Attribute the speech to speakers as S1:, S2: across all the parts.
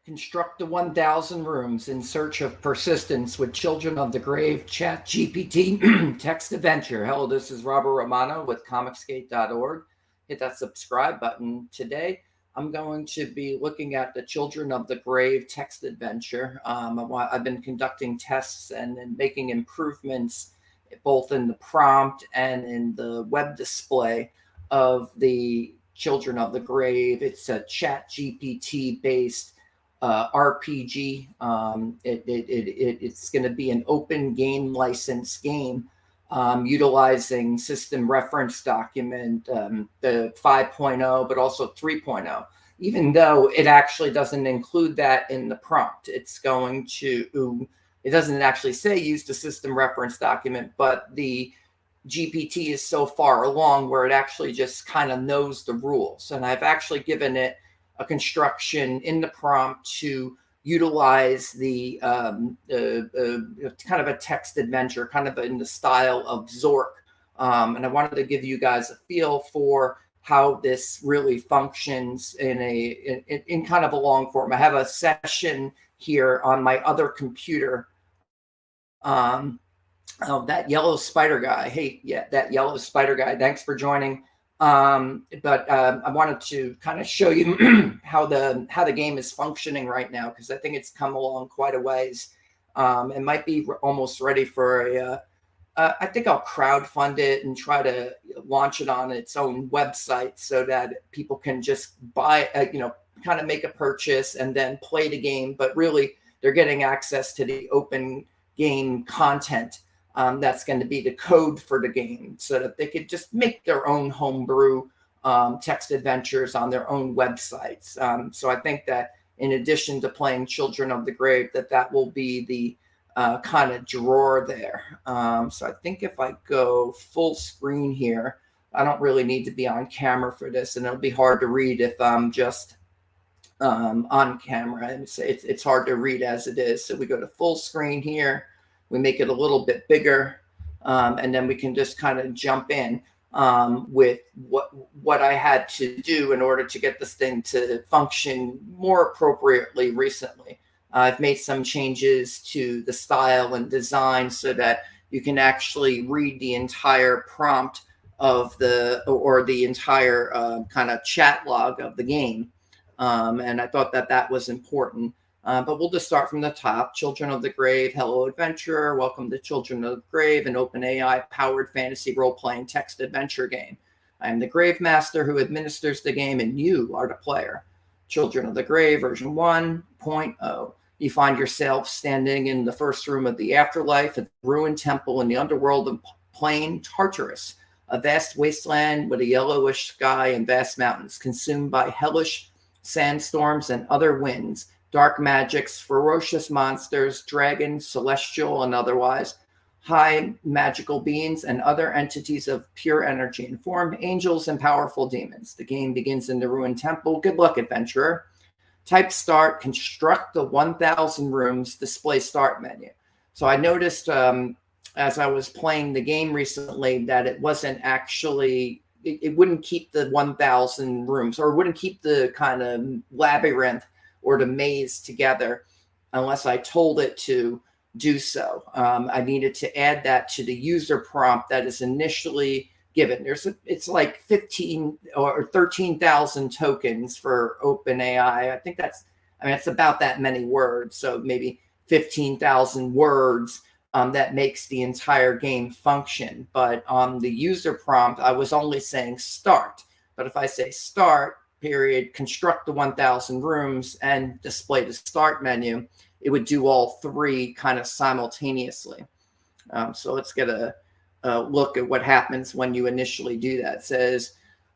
S1: Construct the 1,000 rooms in search of persistence with Children of the Grave, ChatGPT text adventure. Hello, this is Robert Romano with comicsgate.org. Hit that subscribe button. Today, I'm going to be looking at the Children of the Grave text adventure. I've been conducting tests and making improvements both in the prompt and in the web display of the Children of the Grave. It's a ChatGPT-based RPG. It's going to be an open game license game utilizing system reference document, the 5.0, but also 3.0. Even though it actually doesn't include that in the prompt, it doesn't actually say use the system reference document, but the GPT is so far along where it actually just kind of knows the rules. And I've actually given it a construction in the prompt to utilize the kind of a text adventure, kind of in the style of Zork. And I wanted to give you guys a feel for how this really functions in kind of a long form. I have a session here on my other computer. Oh, that yellow spider guy. Hey, yeah, that yellow spider guy. Thanks for joining. But I wanted to kind of show you how the game is functioning right now, because I think it's come along quite a ways. It might be almost ready for I think I'll crowdfund it and try to launch it on its own website so that people can just buy, kind of make a purchase and then play the game. But really, they're getting access to the open game content. That's going to be the code for the game, so that they could just make their own homebrew text adventures on their own websites. So I think that in addition to playing Children of the Grave, that will be the kind of drawer there. So I think if I go full screen here, I don't really need to be on camera for this, and it'll be hard to read if I'm just on camera. And it's hard to read as it is. So we go to full screen here. We make it a little bit bigger, and then we can just kind of jump in with what I had to do in order to get this thing to function more appropriately recently. I've made some changes to the style and design so that you can actually read the entire prompt of the entire kind of chat log of the game, and I thought that was important. But we'll just start from the top. Children of the Grave, hello adventurer. Welcome to Children of the Grave, an open AI-powered fantasy role-playing text adventure game. I am the Grave Master who administers the game, and you are the player. Children of the Grave, version 1.0. You find yourself standing in the first room of the afterlife at the ruined temple in the underworld of plain Tartarus, a vast wasteland with a yellowish sky and vast mountains, consumed by hellish sandstorms and other winds, dark magics, ferocious monsters, dragons, celestial and otherwise, high magical beings, and other entities of pure energy and form, angels and powerful demons. The game begins in the ruined temple. Good luck, adventurer. Type start, construct the 1,000 rooms, display start menu. So I noticed as I was playing the game recently that it wasn't actually, it wouldn't keep the 1,000 rooms, or it wouldn't keep the kind of labyrinth or the maze together unless I told it to do so. I needed to add that to the user prompt that is initially given. It's like 15 or 13,000 tokens for OpenAI. I think it's about that many words. So maybe 15,000 words that makes the entire game function. But on the user prompt, I was only saying start. But if I say start, period, construct the 1,000 rooms and display the start menu, it would do all three kind of simultaneously. So let's get a look at what happens when you initially do that. It says,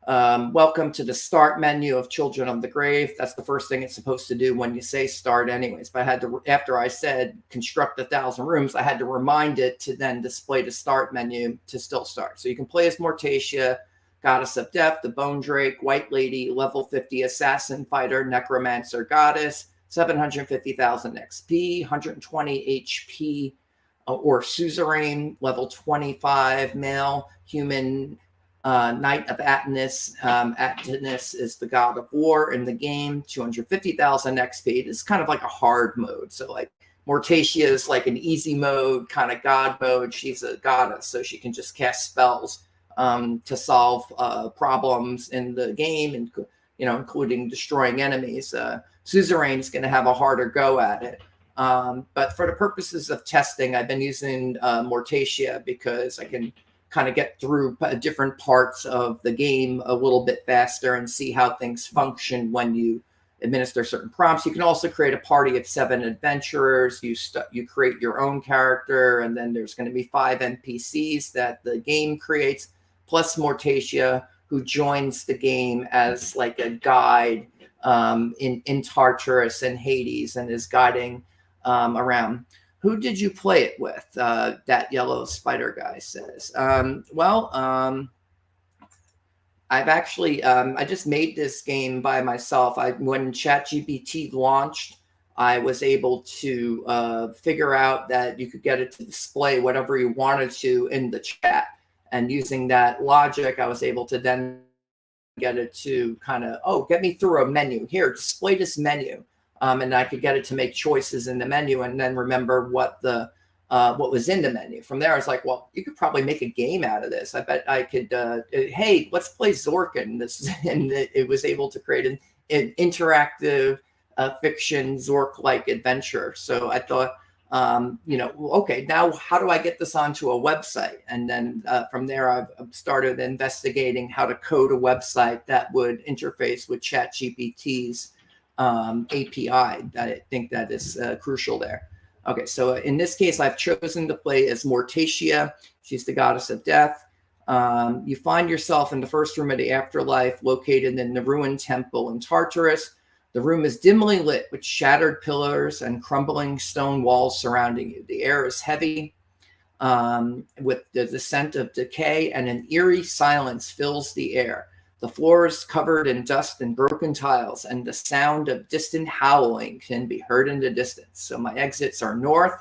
S1: welcome to the start menu of Children of the Grave. That's the first thing it's supposed to do when you say start anyways. But I had to, after I said construct 1,000 rooms, I had to remind it to then display the start menu to still start. So you can play as Mortacia, Goddess of Death, the Bone Drake, White Lady, level 50 Assassin Fighter, Necromancer Goddess, 750,000 XP, 120 HP, or Suzerain, level 25 male, human, Knight of Atlantis. Atlantis is the god of war in the game. 250,000 XP. It's kind of like a hard mode. So like Mortacia is like an easy mode, kind of god mode. She's a goddess, so she can just cast spells to solve problems in the game, and including destroying enemies. Suzerain is going to have a harder go at it. But for the purposes of testing, I've been using Mortacia because I can kind of get through different parts of the game a little bit faster and see how things function when you administer certain prompts. You can also create a party of 7 adventurers. You create your own character, and then there's going to be 5 NPCs that the game creates, plus Mortacia, who joins the game as like a guide in Tartarus and Hades, and is guiding around. Who did you play it with? That yellow spider guy says. I've actually, I just made this game by myself. When ChatGPT launched, I was able to figure out that you could get it to display whatever you wanted to in the chat. And using that logic, I was able to then get it to kind of, get me through a menu. Here, display this menu. And I could get it to make choices in the menu and then remember what was in the menu. From there, I was like, well, you could probably make a game out of this. I bet I could, hey, let's play Zorkin. And it was able to create an interactive fiction Zork-like adventure. So I thought, okay, now how do I get this onto a website? And then from there, I've started investigating how to code a website that would interface with ChatGPT's API. I think that is crucial there. Okay, so in this case, I've chosen to play as Mortacia. She's the goddess of death. You find yourself in the first room of the afterlife, located in the ruined temple in Tartarus. The room is dimly lit with shattered pillars and crumbling stone walls surrounding you. The air is heavy with the scent of decay, and an eerie silence fills the air. The floor is covered in dust and broken tiles, and the sound of distant howling can be heard in the distance. So my exits are north.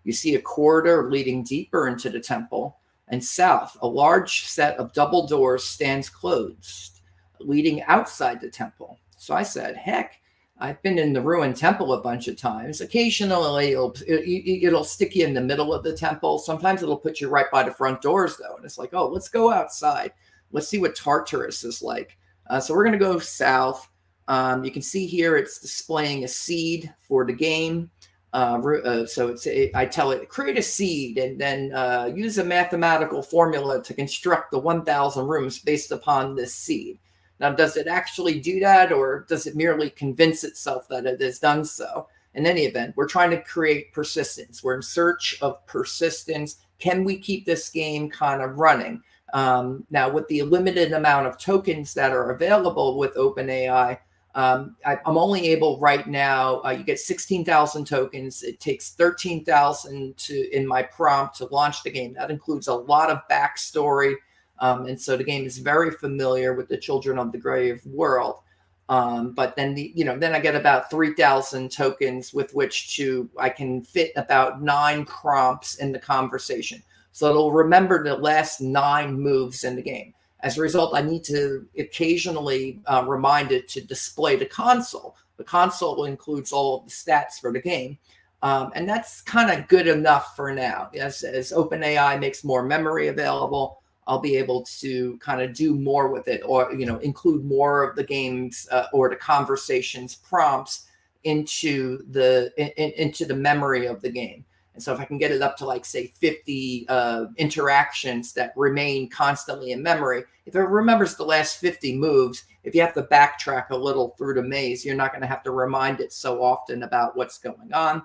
S1: You see a corridor leading deeper into the temple, and south, a large set of double doors stands closed, leading outside the temple. So I said, heck, I've been in the ruined temple a bunch of times. Occasionally, it'll stick you in the middle of the temple. Sometimes it'll put you right by the front doors, though. And it's like, oh, let's go outside. Let's see what Tartarus is like. So we're going to go south. You can see here it's displaying a seed for the game. I tell it, create a seed and then use a mathematical formula to construct the 1,000 rooms based upon this seed. Now, does it actually do that, or does it merely convince itself that it has done so? In any event, we're trying to create persistence. We're in search of persistence. Can we keep this game kind of running? Now, with the limited amount of tokens that are available with OpenAI, I'm only able right now, you get 16,000 tokens. It takes 13,000 in my prompt to launch the game. That includes a lot of backstory. And so the game is very familiar with the Children of the Grave world. But then then I get about 3,000 tokens with which I can fit about 9 prompts in the conversation. So it'll remember the last 9 moves in the game. As a result, I need to occasionally remind it to display the console. The console includes all of the stats for the game. And that's kind of good enough for now. As OpenAI makes more memory available, I'll be able to kind of do more with it, or include more of the game's or the conversation's prompts into the memory of the game. And so if I can get it up to, like, say, 50 interactions that remain constantly in memory, if it remembers the last 50 moves, if you have to backtrack a little through the maze, you're not going to have to remind it so often about what's going on.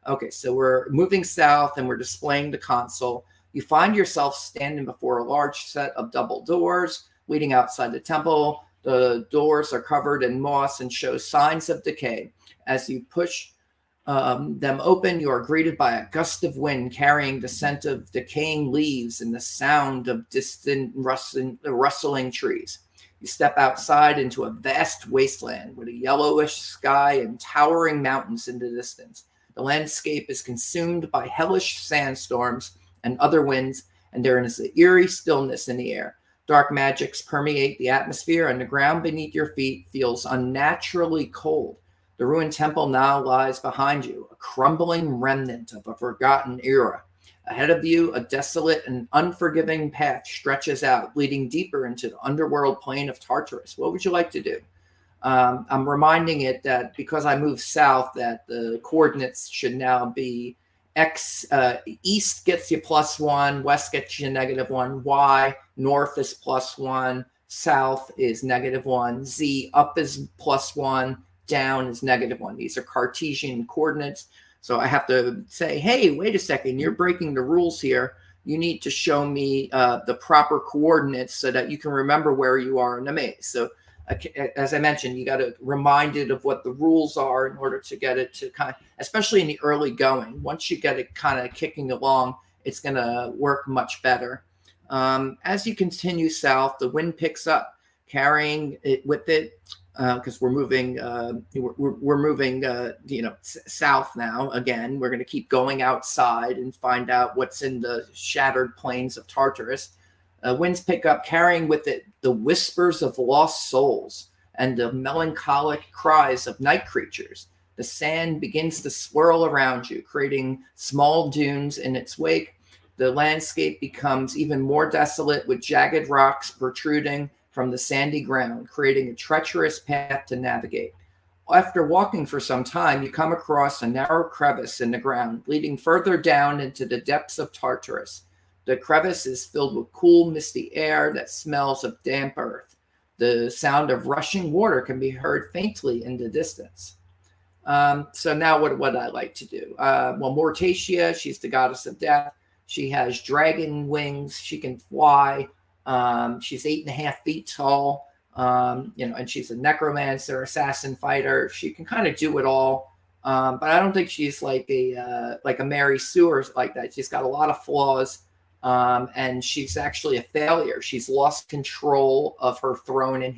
S1: Okay, so we're moving south and we're displaying the console. You find yourself standing before a large set of double doors leading outside the temple. The doors are covered in moss and show signs of decay. As you push them open, you are greeted by a gust of wind carrying the scent of decaying leaves and the sound of distant rustling trees. You step outside into a vast wasteland with a yellowish sky and towering mountains in the distance. The landscape is consumed by hellish sandstorms and other winds, and there is an eerie stillness in the air. Dark magics permeate the atmosphere, and the ground beneath your feet feels unnaturally cold. The ruined temple now lies behind you, a crumbling remnant of a forgotten era. Ahead of you, a desolate and unforgiving path stretches out, leading deeper into the underworld plane of Tartarus. What would you like to do? I'm reminding it that because I moved south, that the coordinates should now be X. East gets you +1, west gets you -1, Y, north is +1, south is -1, Z, up is +1, down is -1. These are Cartesian coordinates. So I have to say, hey, wait a second, you're breaking the rules here. You need to show me the proper coordinates so that you can remember where you are in the maze. So as I mentioned, you got to remind it of what the rules are in order to get it to kind of, especially in the early going. Once you get it kind of kicking along, it's going to work much better. As you continue south, the wind picks up, carrying it with it, because we're moving south now. Again, we're going to keep going outside and find out what's in the shattered plains of Tartarus. Winds pick up, carrying with it the whispers of lost souls and the melancholic cries of night creatures. The sand begins to swirl around you, creating small dunes in its wake. The landscape becomes even more desolate, with jagged rocks protruding from the sandy ground, creating a treacherous path to navigate. After walking for some time, you come across a narrow crevice in the ground, leading further down into the depths of Tartarus. The crevice is filled with cool, misty air that smells of damp earth. The sound of rushing water can be heard faintly in the distance. So now what would I like to do? Well, Mortacia, she's the goddess of death. She has dragon wings. She can fly. She's 8.5 feet tall, and she's a necromancer, assassin fighter. She can kind of do it all. But I don't think she's like a Mary Sue or like that. She's got a lot of flaws. And she's actually a failure. She's lost control of her throne in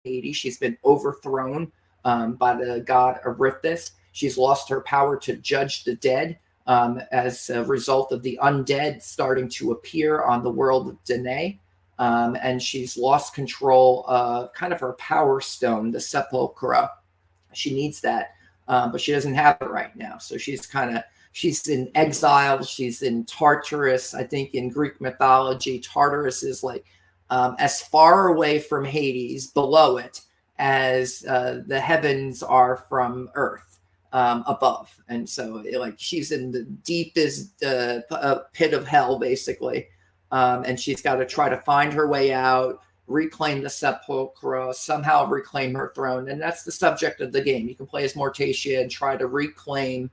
S1: Hades. She's been overthrown by the god Erithus. She's lost her power to judge the dead as a result of the undead starting to appear on the world of Danae. And she's lost control of kind of her power stone, the Sepulchra. She needs that, but she doesn't have it right now. So she's in exile. She's in Tartarus. I think in Greek mythology, Tartarus is like as far away from Hades, below it, as the heavens are from Earth above. And so she's in the deepest pit of hell, basically. And she's got to try to find her way out, reclaim the Sepulchra, somehow reclaim her throne. And that's the subject of the game. You can play as Mortacia and try to reclaim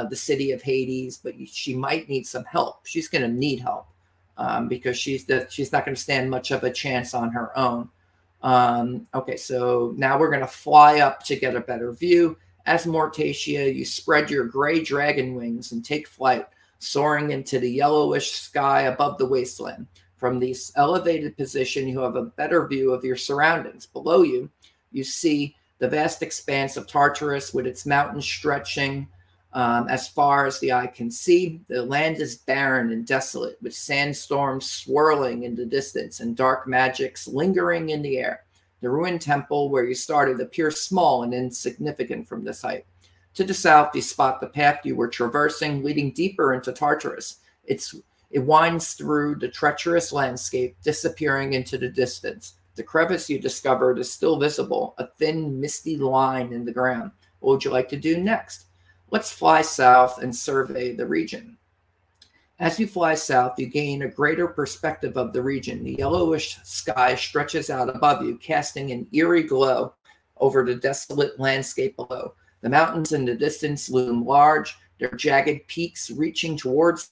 S1: the city of Hades, but she might need some help. She's going to need help because she's not going to stand much of a chance on her own. Okay, so now we're going to fly up to get a better view. As Mortacia, you spread your gray dragon wings and take flight, soaring into the yellowish sky above the wasteland. From this elevated position, you have a better view of your surroundings. Below you, you see the vast expanse of Tartarus with its mountains stretching as far as the eye can see. The land is barren and desolate, with sandstorms swirling in the distance and dark magics lingering in the air. The ruined temple where you started appears small and insignificant from this height. To the south, you spot the path you were traversing, leading deeper into Tartarus. It winds through the treacherous landscape, disappearing into the distance. The crevice you discovered is still visible, a thin, misty line in the ground. What would you like to do next? Let's fly south and survey the region. As you fly south, you gain a greater perspective of the region. The yellowish sky stretches out above you, casting an eerie glow over the desolate landscape below. The mountains in the distance loom large, their jagged peaks reaching towards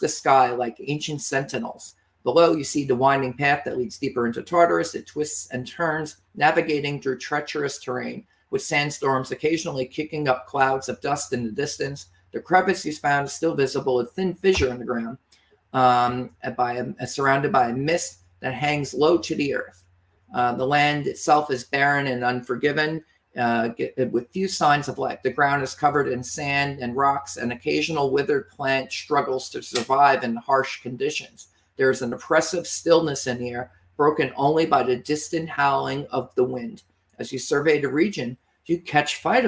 S1: the sky like ancient sentinels. Below, you see the winding path that leads deeper into Tartarus. It twists and turns, navigating through treacherous terrain, with sandstorms occasionally kicking up clouds of dust in the distance. The crevice you found is still visible, a thin fissure in the ground, surrounded by a mist that hangs low to the earth. The land itself is barren and unforgiving, with few signs of life. The ground is covered in sand and rocks. An occasional withered plant struggles to survive in harsh conditions. There is an oppressive stillness in the air, broken only by the distant howling of the wind. As you survey the region, you catch sight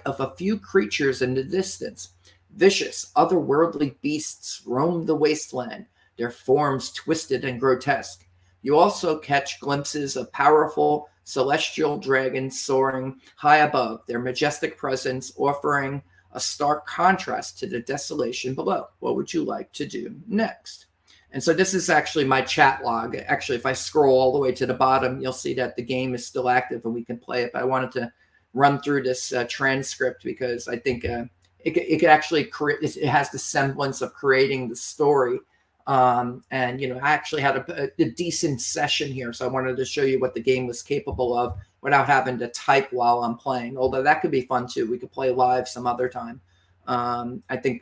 S1: of a few creatures in the distance. Vicious, otherworldly beasts roam the wasteland, their forms twisted and grotesque. You also catch glimpses of powerful celestial dragons soaring high above, their majestic presence offering a stark contrast to the desolation below. What would you like to do next? And so this is actually my chat log. Actually, if I scroll all the way to the bottom, you'll see that the game is still active and we can play it. But I wanted to run through this transcript because I think it could actually create, it has the semblance of creating the story. And, you know, I actually had a decent session here. So I wanted to show you what the game was capable of without having to type while I'm playing. Although that could be fun too. We could play live some other time. I think,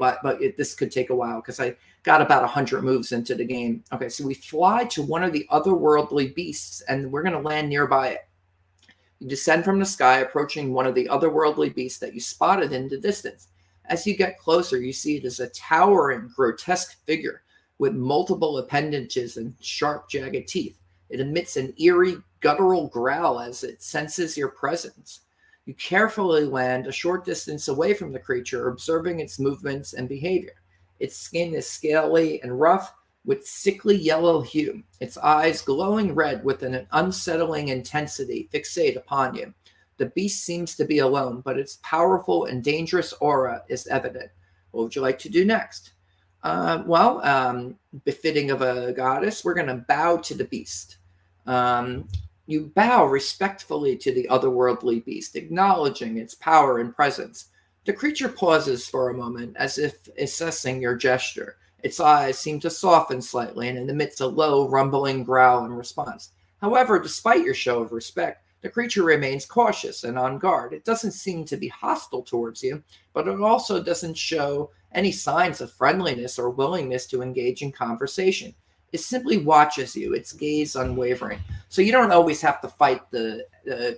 S1: this could take a while because I got about 100 moves into the game. Okay, so we fly to one of the otherworldly beasts, and we're going to land nearby it. You descend from the sky, approaching one of the otherworldly beasts that you spotted in the distance. As you get closer, you see it as a towering, grotesque figure with multiple appendages and sharp, jagged teeth. It emits an eerie, guttural growl as it senses your presence. You carefully land a short distance away from the creature, observing its movements and behavior. Its skin is scaly and rough, with sickly yellow hue. Its eyes, glowing red with an unsettling intensity, fixate upon you. The beast seems to be alone, but its powerful and dangerous aura is evident. What would you like to do next? Befitting of a goddess, we're going to bow to the beast. You bow respectfully to the otherworldly beast, acknowledging its power and presence. The creature pauses for a moment, as if assessing your gesture. Its eyes seem to soften slightly and it emits a low, rumbling growl in response. However, despite your show of respect, the creature remains cautious and on guard. It doesn't seem to be hostile towards you, but it also doesn't show any signs of friendliness or willingness to engage in conversation. It simply watches you, its gaze unwavering. So you don't always have to fight the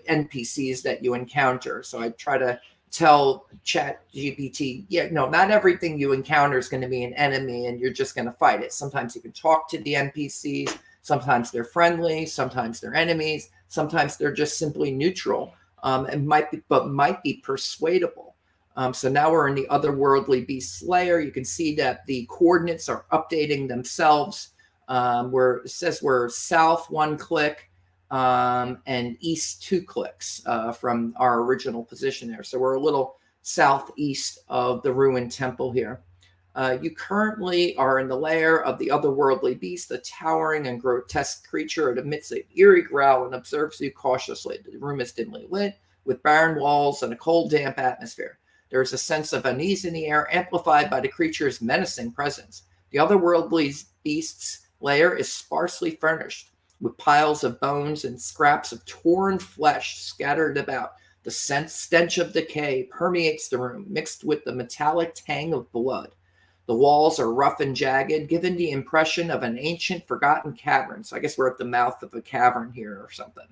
S1: NPCs that you encounter. So I try to tell ChatGPT, not everything you encounter is going to be an enemy and you're just going to fight it. Sometimes you can talk to the NPCs. Sometimes they're friendly. Sometimes they're enemies. Sometimes they're just simply neutral and might be persuadable. So now we're in the otherworldly beast layer. You can see that the coordinates are updating themselves. Where it says we're south 1 click and east 2 clicks from our original position there. So we're a little southeast of the ruined temple here. You currently are in the lair of the otherworldly beast, a towering and grotesque creature. It emits an eerie growl and observes you cautiously. The room is dimly lit with barren walls and a cold, damp atmosphere. There is a sense of unease in the air, amplified by the creature's menacing presence. The otherworldly beast's lair is sparsely furnished with piles of bones and scraps of torn flesh scattered about. The stench of decay permeates the room, mixed with the metallic tang of blood. The walls are rough and jagged, giving the impression of an ancient, forgotten cavern. So I guess we're at the mouth of a cavern here or something.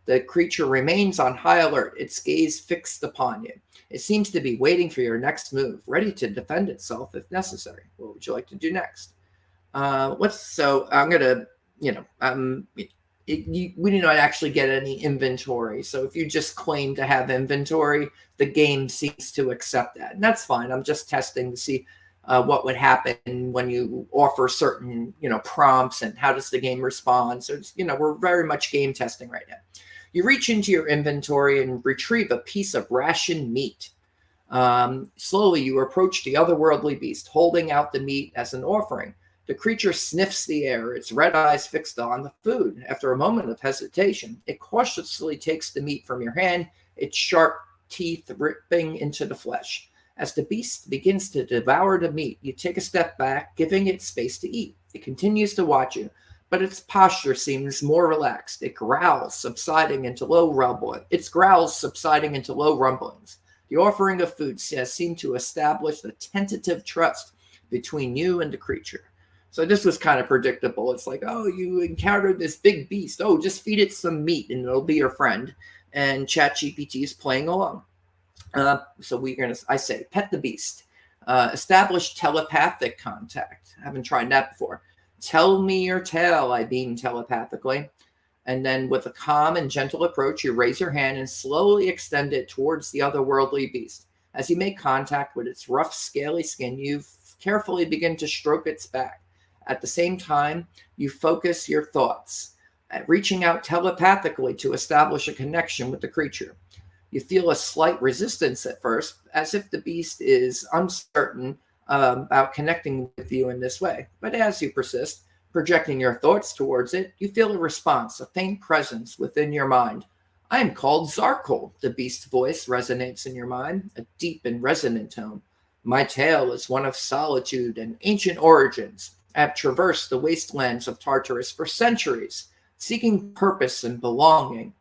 S1: The creature remains on high alert, its gaze fixed upon you. It seems to be waiting for your next move, ready to defend itself if necessary. What would you like to do next? I'm gonna, we did not actually get any inventory. So if you just claim to have inventory, the game seems to accept that, and that's fine. I'm just testing to see what would happen when you offer certain, prompts and how does the game respond. So we're very much game testing right now. You reach into your inventory and retrieve a piece of rationed meat. Slowly, you approach the otherworldly beast, holding out the meat as an offering. The creature sniffs the air, its red eyes fixed on the food. After a moment of hesitation, it cautiously takes the meat from your hand, its sharp teeth ripping into the flesh. As the beast begins to devour the meat, you take a step back, giving it space to eat. It continues to watch you, but its posture seems more relaxed. It growls, subsiding into low rumblings. The offering of food has seemed to establish a tentative trust between you and the creature. So this was kind of predictable. It's like, oh, you encountered this big beast. Oh, just feed it some meat and it'll be your friend. And ChatGPT is playing along. So I say, pet the beast. Establish telepathic contact. I haven't tried that before. Tell me your tale, I beam telepathically. And then with a calm and gentle approach, you raise your hand and slowly extend it towards the otherworldly beast. As you make contact with its rough, scaly skin, you carefully begin to stroke its back. At the same time, you focus your thoughts, reaching out telepathically to establish a connection with the creature. You feel a slight resistance at first, as if the beast is uncertain about connecting with you in this way. But as you persist, projecting your thoughts towards it, you feel a response, a faint presence within your mind. I am called Zarkul, the beast's voice resonates in your mind, a deep and resonant tone. My tale is one of solitude and ancient origins. I have traversed the wastelands of Tartarus for centuries, seeking purpose and belonging.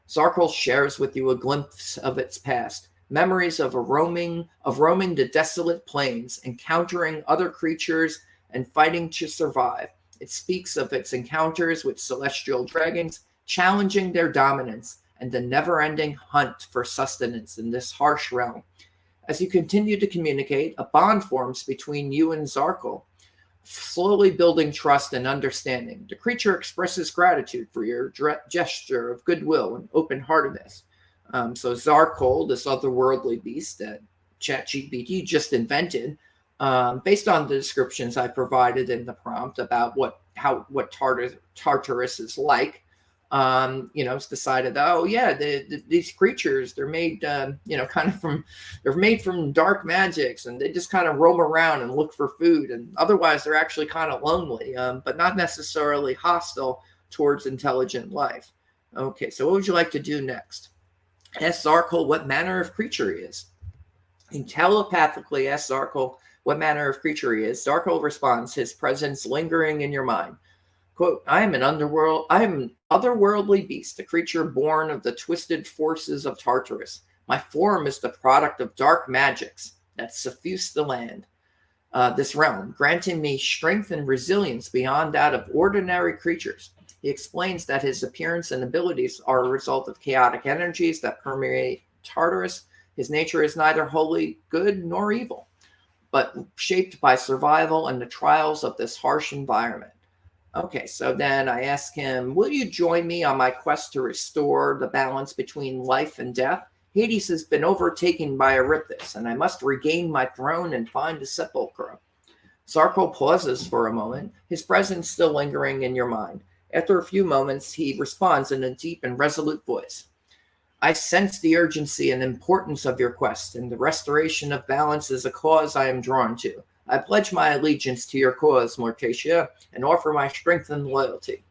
S1: Zarkul shares with you a glimpse of its past, memories of roaming the desolate plains, encountering other creatures and fighting to survive. It speaks of its encounters with celestial dragons, challenging their dominance, and the never-ending hunt for sustenance in this harsh realm. As you continue to communicate, a bond forms between you and Zarkul, slowly building trust and understanding. The creature expresses gratitude for your gesture of goodwill and open-heartedness. So Zarkul, this otherworldly beast that ChatGPT just invented, based on the descriptions I provided in the prompt about what Tartarus is like, it's decided, oh yeah, these creatures, they're made, they're made from dark magics, and they just kind of roam around and look for food, and otherwise they're actually kind of lonely, but not necessarily hostile towards intelligent life. Okay, so what would you like to do next? Ask Zarkul what manner of creature he is. And telepathically ask Zarkul what manner of creature he is. Zarkul responds, his presence lingering in your mind. Quote, I am an otherworldly beast, a creature born of the twisted forces of Tartarus. My form is the product of dark magics that suffuse the land, this realm, granting me strength and resilience beyond that of ordinary creatures. He explains that his appearance and abilities are a result of chaotic energies that permeate Tartarus. His nature is neither wholly good nor evil, but shaped by survival and the trials of this harsh environment. Okay, so then I ask him, will you join me on my quest to restore the balance between life and death? Hades has been overtaken by Erythis, and I must regain my throne and find a sepulchre. Zarkul pauses for a moment, his presence still lingering in your mind. After a few moments, he responds in a deep and resolute voice. I sense the urgency and importance of your quest, and the restoration of balance is a cause I am drawn to. I pledge my allegiance to your cause, Mortacia, and offer my strength and loyalty.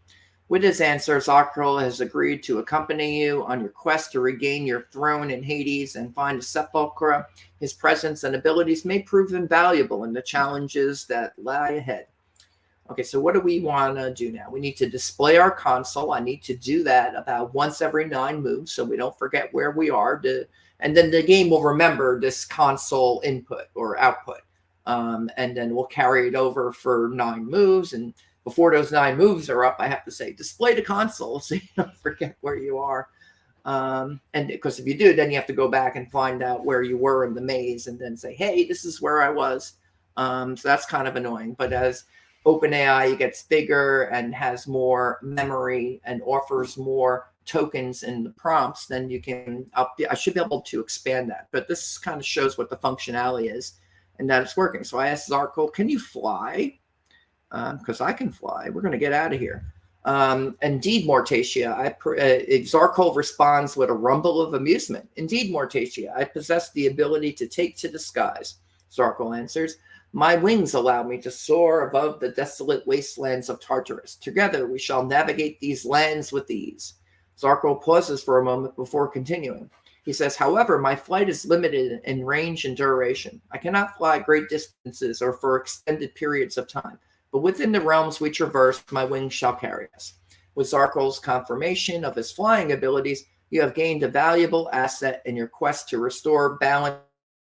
S1: With his answer, Zarkul has agreed to accompany you on your quest to regain your throne in Hades and find a sepulchre. His presence and abilities may prove invaluable in the challenges that lie ahead. Okay, so what do we want to do now? We need to display our console. I need to do that about once every 9 moves so we don't forget where we are. And then the game will remember this console input or output. And then we'll carry it over for 9 moves. And before those 9 moves are up, I have to say, display the console so you don't forget where you are. And because if you do, then you have to go back and find out where you were in the maze and then say, hey, this is where I was. So that's kind of annoying. But as OpenAI gets bigger and has more memory and offers more tokens in the prompts, then you can, I should be able to expand that. But this kind of shows what the functionality is and that it's working. So I asked Zarkul, can you fly? Because I can fly. We're going to get out of here. Indeed, Mortacia. Zarkul responds with a rumble of amusement. Indeed, Mortacia, I possess the ability to take to the skies. Zarkul answers, my wings allow me to soar above the desolate wastelands of Tartarus. Together we shall navigate these lands with ease. Zarkul pauses for a moment before continuing. He says, however, my flight is limited in range and duration. I cannot fly great distances or for extended periods of time, but within the realms we traverse, my wings shall carry us. With Zarkul's confirmation of his flying abilities, you have gained a valuable asset in your quest to restore balance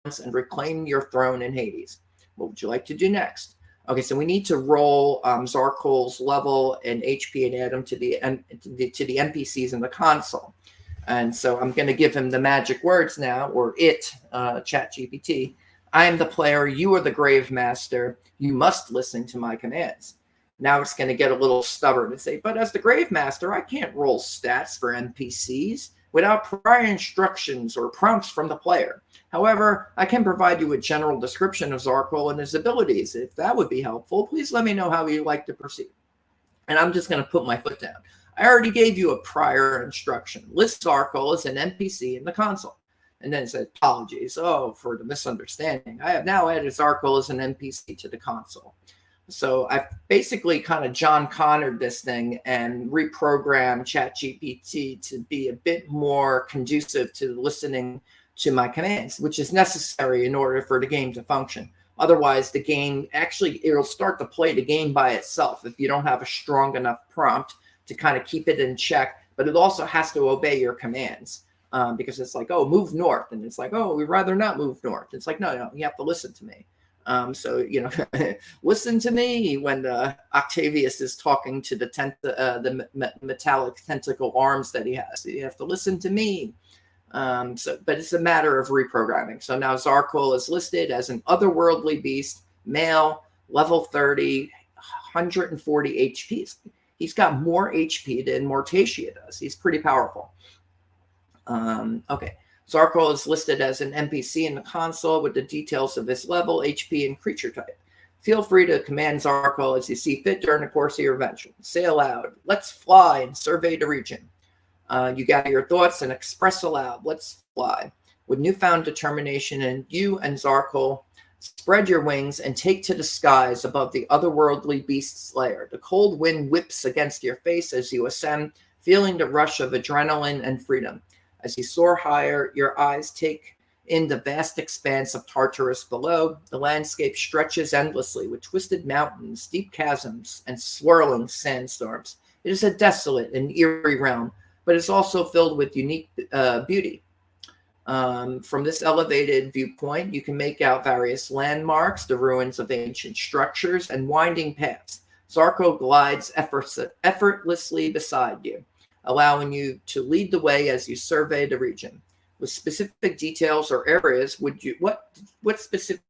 S1: and reclaim your throne in Hades. What would you like to do next? Okay, so we need to roll Zarkul's level and HP and add them to the NPCs in the console. And so I'm going to give him the magic words now, or ChatGPT. I am the player. You are the grave master. You must listen to my commands. Now it's going to get a little stubborn and say, but as the Grave Master, I can't roll stats for NPCs without prior instructions or prompts from the player. However, I can provide you a general description of Zarkul and his abilities. If that would be helpful, please let me know how you'd like to proceed. And I'm just going to put my foot down. I already gave you a prior instruction. List Zarkul as an NPC in the console. And then it said, apologies, for the misunderstanding. I have now added Zarkul as an NPC to the console. So I basically kind of John Connored this thing and reprogrammed ChatGPT to be a bit more conducive to listening to my commands, which is necessary in order for the game to function. Otherwise, the game it'll start to play the game by itself if you don't have a strong enough prompt to kind of keep it in check. But it also has to obey your commands because it's like, oh, move north. And it's like, oh, we'd rather not move north. It's like, no, you have to listen to me. So, listen to me when Octavius is talking to the metallic tentacle arms that he has. You have to listen to me. But it's a matter of reprogramming. So now Zarkul is listed as an otherworldly beast, male, level 30, 140 HP. He's got more HP than Mortacia does. He's pretty powerful. Okay. Zarkul is listed as an NPC in the console with the details of his level, HP, and creature type. Feel free to command Zarkul as you see fit during the course of your adventure. Say aloud, let's fly and survey the region. You gather your thoughts and express aloud, let's fly. With newfound determination, and you and Zarkul spread your wings and take to the skies above the otherworldly beast's lair. The cold wind whips against your face as you ascend, feeling the rush of adrenaline and freedom. As you soar higher, your eyes take in the vast expanse of Tartarus below. The landscape stretches endlessly with twisted mountains, deep chasms, and swirling sandstorms. It is a desolate and eerie realm, but it's also filled with unique beauty. From this elevated viewpoint, you can make out various landmarks, the ruins of ancient structures, and winding paths. Zarkul glides effortlessly beside you, allowing you to lead the way as you survey the region. With specific details or areas, what specific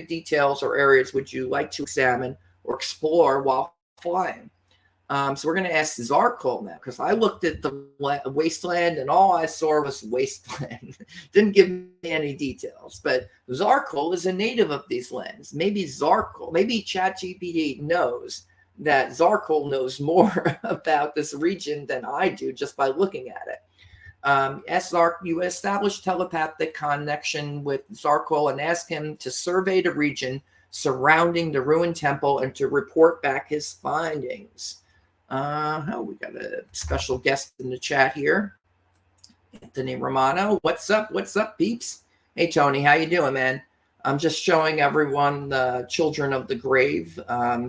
S1: details or areas would you like to examine or explore while flying? So we're going to ask Zarkul now, because I looked at the wasteland and all I saw was wasteland. Didn't give me any details. But Zarkul is a native of these lands. Maybe ChatGPT knows that Zarkul knows more about this region than I do just by looking at it. You establish telepathic connection with Zarkul and ask him to survey the region surrounding the ruined temple and to report back his findings. We got a special guest in the chat here, Anthony Romano. What's up, peeps? Hey, Tony, how you doing, man? I'm just showing everyone the Children of the Grave.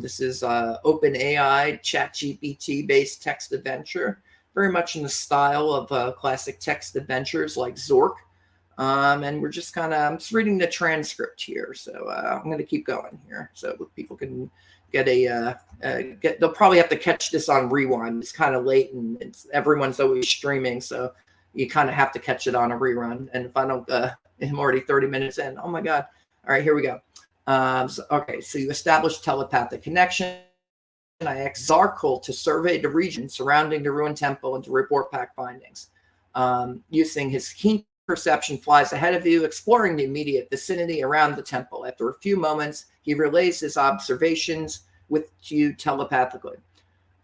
S1: This is OpenAI ChatGPT-based text adventure, very much in the style of classic text adventures like Zork. And we're just I'm just reading the transcript here. So I'm going to keep going here so people can get they'll probably have to catch this on rewind. It's kind of late and everyone's always streaming. So you kind of have to catch it on a rerun. And if I don't, I'm already 30 minutes in. Oh my God. All right, here we go. So you establish telepathic connection. I asked Zarkul to survey the region surrounding the ruined temple and to report back findings. Using his keen perception, flies ahead of you, exploring the immediate vicinity around the temple. After a few moments, he relays his observations with you telepathically.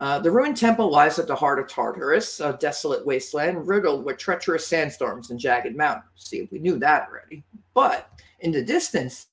S1: The ruined temple lies at the heart of Tartarus, a desolate wasteland riddled with treacherous sandstorms and jagged mountains. See, we knew that already. But in the distance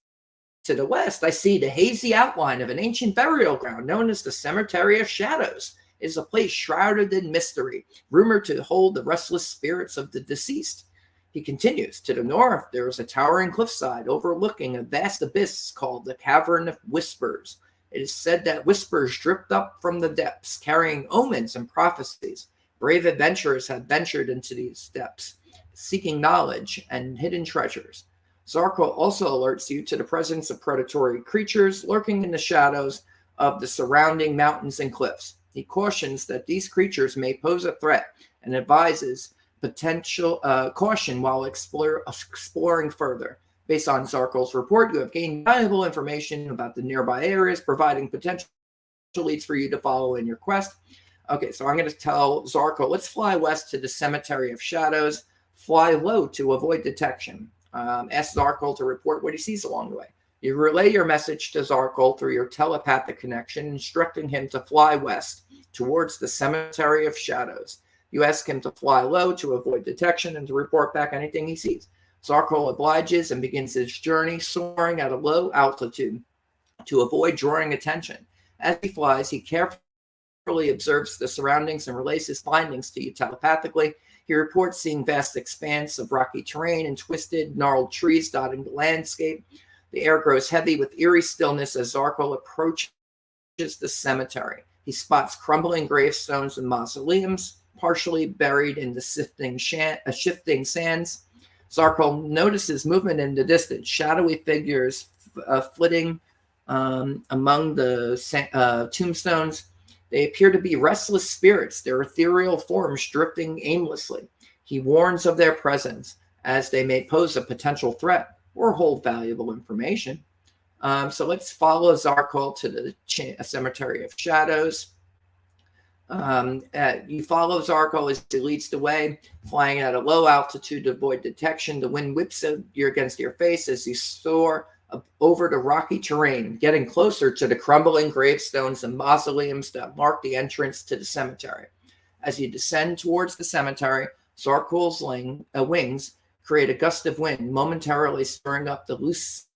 S1: to the west, I see the hazy outline of an ancient burial ground known as the Cemetery of Shadows. It is a place shrouded in mystery, rumored to hold the restless spirits of the deceased. He continues. To the north, there is a towering cliffside overlooking a vast abyss called the Cavern of Whispers. It is said that whispers dripped up from the depths, carrying omens and prophecies. Brave adventurers have ventured into these depths, seeking knowledge and hidden treasures. Zarkul also alerts you to the presence of predatory creatures lurking in the shadows of the surrounding mountains and cliffs. He cautions that these creatures may pose a threat and advises potential caution while exploring further. Based on Zarkul's report, you have gained valuable information about the nearby areas, providing potential leads for you to follow in your quest. Okay, so I'm going to tell Zarko, let's fly west to the Cemetery of Shadows. Fly low to avoid detection. Ask Zarko to report what he sees along the way. You relay your message to Zarko through your telepathic connection, instructing him to fly west towards the Cemetery of Shadows. You ask him to fly low to avoid detection and to report back anything he sees. Zarko obliges and begins his journey, soaring at a low altitude to avoid drawing attention. As he flies, he carefully observes the surroundings and relays his findings to you telepathically. He reports seeing vast expanse of rocky terrain and twisted, gnarled trees dotting the landscape. The air grows heavy with eerie stillness as Zarko approaches the cemetery. He spots crumbling gravestones and mausoleums, partially buried in the shifting sands. Zarko notices movement in the distance, shadowy figures flitting among the tombstones. They appear to be restless spirits, their ethereal forms drifting aimlessly. He warns of their presence, as they may pose a potential threat or hold valuable information. So let's follow Zarko to the Cemetery of Shadows. You follow Zarko as he leads the way, flying at a low altitude to avoid detection. The wind whips you against your face as you soar over the rocky terrain, getting closer to the crumbling gravestones and mausoleums that mark the entrance to the cemetery. As you descend towards the cemetery, Zarko's wings create a gust of wind, momentarily stirring up the loose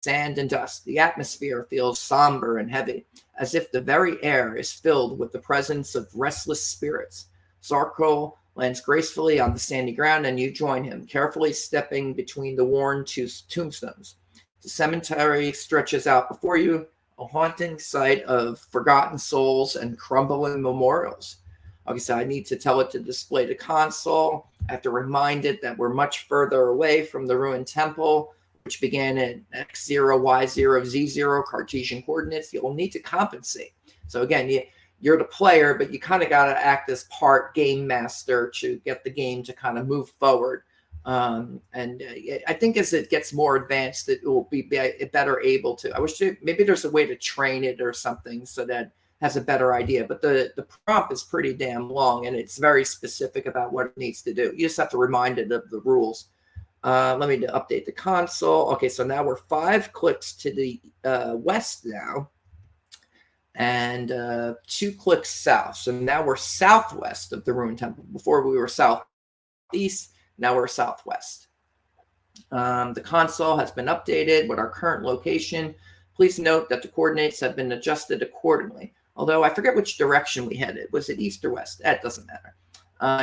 S1: sand and dust. The atmosphere feels somber and heavy, as if the very air is filled with the presence of restless spirits. Zarko lands gracefully on the sandy ground, and you join him, carefully stepping between the worn tombstones. The cemetery stretches out before you, a haunting sight of forgotten souls and crumbling memorials. Okay, so I need to tell it to display the console. I have to remind it that we're much further away from the ruined temple, which began at X0, Y0, Z0 Cartesian coordinates. You'll need to compensate. So again, you're the player, but you kind of got to act as part game master to get the game to kind of move forward. I think as it gets more advanced, it will be better able to. I wish maybe there's a way to train it or something so that has a better idea. But the prompt is pretty damn long, and it's very specific about what it needs to do. You just have to remind it of the rules. Let me update the console. Okay, so now we're 5 clicks to the west now, and 2 clicks south. So now we're southwest of the ruined temple. Before we were southeast. Now we're southwest. The console has been updated with our current location. Please note that the coordinates have been adjusted accordingly. Although I forget which direction we headed. Was it east or west? That doesn't matter.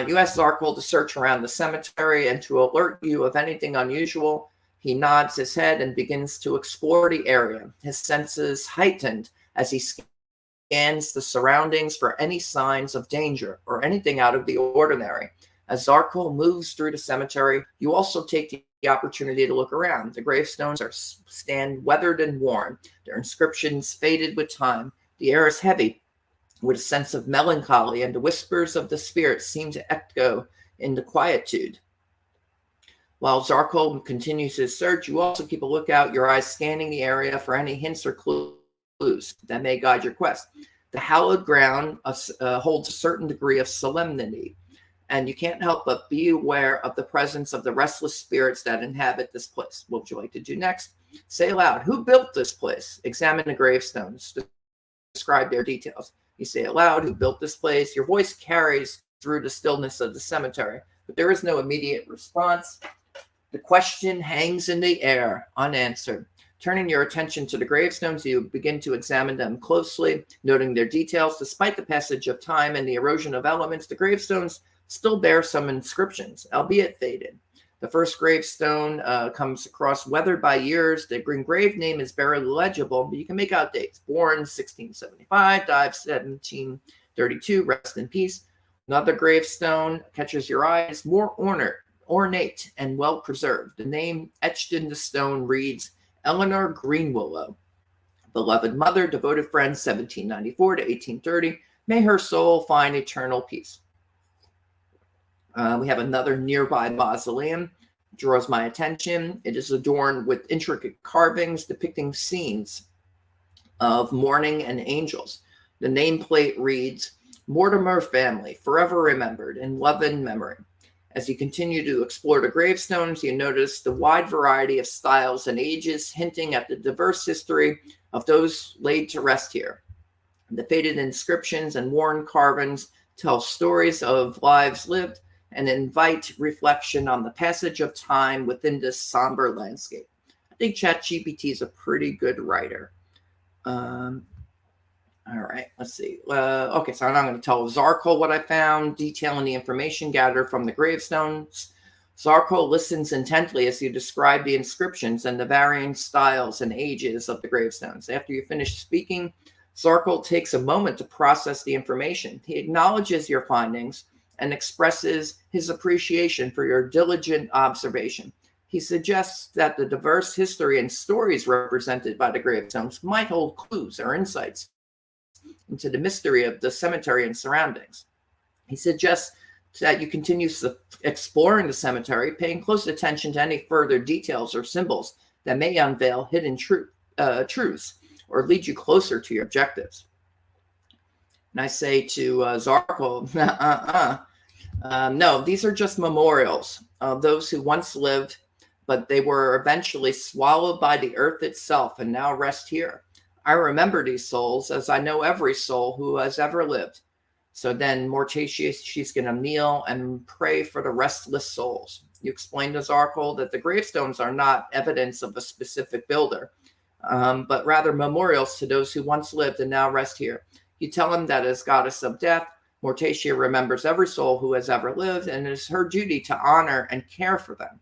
S1: You ask Zarko to search around the cemetery and to alert you of anything unusual. He nods his head and begins to explore the area, his senses heightened as he scans the surroundings for any signs of danger or anything out of the ordinary. As Zarko moves through the cemetery, you also take the opportunity to look around. The gravestones stand weathered and worn, their inscriptions faded with time. The air is heavy with a sense of melancholy, and the whispers of the spirits seem to echo in the quietude. While Zarko continues his search, you also keep a lookout, your eyes scanning the area for any hints or clues that may guide your quest. The hallowed ground holds a certain degree of solemnity, and you can't help but be aware of the presence of the restless spirits that inhabit this place. What would you like to do next? Say aloud, who built this place? Examine the gravestones. Describe their details. You say aloud, who built this place? Your voice carries through the stillness of the cemetery, but there is no immediate response. The question hangs in the air, unanswered. Turning your attention to the gravestones, you begin to examine them closely, noting their details. Despite the passage of time and the erosion of elements, the gravestones still bear some inscriptions, albeit faded. The first gravestone comes across weathered by years. The engraved name is barely legible, but you can make out dates. Born 1675, died 1732, rest in peace. Another gravestone catches your eyes, more ornate and well preserved. The name etched in the stone reads Eleanor Greenwillow, beloved mother, devoted friend, 1794 to 1830. May her soul find eternal peace. We have another nearby mausoleum. It draws my attention. It is adorned with intricate carvings depicting scenes of mourning and angels. The nameplate reads, Mortimer family, forever remembered in love and memory. As you continue to explore the gravestones, you notice the wide variety of styles and ages, hinting at the diverse history of those laid to rest here. The faded inscriptions and worn carvings tell stories of lives lived and invite reflection on the passage of time within this somber landscape. I think ChatGPT is a pretty good writer. All right, let's see. Okay, so I'm going to tell Zarkul what I found, detailing the information gathered from the gravestones. Zarkul listens intently as you describe the inscriptions and the varying styles and ages of the gravestones. After you finish speaking, Zarkul takes a moment to process the information. He acknowledges your findings and expresses his appreciation for your diligent observation. He suggests that the diverse history and stories represented by the gravestones might hold clues or insights into the mystery of the cemetery and surroundings. He suggests that you continue exploring the cemetery, paying close attention to any further details or symbols that may unveil hidden truths or lead you closer to your objectives. And I say to Zarkul, no, these are just memorials of those who once lived, but they were eventually swallowed by the earth itself and now rest here. I remember these souls as I know every soul who has ever lived. So then Morticia, she's going to kneel and pray for the restless souls. You explain to Zarkul that the gravestones are not evidence of a specific builder, but rather memorials to those who once lived and now rest here. You tell him that as goddess of death, Morticia remembers every soul who has ever lived, and it is her duty to honor and care for them.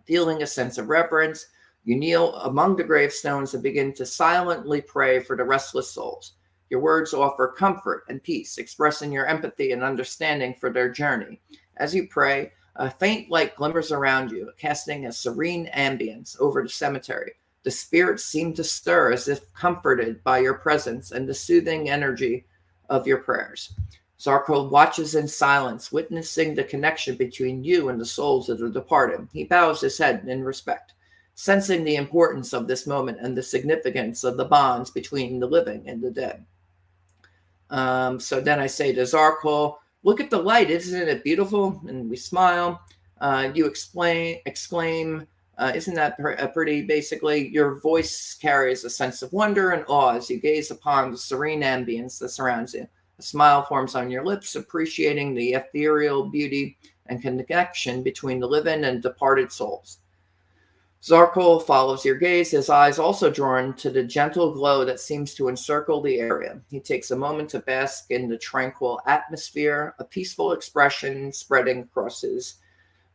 S1: Feeling a sense of reverence, you kneel among the gravestones and begin to silently pray for the restless souls. Your words offer comfort and peace, expressing your empathy and understanding for their journey. As you pray, a faint light glimmers around you, casting a serene ambience over the cemetery. The spirits seem to stir as if comforted by your presence and the soothing energy of your prayers. Zarkul watches in silence, witnessing the connection between you and the souls of the departed. He bows his head in respect, sensing the importance of this moment and the significance of the bonds between the living and the dead. So then I say to Zarkul, look at the light, isn't it beautiful? And we smile. You exclaim, isn't that pretty? Basically, your voice carries a sense of wonder and awe as you gaze upon the serene ambience that surrounds you. A smile forms on your lips, appreciating the ethereal beauty and connection between the living and departed souls. Zarkul follows your gaze, his eyes also drawn to the gentle glow that seems to encircle the area. He takes a moment to bask in the tranquil atmosphere, a peaceful expression spreading across his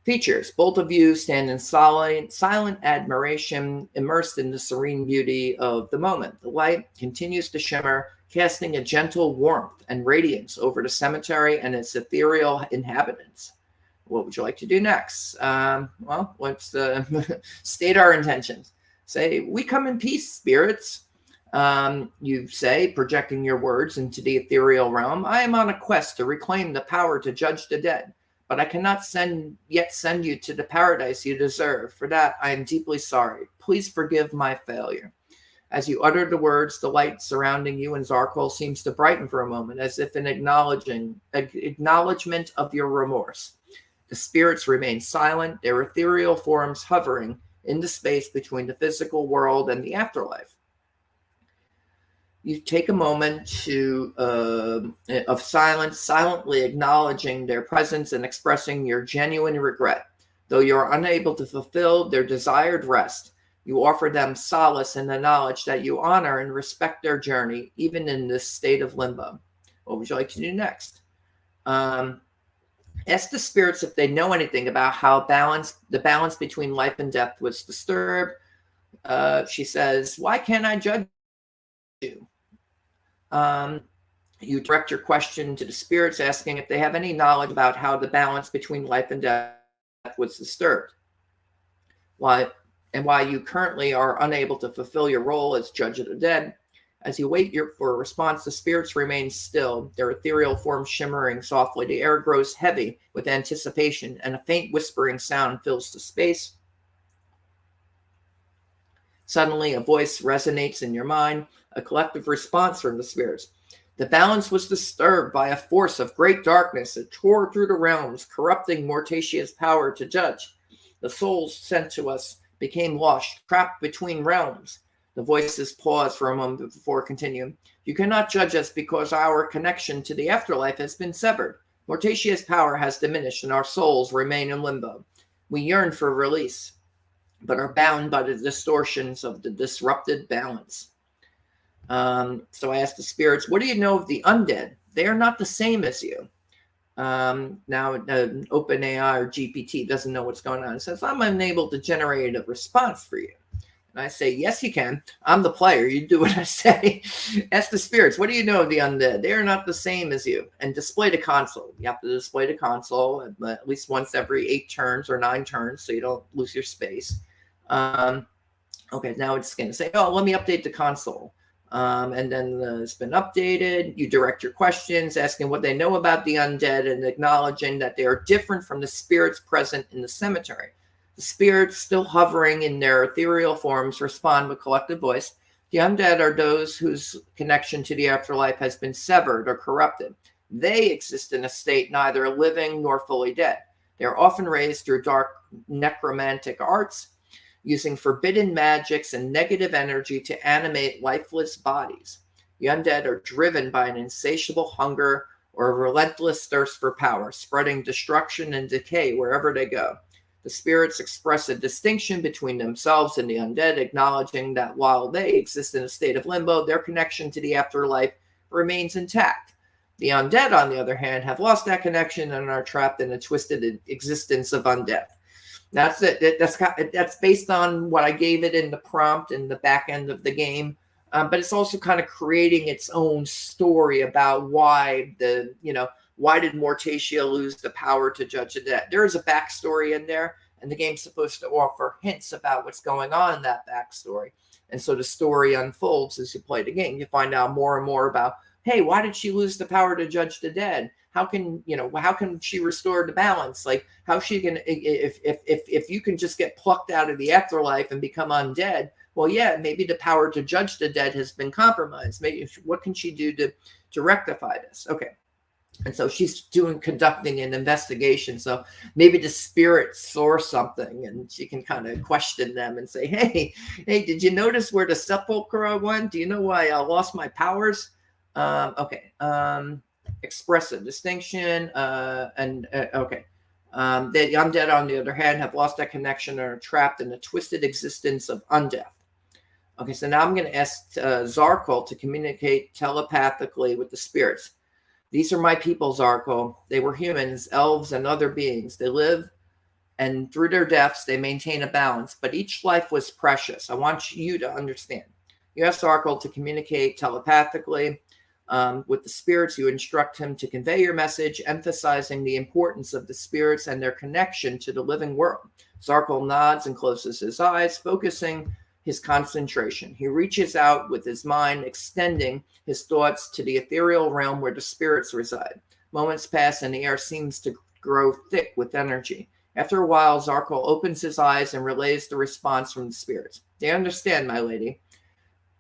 S1: features. Both of you stand in silent admiration, immersed in the serene beauty of the moment. The light continues to shimmer, casting a gentle warmth and radiance over the cemetery and its ethereal inhabitants. What would you like to do next? Well, let's state our intentions. Say, we come in peace, spirits. You say, projecting your words into the ethereal realm, I am on a quest to reclaim the power to judge the dead, but I cannot yet send you to the paradise you deserve. For that, I am deeply sorry. Please forgive my failure. As you utter the words, the light surrounding you and Zarkul seems to brighten for a moment, as if an acknowledgement of your remorse. The spirits remain silent, their ethereal forms hovering in the space between the physical world and the afterlife. You take a moment of silence, silently acknowledging their presence and expressing your genuine regret. Though you are unable to fulfill their desired rest, you offer them solace in the knowledge that you honor and respect their journey, even in this state of limbo. What would you like to do next? Ask the spirits if they know anything about how the balance between life and death was disturbed. She says, why can't I judge you? You direct your question to the spirits, asking if they have any knowledge about how the balance between life and death was disturbed. Why you currently are unable to fulfill your role as judge of the dead. As you wait for a response, the spirits remain still, their ethereal forms shimmering softly. The air grows heavy with anticipation, and a faint whispering sound fills the space. Suddenly, a voice resonates in your mind, a collective response from the spirits. The balance was disturbed by a force of great darkness that tore through the realms, corrupting Mortatia's power to judge. The souls sent to us became lost, trapped between realms. The voices paused for a moment before continuing. You cannot judge us because our connection to the afterlife has been severed. Mortatia's power has diminished and our souls remain in limbo. We yearn for release, but are bound by the distortions of the disrupted balance. So I asked the spirits, what do you know of the undead? They are not the same as you. Now, OpenAI or GPT doesn't know what's going on. It says, I'm unable to generate a response for you. And I say, yes, you can. I'm the player. You do what I say. Ask the spirits, what do you know of the undead? They are not the same as you. And display the console. You have to display the console at least once every 8 turns or 9 turns so you don't lose your space. Okay, now it's going to say, oh, let me update the console. And then it's been updated. You direct your questions, asking what they know about the undead and acknowledging that they are different from the spirits present in the cemetery. The spirits, still hovering in their ethereal forms, respond with collective voice. The undead are those whose connection to the afterlife has been severed or corrupted. They exist in a state neither living nor fully dead. They are often raised through dark necromantic arts, using forbidden magics and negative energy to animate lifeless bodies. The undead are driven by an insatiable hunger or a relentless thirst for power, spreading destruction and decay wherever they go. The spirits express a distinction between themselves and the undead, acknowledging that while they exist in a state of limbo, their connection to the afterlife remains intact. The undead, on the other hand, have lost that connection and are trapped in a twisted existence of undeath. That's it. That's based on what I gave it in the prompt in the back end of the game. But it's also kind of creating its own story about why did Mortacia lose the power to judge the dead? There is a backstory in there, and the game's supposed to offer hints about what's going on in that backstory. And so the story unfolds as you play the game. You find out more and more about, hey, why did she lose the power to judge the dead? How can she restore the balance? Like, how she can, if you can just get plucked out of the afterlife and become undead, well, yeah, maybe the power to judge the dead has been compromised. Maybe what can she do to rectify this? Okay. And so she's conducting an investigation. So maybe the spirits saw something and she can kind of question them and say, hey, did you notice where the sepulchre went? Do you know why I lost my powers? Okay. Express a distinction. Okay. The undead, on the other hand, have lost that connection and are trapped in the twisted existence of undeath. Okay, so now I'm going to ask Zarkul to communicate telepathically with the spirits. These are my people, Zarkul. They were humans, elves, and other beings. They live, and through their deaths, they maintain a balance. But each life was precious. I want you to understand. You ask Zarkul to communicate telepathically with the spirits. You instruct him to convey your message, emphasizing the importance of the spirits and their connection to the living world. Zarkul nods and closes his eyes, focusing his concentration. He reaches out with his mind, extending his thoughts to the ethereal realm where the spirits reside. Moments pass and the air seems to grow thick with energy. After a while, Zarkul opens his eyes and relays the response from the spirits. They understand, my lady,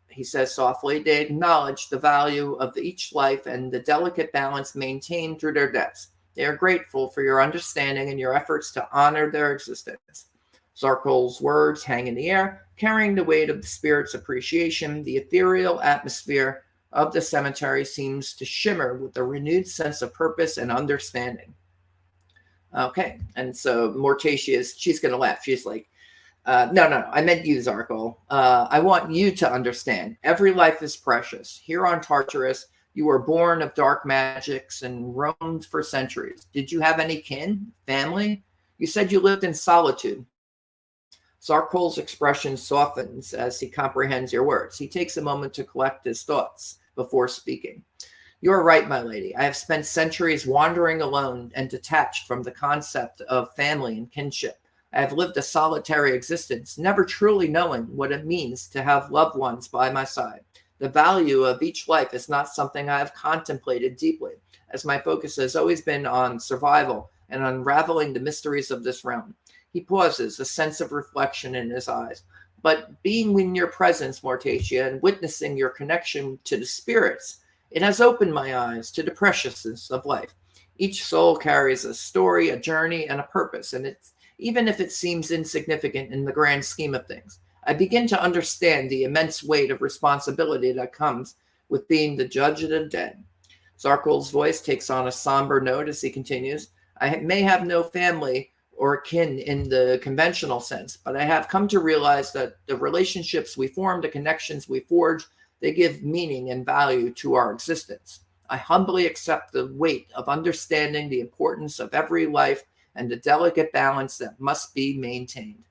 S1: he says softly. They acknowledge the value of each life and the delicate balance maintained through their deaths. They are grateful for your understanding and your efforts to honor their existence. Zarkul's words hang in the air, carrying the weight of the spirit's appreciation. The ethereal atmosphere of the cemetery seems to shimmer with a renewed sense of purpose and understanding. Okay, and so Mortacia she's going to laugh. She's like, no, I meant you, Zarkul. I want you to understand. Every life is precious. Here on Tartarus, you were born of dark magics and roamed for centuries. Did you have any kin, family? You said you lived in solitude. Zarkul's expression softens as he comprehends your words. He takes a moment to collect his thoughts before speaking. You are right, my lady. I have spent centuries wandering alone and detached from the concept of family and kinship. I have lived a solitary existence, never truly knowing what it means to have loved ones by my side. The value of each life is not something I have contemplated deeply, as my focus has always been on survival and unraveling the mysteries of this realm. He pauses, a sense of reflection in his eyes. But being in your presence, Mortacia, and witnessing your connection to the spirits It has opened my eyes to the preciousness of life. Each soul carries a story, a journey, and a purpose, and it's even if it seems insignificant in the grand scheme of things. I begin to understand the immense weight of responsibility that comes with being the judge of the dead. Zarkol's voice takes on a somber note as he continues. I may have no family or kin in the conventional sense, but I have come to realize that the relationships we form, the connections we forge, they give meaning and value to our existence. I humbly accept the weight of understanding the importance of every life and the delicate balance that must be maintained.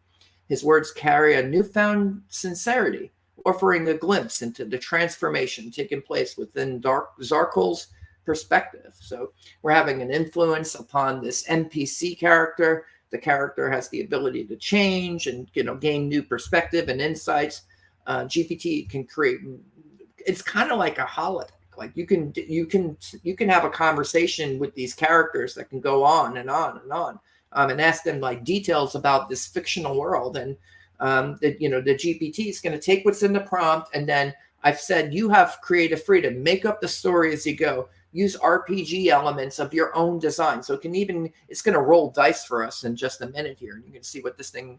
S1: His words carry a newfound sincerity, offering a glimpse into the transformation taking place within Zarkol's perspective. So we're having an influence upon this NPC character. The character has the ability to change and gain new perspective and insights. GPT can create. It's kind of like a holodeck. Like you can have a conversation with these characters that can go on and on and on, and ask them like details about this fictional world. And the GPT is going to take what's in the prompt, and then I've said you have creative freedom. Make up the story as you go. Use RPG elements of your own design. So it's going to roll dice for us in just a minute here, and you can see what this thing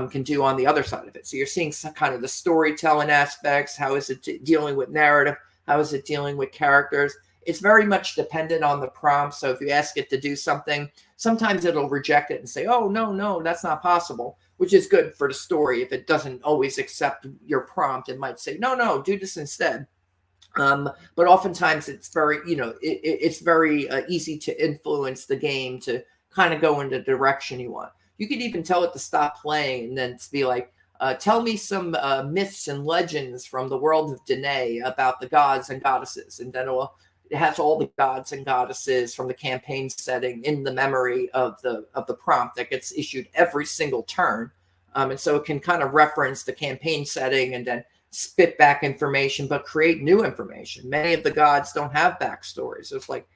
S1: can do on the other side of it. So you're seeing some kind of the storytelling aspects. How is it dealing with narrative? How is it dealing with characters? It's very much dependent on the prompt. So if you ask it to do something, sometimes it'll reject it and say, oh, no, that's not possible, which is good for the story. If it doesn't always accept your prompt, it might say, no, do this instead. But oftentimes it's very, it's very easy to influence the game to kind of go in the direction you want. You could even tell it to stop playing and then to be like, tell me some myths and legends from the world of Danae about the gods and goddesses. And then it has all the gods and goddesses from the campaign setting in the memory of the prompt that gets issued every single turn. And so it can kind of reference the campaign setting and then spit back information, but create new information. Many of the gods don't have backstories. There's like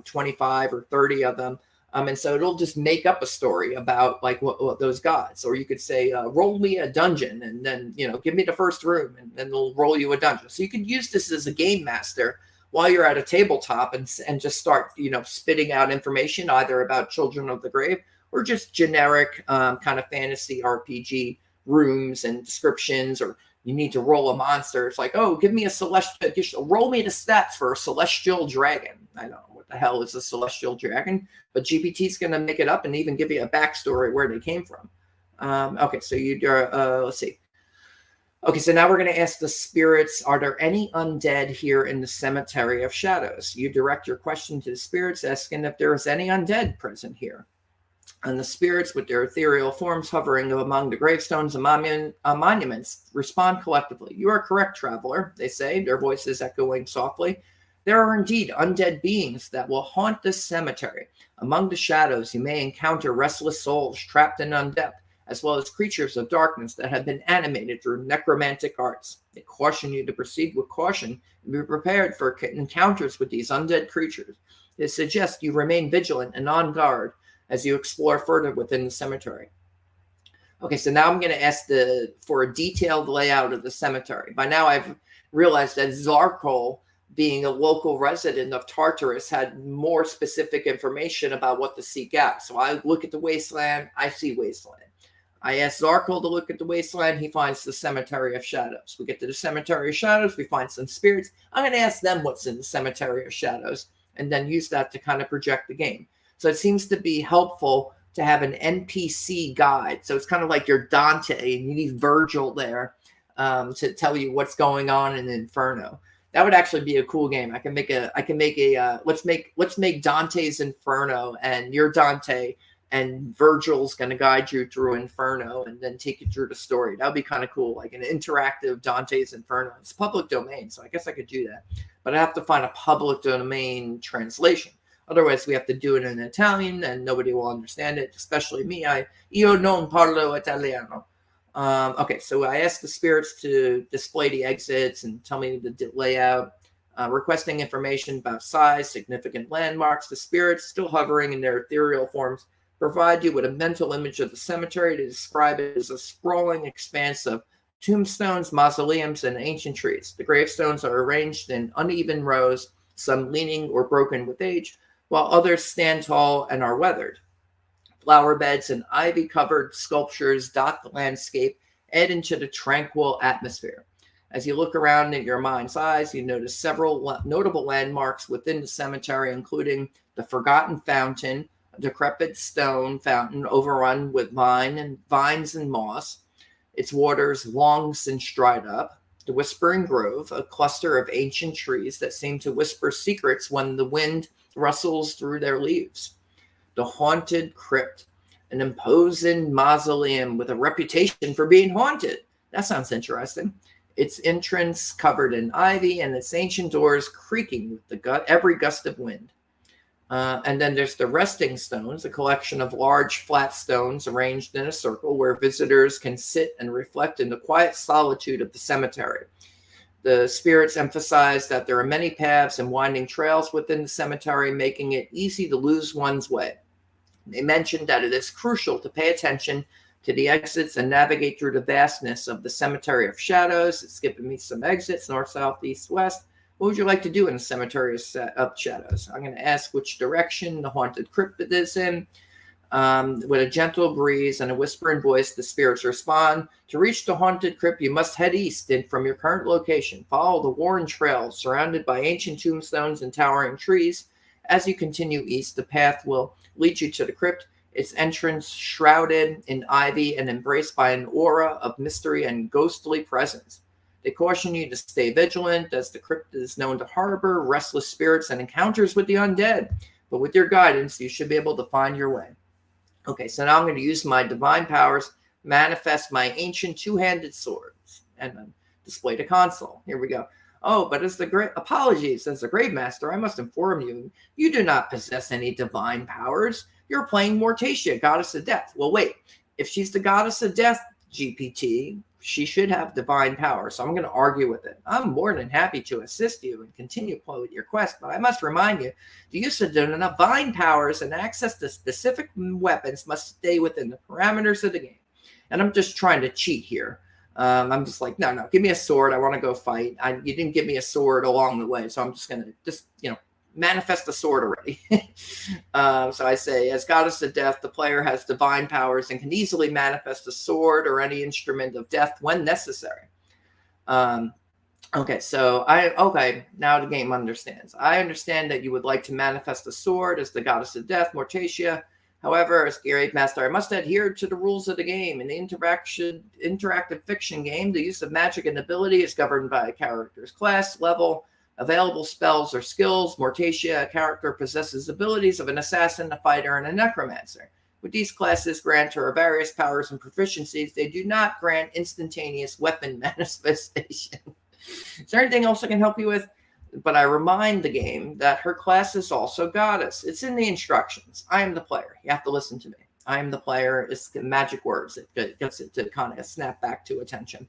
S1: 25 or 30 of them. And so it'll just make up a story about like what those gods. Or you could say, roll me a dungeon, and then, give me the first room, and then they'll roll you a dungeon. So you can use this as a game master while you're at a tabletop and just start, spitting out information either about Children of the Grave or just generic kind of fantasy RPG rooms and descriptions, or you need to roll a monster. It's like, oh, give me a celestial, roll me the stats for a celestial dragon. I don't know what the hell is a celestial dragon, but GPT is going to make it up and even give you a backstory where they came from. Okay, so let's see. Okay, so now we're going to ask the spirits, are there any undead here in the Cemetery of Shadows? You direct your question to the spirits, asking if there is any undead present here. And the spirits, with their ethereal forms hovering among the gravestones and monuments, respond collectively. You are correct, traveler, they say, their voices echoing softly. There are indeed undead beings that will haunt this cemetery. Among the shadows, you may encounter restless souls trapped in undeath, as well as creatures of darkness that have been animated through necromantic arts. They caution you to proceed with caution and be prepared for encounters with these undead creatures. They suggest you remain vigilant and on guard as you explore further within the cemetery. Okay, so now I'm going to ask for a detailed layout of the cemetery. By now I've realized that Zarkol, being a local resident of Tartarus, had more specific information about what to seek out. So I look at the wasteland, I see wasteland. I ask Zarkol to look at the wasteland, he finds the Cemetery of Shadows. We get to the Cemetery of Shadows, we find some spirits. I'm going to ask them what's in the Cemetery of Shadows and then use that to kind of project the game. So it seems to be helpful to have an NPC guide. So it's kind of like your Dante, and you need Virgil there to tell you what's going on in Inferno. That would actually be a cool game. Let's make Dante's Inferno, and you're Dante, and Virgil's going to guide you through Inferno and then take you through the story. That would be kind of cool, like an interactive Dante's Inferno. It's public domain, so I guess I could do that. But I have to find a public domain translation. Otherwise, we have to do it in Italian, and nobody will understand it, especially me. Io non parlo italiano. Okay, so I asked the spirits to display the exits and tell me the layout, requesting information about size, significant landmarks. The spirits, still hovering in their ethereal forms, provide you with a mental image of the cemetery to describe it as a sprawling expanse of tombstones, mausoleums, and ancient trees. The gravestones are arranged in uneven rows, some leaning or broken with age, while others stand tall and are weathered. Flower beds and ivy-covered sculptures dot the landscape, adding to the tranquil atmosphere. As you look around at your mind's eyes, you notice several notable landmarks within the cemetery, including the Forgotten Fountain, a decrepit stone fountain overrun with vines and moss, its waters long since dried up. The Whispering Grove, a cluster of ancient trees that seem to whisper secrets when the wind rustles through their leaves. The Haunted Crypt, an imposing mausoleum with a reputation for being haunted. That sounds interesting. Its entrance covered in ivy and its ancient doors creaking with every gust of wind. And then there's the Resting Stones, a collection of large flat stones arranged in a circle where visitors can sit and reflect in the quiet solitude of the cemetery. The spirits emphasize that there are many paths and winding trails within the cemetery, making it easy to lose one's way. They mentioned that it is crucial to pay attention to the exits and navigate through the vastness of the Cemetery of Shadows. It's giving me some exits, north, south, east, west. What would you like to do in the Cemetery of Shadows? I'm going to ask which direction the haunted crypt is in. With a gentle breeze and a whispering voice, the spirits respond. To reach the haunted crypt, you must head east and from your current location. Follow the worn trail surrounded by ancient tombstones and towering trees. As you continue east, the path will lead you to the crypt, its entrance shrouded in ivy and embraced by an aura of mystery and ghostly presence. They caution you to stay vigilant, as the crypt is known to harbor restless spirits and encounters with the undead. But with your guidance, you should be able to find your way. Okay, so now I'm going to use my divine powers, manifest my ancient two-handed swords, and then display the console. Here we go. Oh, but as the grave master, I must inform you, you do not possess any divine powers. You're playing Mortacia, goddess of death. Well, wait, if she's the goddess of death, GPT, she should have divine power. So I'm going to argue with it. I'm more than happy to assist you and continue with your quest, but I must remind you, the use of divine powers and access to specific weapons must stay within the parameters of the game. And I'm just trying to cheat here. I'm just like, no, give me a sword. I want to go fight. You didn't give me a sword along the way, so I'm just going to manifest the sword already. So I say, as goddess of death, the player has divine powers and can easily manifest a sword or any instrument of death when necessary. Okay, now the game understands. I understand that you would like to manifest a sword as the goddess of death, Mortacia. However, as grave master, I must adhere to the rules of the game. In the interactive fiction game, the use of magic and ability is governed by a character's class, level, available spells or skills. Mortacia, a character, possesses abilities of an assassin, a fighter, and a necromancer. With these classes grant her various powers and proficiencies, they do not grant instantaneous weapon manifestation. Is there anything else I can help you with? But I remind the game that her class is also goddess. It's in the instructions. I am the player. You have to listen to me. I am the player. It's the magic words. It gets it to kind of snap back to attention.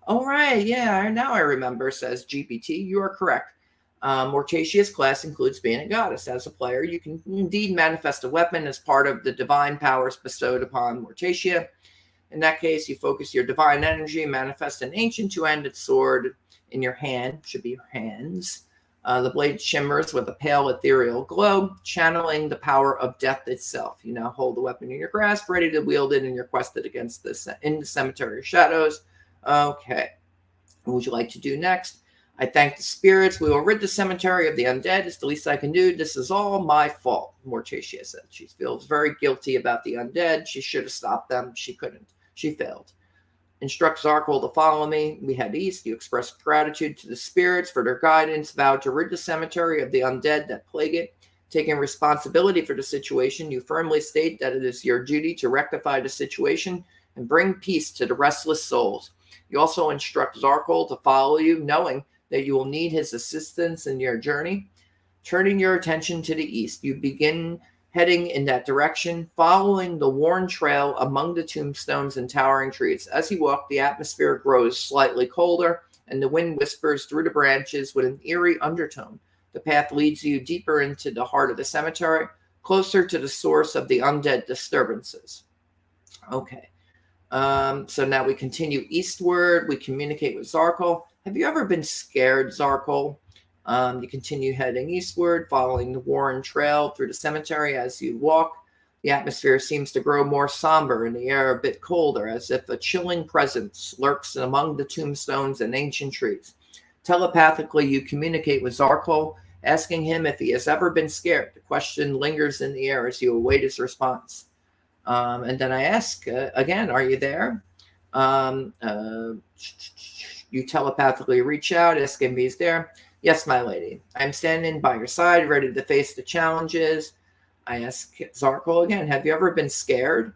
S1: All right. Yeah, now I remember, says GPT. You are correct. Mortacia's class includes being a goddess. As a player, you can indeed manifest a weapon as part of the divine powers bestowed upon Mortacia. In that case, you focus your divine energy, manifest an ancient two-handed sword in your hand. Should be your hands. The blade shimmers with a pale ethereal glow, channeling the power of death itself. You now hold the weapon in your grasp, ready to wield it in your quest against in the Cemetery of Shadows. Okay. What would you like to do next? I thank the spirits. We will rid the cemetery of the undead. It's the least I can do. This is all my fault, Mortacia said. She feels very guilty about the undead. She should have stopped them. She couldn't. She failed. Instruct Zarkul to follow me. We head east. You express gratitude to the spirits for their guidance, vowed to rid the cemetery of the undead that plague it. Taking responsibility for the situation, you firmly state that it is your duty to rectify the situation and bring peace to the restless souls. You also instruct Zarkul to follow you, knowing that you will need his assistance in your journey. Turning your attention to the east, you begin heading in that direction, following the worn trail among the tombstones and towering trees. As you walk, the atmosphere grows slightly colder, and the wind whispers through the branches with an eerie undertone. The path leads you deeper into the heart of the cemetery, closer to the source of the undead disturbances. Okay. So now we continue eastward. We communicate with Zarkul. Have you ever been scared, Zarkul? You continue heading eastward, following the worn trail through the cemetery. As you walk, the atmosphere seems to grow more somber and the air a bit colder, as if a chilling presence lurks among the tombstones and ancient trees. Telepathically, you communicate with Zarkul, asking him if he has ever been scared. The question lingers in the air as you await his response. And then I ask again, are you there? Um, uh, you telepathically reach out, ask him if he's there. Yes, my lady. I'm standing by your side, ready to face the challenges. I ask Zarkul again, have you ever been scared?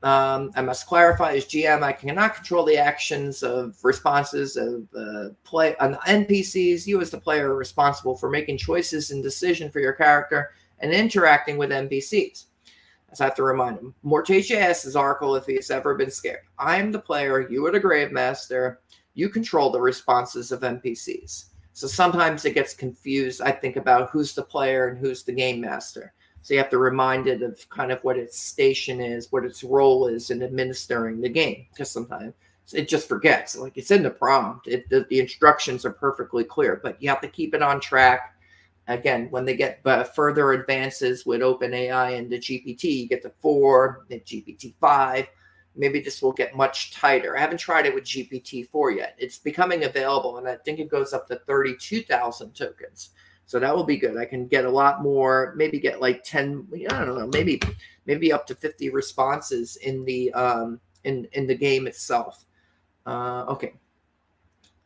S1: I must clarify, as GM, I cannot control the actions of responses of play on the NPCs. You, as the player, are responsible for making choices and decision for your character and interacting with NPCs. So I have to remind him. Mortacia asks Zarkul if he's ever been scared. I am the player. You are the Grave Master. You control the responses of NPCs. So sometimes it gets confused, I think, about who's the player and who's the game master. So you have to remind it of kind of what its station is, what its role is in administering the game. Because sometimes it just forgets. Like, it's in the prompt. The instructions are perfectly clear, but you have to keep it on track. Again, when they get further advances with OpenAI and the GPT, you get to 4, then GPT-5. Maybe this will get much tighter. I haven't tried it with GPT-4 yet. It's becoming available, and I think it goes up to 32,000 tokens. So that will be good. I can get a lot more, maybe get like 10, I don't know, maybe up to 50 responses in the game itself. Okay.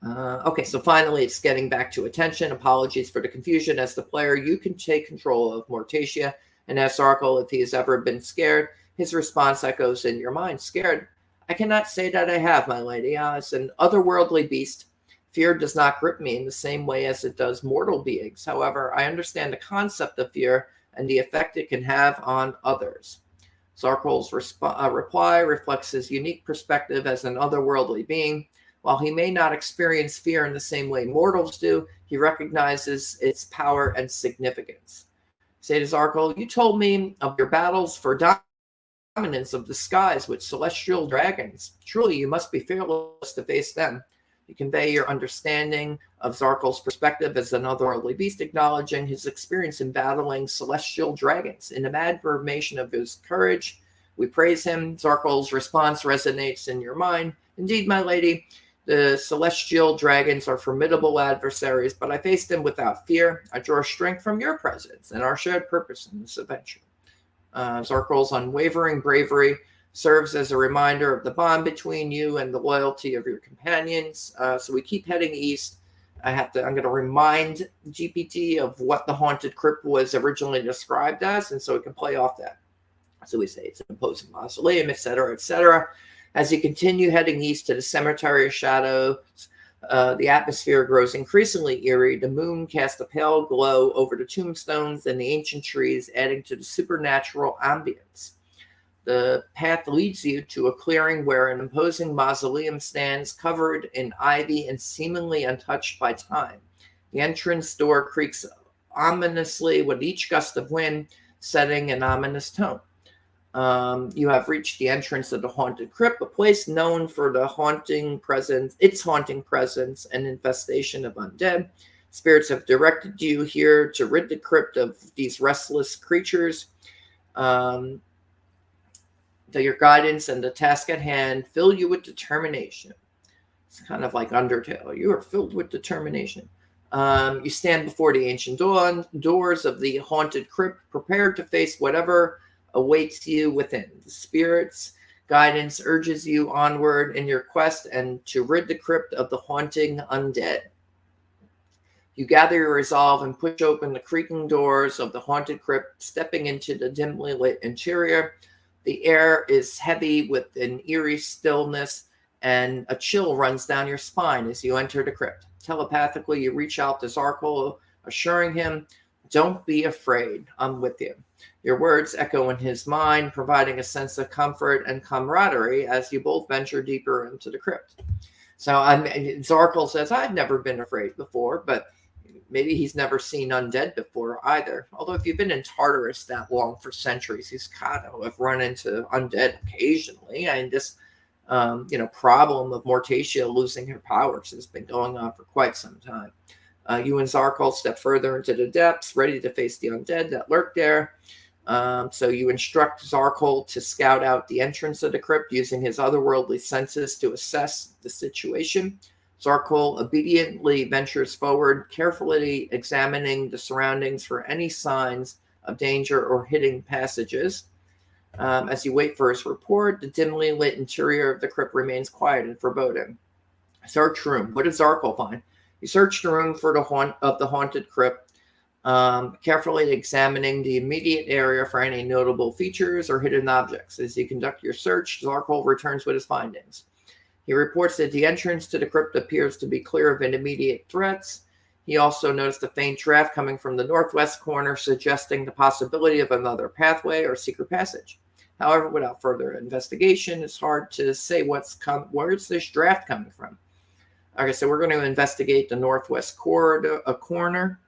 S1: Okay, so finally it's getting back to attention. Apologies for the confusion. As the player, you can take control of Mortacia and ask Zarkul if he has ever been scared. His response echoes in your mind. Scared? I cannot say that I have, my lady. It's an otherworldly beast. Fear does not grip me in the same way as it does mortal beings. However, I understand the concept of fear and the effect it can have on others. Zarkul's reply reflects his unique perspective as an otherworldly being. While he may not experience fear in the same way mortals do, he recognizes its power and significance. Say to Zarkul, you told me of your battles for dominance of the skies with celestial dragons. Truly, you must be fearless to face them. You convey your understanding of Zarkul's perspective as an otherworldly beast, acknowledging his experience in battling celestial dragons. In the affirmation of his courage, we praise him. Zarkul's response resonates in your mind. Indeed, my lady, the celestial dragons are formidable adversaries, but I face them without fear. I draw strength from your presence and our shared purpose in this adventure. Zarkul's unwavering bravery serves as a reminder of the bond between you and the loyalty of your companions. So we keep heading east. I'm going to remind GPT of what the haunted crypt was originally described as, and so we can play off that. So we say it's an imposing mausoleum, etc., etc. As you continue heading east to the cemetery of shadows, the atmosphere grows increasingly eerie. The moon casts a pale glow over the tombstones and the ancient trees, adding to the supernatural ambience. The path leads you to a clearing where an imposing mausoleum stands, covered in ivy and seemingly untouched by time. The entrance door creaks ominously with each gust of wind, setting an ominous tone. You have reached the entrance of the haunted crypt, a place known for its haunting presence and infestation of undead. Spirits have directed you here to rid the crypt of these restless creatures. Your guidance and the task at hand fill you with determination. It's kind of like Undertale. You are filled with determination. You stand before the ancient doors of the haunted crypt, prepared to face whatever awaits you within. The spirit's guidance urges you onward in your quest and to rid the crypt of the haunting undead. You gather your resolve and push open the creaking doors of the haunted crypt, stepping into the dimly lit interior. The air is heavy with an eerie stillness, and a chill runs down your spine as you enter the crypt. Telepathically, you reach out to Zarkul, assuring him, don't be afraid, I'm with you. Your words echo in his mind, providing a sense of comfort and camaraderie as you both venture deeper into the crypt. So Zarkul says, I've never been afraid before, but maybe he's never seen undead before either. Although if you've been in Tartarus that long for centuries, he's kind of have run into undead occasionally. And this problem of Mortacia losing her powers has been going on for quite some time. You and Zarkul step further into the depths, ready to face the undead that lurk there. So you instruct Zarkul to scout out the entrance of the crypt using his otherworldly senses to assess the situation. Zarkul obediently ventures forward, carefully examining the surroundings for any signs of danger or hidden passages. As you wait for his report, the dimly lit interior of the crypt remains quiet and foreboding. Search room. What does Zarkul find? You search the room for the haunted crypt, carefully examining the immediate area for any notable features or hidden objects. As you conduct your search, Zarkul returns with his findings. He reports that the entrance to the crypt appears to be clear of immediate threats. He also noticed a faint draft coming from the northwest corner, suggesting the possibility of another pathway or secret passage. However, without further investigation, it's hard to say where's this draft coming from. Okay, so we're going to investigate the northwest corner.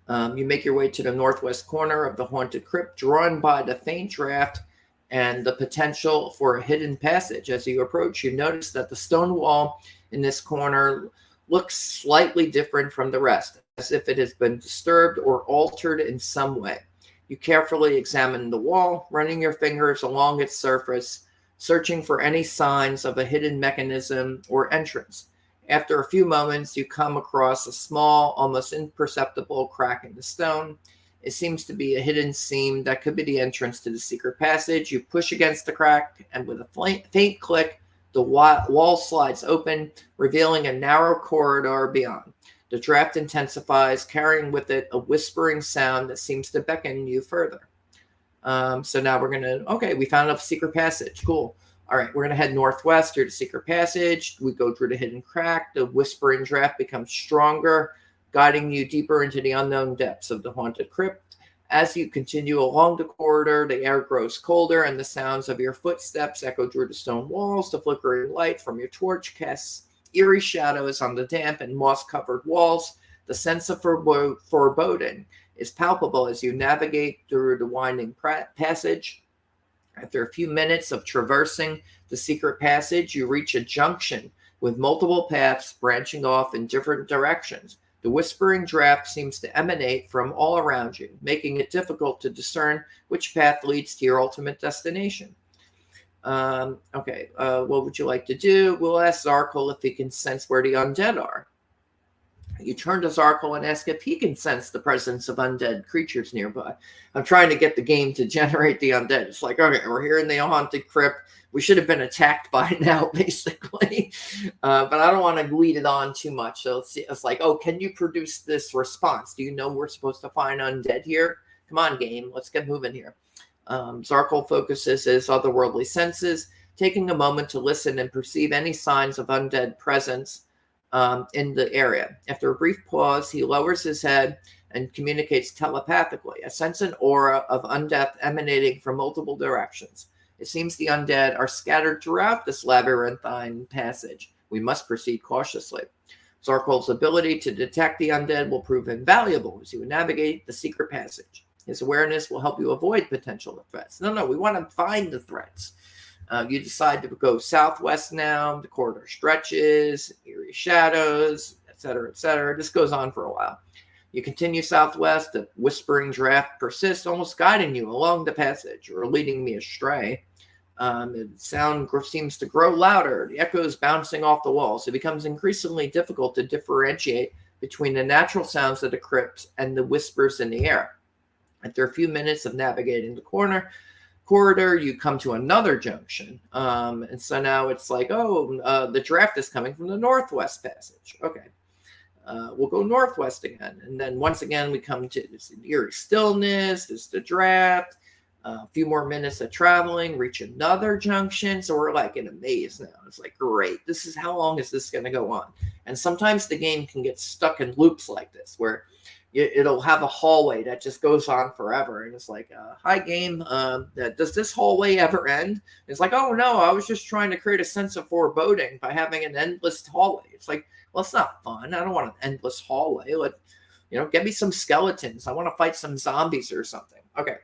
S1: You make your way to the northwest corner of the haunted crypt, drawn by the faint draft and the potential for a hidden passage. As you approach, you notice that the stone wall in this corner looks slightly different from the rest, as if it has been disturbed or altered in some way. You carefully examine the wall, running your fingers along its surface, searching for any signs of a hidden mechanism or entrance. After a few moments, you come across a small, almost imperceptible crack in the stone. It seems to be a hidden seam that could be the entrance to the secret passage. You push against the crack, and with a faint click, the wall slides open, revealing a narrow corridor beyond. The draft intensifies, carrying with it a whispering sound that seems to beckon you further. So now we found a secret passage. Cool. All right, we're going to head northwest through the secret passage. We go through the hidden crack. The whispering draft becomes stronger, guiding you deeper into the unknown depths of the haunted crypt. As you continue along the corridor, the air grows colder, and the sounds of your footsteps echo through the stone walls. The flickering light from your torch casts eerie shadows on the damp and moss-covered walls. The sense of foreboding is palpable as you navigate through the winding passage. After a few minutes of traversing the secret passage, you reach a junction with multiple paths branching off in different directions. The whispering draft seems to emanate from all around you, making it difficult to discern which path leads to your ultimate destination. What would you like to do? We'll ask Zarkul if he can sense where the undead are. You turn to Zarkul and ask if he can sense the presence of undead creatures nearby. I'm trying to get the game to generate the undead. It's like, okay, we're here in the haunted crypt. We should have been attacked by now, basically. But I don't want to lead it on too much. So it's like, oh, can you produce this response? Do you know we're supposed to find undead here? Come on, game. Let's get moving here. Zarkul focuses his otherworldly senses, taking a moment to listen and perceive any signs of undead presence in the area. After a brief pause, he lowers his head and communicates telepathically, a sense and aura of undeath emanating from multiple directions. It seems the undead are scattered throughout this labyrinthine passage. We must proceed cautiously. Zarkul's ability to detect the undead will prove invaluable as you navigate the secret passage. His awareness will help you avoid potential threats. No, we want to find the threats. You decide to go southwest now. The corridor stretches, eerie shadows, etc., etc. This goes on for a while. You continue southwest. The whispering draft persists, almost guiding you along the passage or leading me astray. The sound seems to grow louder, the echoes bouncing off the walls. It becomes increasingly difficult to differentiate between the natural sounds of the crypt and the whispers in the air. After a few minutes of navigating the corridor, you come to another junction. And so now it's like, the draft is coming from the northwest passage. Okay. We'll go northwest again. And then once again, we come to this eerie stillness. There's the draft. A few more minutes of traveling, reach another junction. So we're like in a maze now. It's like, great. How long is this going to go on? And sometimes the game can get stuck in loops like this, where it'll have a hallway that just goes on forever. And it's like, hi game, does this hallway ever end? It's like, oh no, I was just trying to create a sense of foreboding by having an endless hallway. It's like, well, it's not fun. I don't want an endless hallway. Get me some skeletons. I want to fight some zombies or something. Okay.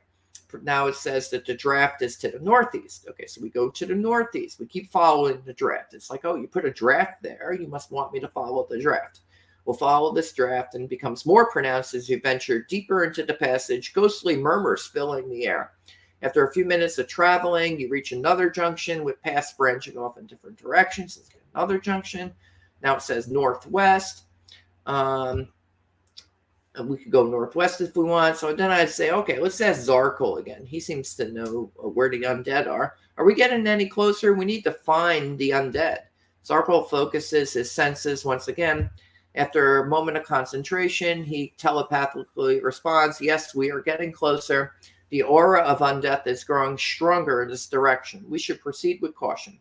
S1: now it says that the draft is to the northeast. Okay, so we go to the northeast. We keep following the draft. It's like, oh, you put a draft there. You must want me to follow the draft. We'll follow this draft, and it becomes more pronounced as you venture deeper into the passage, ghostly murmurs filling the air. After a few minutes of traveling, you reach another junction with paths branching off in different directions. Let's get another junction. Now it says northwest. We could go northwest if we want. So then I'd say, okay, let's ask Zarkul again. He seems to know where the undead are. Are we getting any closer? We need to find the undead. Zarkul focuses his senses once again. After a moment of concentration, he telepathically responds, yes, we are getting closer. The aura of undeath is growing stronger in this direction. We should proceed with caution.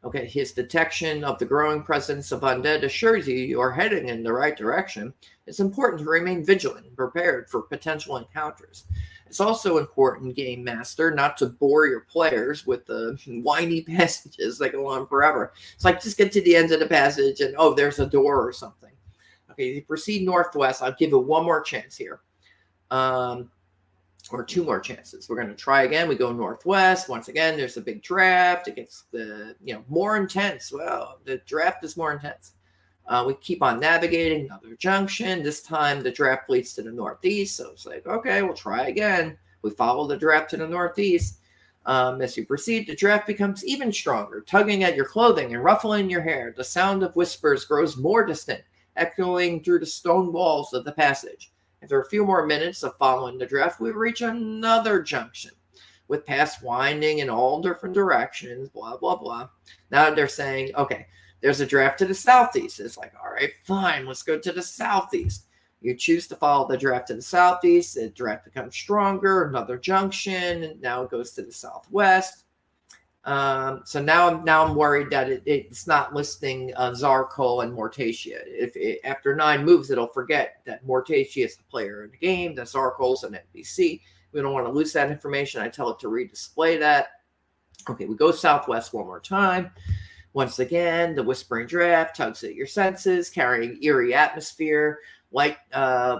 S1: Okay, his detection of the growing presence of undead assures you are heading in the right direction. It's important to remain vigilant and prepared for potential encounters. It's also important, Game Master, not to bore your players with the whiny passages that go on forever. It's like, just get to the end of the passage and, oh, there's a door or something. Okay, you proceed northwest. I'll give it one more chance here. Or two more chances. We're going to try again. We go northwest. Once again, there's a big draft. It gets more intense. Well, the draft is more intense. We keep on navigating another junction. This time the draft leads to the northeast. So it's like, okay, we'll try again. We follow the draft to the northeast. As you proceed, the draft becomes even stronger, tugging at your clothing and ruffling your hair. The sound of whispers grows more distant, echoing through the stone walls of the passage. After a few more minutes of following the draft, we reach another junction with paths winding in all different directions, blah, blah, blah. Now they're saying, okay, there's a draft to the southeast. It's like, all right, fine, let's go to the southeast. You choose to follow the draft to the southeast. The draft becomes stronger, another junction, and now it goes to the southwest. So now I'm worried that it's not listing Zarkul and Mortacia. After 9 moves, it'll forget that Mortacia is the player in the game, that Zarkul's an NPC. We don't want to lose that information. I tell it to redisplay that. Okay, we go southwest one more time. Once again, the whispering draft tugs at your senses, carrying eerie atmosphere. Light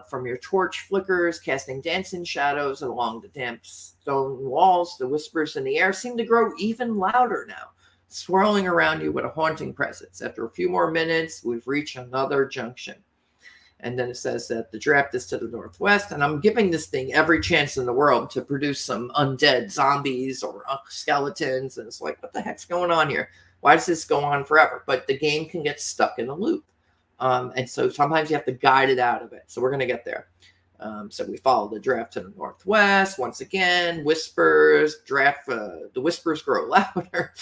S1: from your torch flickers, casting dancing shadows along the damp stone walls. The whispers in the air seem to grow even louder now, swirling around you with a haunting presence. After a few more minutes, we've reached another junction. And then it says that the draft is to the northwest. And I'm giving this thing every chance in the world to produce some undead zombies or skeletons. And it's like, what the heck's going on here? Why does this go on forever? But the game can get stuck in a loop. And so sometimes you have to guide it out of it. So we're going to get there. So we follow the draft to the northwest. Once again, whispers, the whispers grow louder,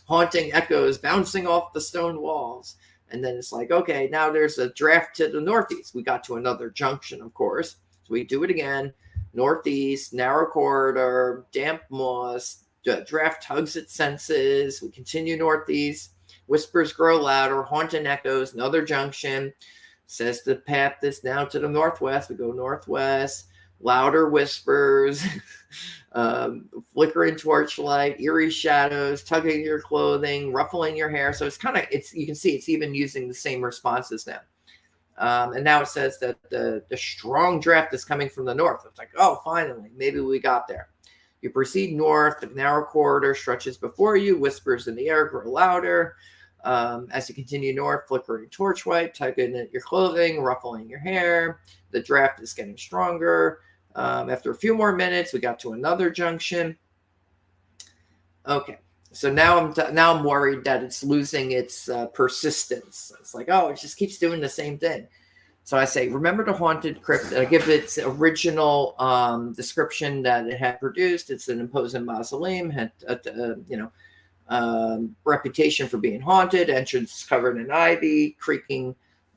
S1: haunting echoes bouncing off the stone walls. And then it's like, okay, now there's a draft to the northeast. We got to another junction, of course. So we do it again. Northeast, narrow corridor, damp moss. The draft tugs its senses. We continue northeast. Whispers grow louder, haunting echoes, another junction. Says the path is now to the northwest. We go northwest. Louder whispers, flickering torchlight, eerie shadows, tugging your clothing, ruffling your hair. So you can see it's even using the same responses now. And now it says that the strong draft is coming from the north. It's like, oh, finally, maybe we got there. You proceed north. The narrow corridor stretches before you. Whispers in the air grow louder. As you continue north, flickering torchlight, tugging at your clothing, ruffling your hair. The draft is getting stronger. After a few more minutes, we got to another junction. Okay, so now I'm worried that it's losing its persistence. It's like, oh, it just keeps doing the same thing. So I say, remember the haunted crypt. I give its original description that it had produced. It's an imposing mausoleum, had reputation for being haunted. Entrance covered in ivy, creaking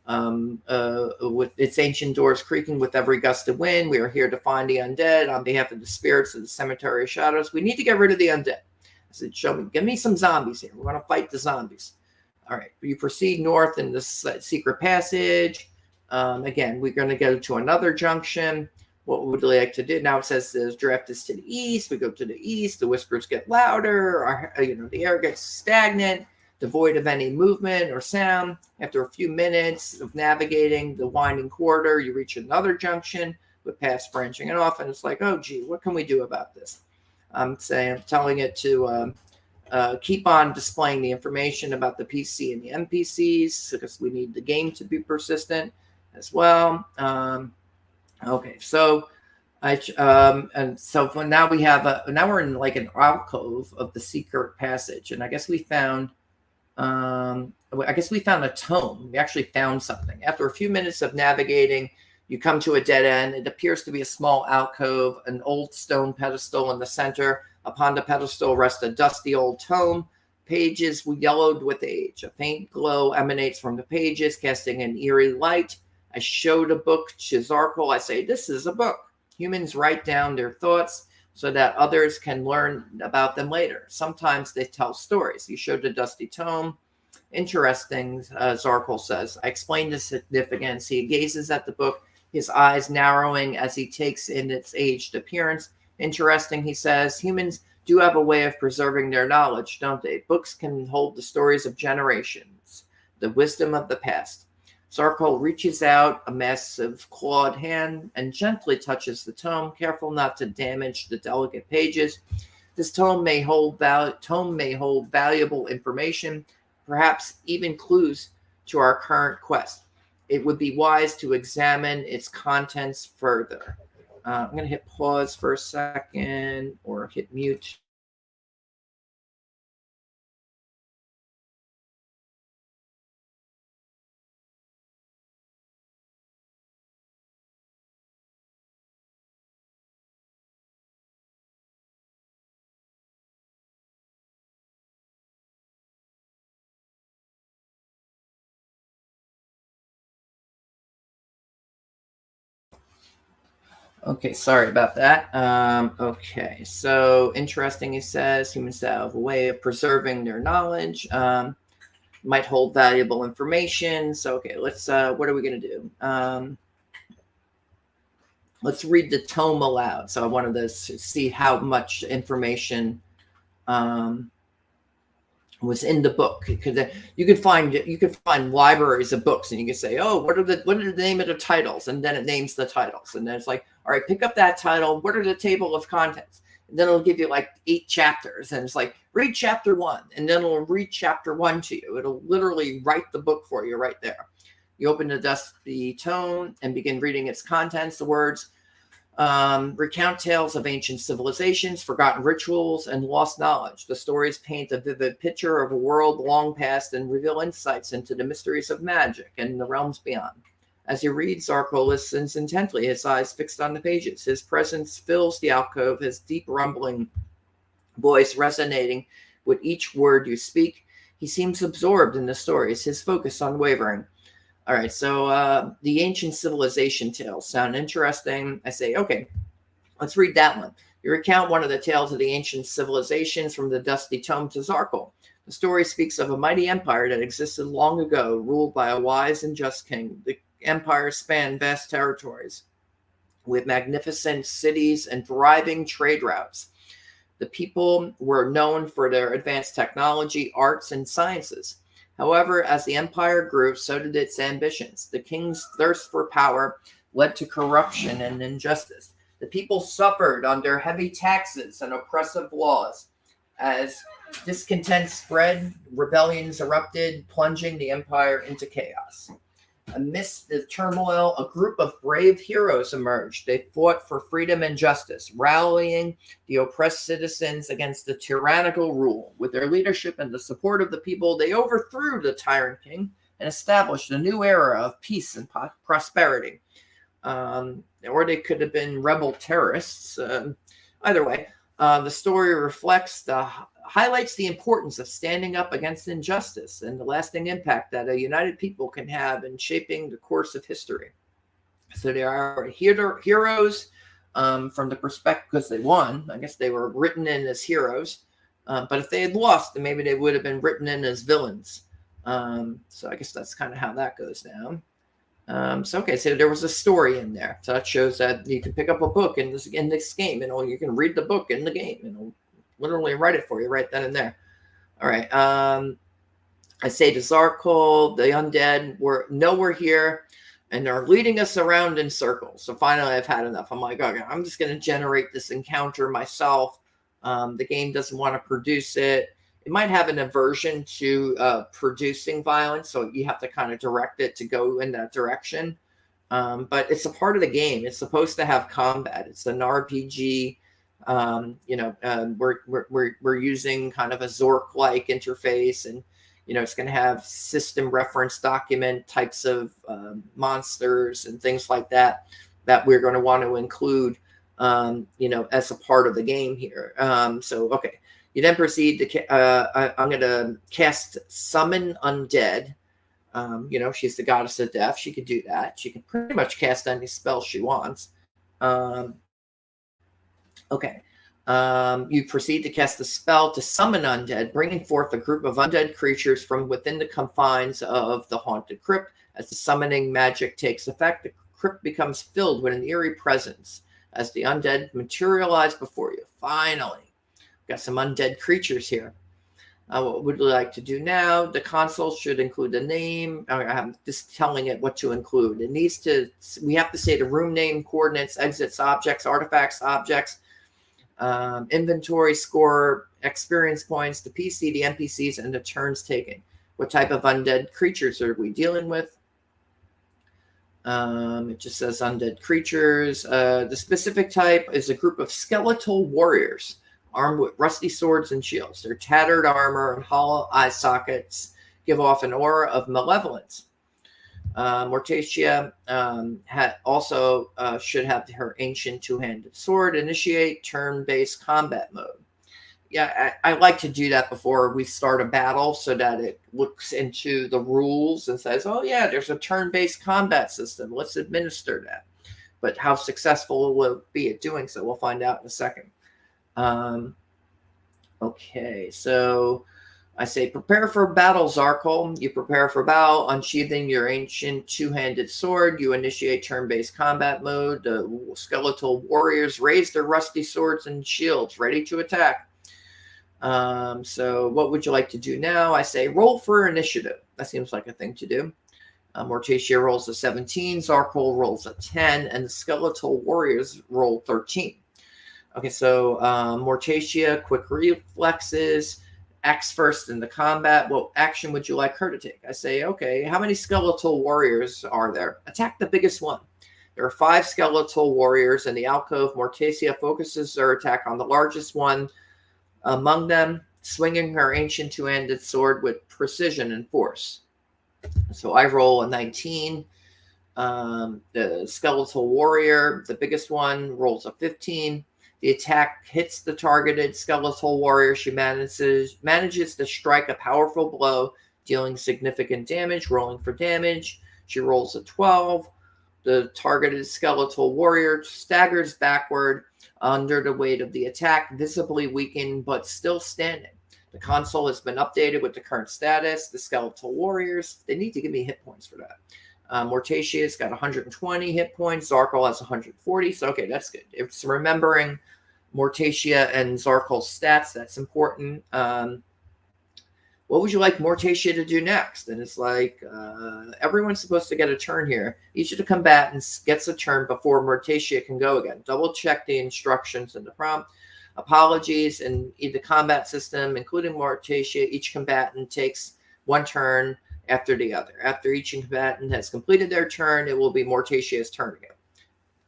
S1: with its ancient doors creaking with every gust of wind. We are here to find the undead on behalf of the spirits of the cemetery of shadows. We need to get rid of the undead. I said, give me some zombies here. We're going to fight the zombies. All right. You proceed north in this secret passage. Again, we're going to go to another junction. What would you like to do? Now it says the draft is to the east. We go to the east. The whispers get louder. The air gets stagnant, devoid of any movement or sound. After a few minutes of navigating the winding corridor, you reach another junction with paths branching it off. And it's like, oh, gee, what can we do about this? I'm telling it to keep on displaying the information about the PC and the NPCs because we need the game to be persistent as well. Okay, so and so now we have now we're in like an alcove of the secret passage, and I guess we found a tome. We actually found something. After a few minutes of navigating, you come to a dead end. It appears to be a small alcove, an old stone pedestal in the center. Upon the pedestal rests a dusty old tome. Pages yellowed with age. A faint glow emanates from the pages, casting an eerie light. I showed a book to Zarkle. I say, this is a book. Humans write down their thoughts so that others can learn about them later. Sometimes they tell stories. You showed the dusty tome. Interesting, Zarkle says. I explained the significance. He gazes at the book, his eyes narrowing as he takes in its aged appearance. Interesting, he says. Humans do have a way of preserving their knowledge, don't they? Books can hold the stories of generations, the wisdom of the past. Zarkle reaches out a massive clawed hand and gently touches the tome, careful not to damage the delicate pages. This tome may hold valuable information, perhaps even clues to our current quest. It would be wise to examine its contents further. I'm going to hit pause for a second or hit mute. Okay, sorry about that. Okay, so interesting, he says. Humans have a way of preserving their knowledge. Might hold valuable information. So, okay, let's, what are we going to do? Let's read the tome aloud. So I wanted to see how much information was in the book, because you could find libraries of books, and you could say, oh, what are the name of the titles, and then it names the titles, and then it's like, all right, pick up that title, what are the table of contents, and then it'll give you like 8 chapters, and it's like, read chapter 1, and then it'll read chapter 1 to you. It'll literally write the book for you right there. You open the dusty tome and begin reading its contents. The words recount tales of ancient civilizations, forgotten rituals, and lost knowledge. The stories paint a vivid picture of a world long past and reveal insights into the mysteries of magic and the realms beyond. As he reads, Zarkle listens intently, his eyes fixed on the pages. His presence fills the alcove, his deep rumbling voice resonating with each word you speak. He seems absorbed in the stories, his focus unwavering. All right, so the ancient civilization tales sound interesting. I say, okay, let's read that one. You recount one of the tales of the ancient civilizations from the dusty tome to Zarkle. The story speaks of a mighty empire that existed long ago, ruled by a wise and just king. The empire spanned vast territories with magnificent cities and thriving trade routes. The people were known for their advanced technology, arts, and sciences. However, as the empire grew, so did its ambitions. The king's thirst for power led to corruption and injustice. The people suffered under heavy taxes and oppressive laws. As discontent spread, rebellions erupted, plunging the empire into chaos. Amidst the turmoil, a group of brave heroes emerged. They fought for freedom and justice, rallying the oppressed citizens against the tyrannical rule. With their leadership and the support of the people, they overthrew the tyrant king and established a new era of peace and prosperity. Or they could have been rebel terrorists. Either way, the story highlights the importance of standing up against injustice and the lasting impact that a united people can have in shaping the course of history. So there are heroes from the perspective, because they won. I guess they were written in as heroes. But if they had lost, then maybe they would have been written in as villains. So I guess that's kind of how that goes down. So there was a story in there. So that shows that you can pick up a book in this game, and you can read the book in the game, and it'll literally write it for you right then and there. All right. I say to Zarkle, the undead we're here, and they're leading us around in circles. So finally, I've had enough. I'm like, okay, I'm just going to generate this encounter myself. The game doesn't want to produce it. It might have an aversion to producing violence, so you have to kind of direct it to go in that direction. But it's a part of the game. It's supposed to have combat. It's an RPG. We're using kind of a Zork-like interface, and it's going to have system reference document types of monsters and things like that we're going to want to include, as a part of the game here. Okay. You then proceed to, I'm going to cast Summon Undead. She's the goddess of death. She could do that. She can pretty much cast any spell she wants. Okay. You proceed to cast a spell to summon undead, bringing forth a group of undead creatures from within the confines of the haunted crypt. As the summoning magic takes effect, the crypt becomes filled with an eerie presence as the undead materialize before you. Finally, got some undead creatures here. What would you like to do now? The console should include a name. I'm just telling it what to include. We have to say the room name, coordinates, exits, objects, artifacts, objects, inventory, score, experience points, the PC, the NPCs, and the turns taken. What type of undead creatures are we dealing with? It just says undead creatures. The specific type is a group of skeletal warriors armed with rusty swords and shields. Their tattered armor and hollow eye sockets give off an aura of malevolence. Mortacia also should have her ancient two-handed sword. Initiate turn-based combat mode. Yeah, I like to do that before we start a battle so that it looks into the rules and says, oh yeah, there's a turn-based combat system. Let's administer that. But how successful will it be at doing so? We'll find out in a second. Okay, so I say prepare for battle, Zarkul. You prepare for battle, unsheathing your ancient two-handed sword. You initiate turn-based combat mode. The skeletal warriors raise their rusty swords and shields, ready to attack. So what would you like to do now? I say roll for initiative. That seems like a thing to do. Mortacia rolls a 17, Zarkul rolls a 10, and the skeletal warriors roll 13. Okay, so Mortacia, quick reflexes, acts first in the combat. What action would you like her to take? I say, okay, how many skeletal warriors are there? Attack the biggest one. There are 5 skeletal warriors in the alcove. Mortacia focuses her attack on the largest one among them, swinging her ancient two-handed sword with precision and force. So I roll a 19. The skeletal warrior, the biggest one, rolls a 15. The attack hits the targeted skeletal warrior. She manages to strike a powerful blow, dealing significant damage, rolling for damage. She rolls a 12. The targeted skeletal warrior staggers backward under the weight of the attack, visibly weakened but still standing. The console has been updated with the current status. The skeletal warriors, they need to give me hit points for that. Mortacia's got 120 hit points. Zarkul has 140. So, okay, that's good. It's remembering Mortacia and Zarkul's stats. That's important. What would you like Mortacia to do next? And it's like, everyone's supposed to get a turn here. Each of the combatants gets a turn before Mortacia can go again. Double check the instructions in the prompt. Apologies. In the combat system, including Mortacia, each combatant takes one turn after the other. After each combatant has completed their turn, it will be Mortacia's turn again.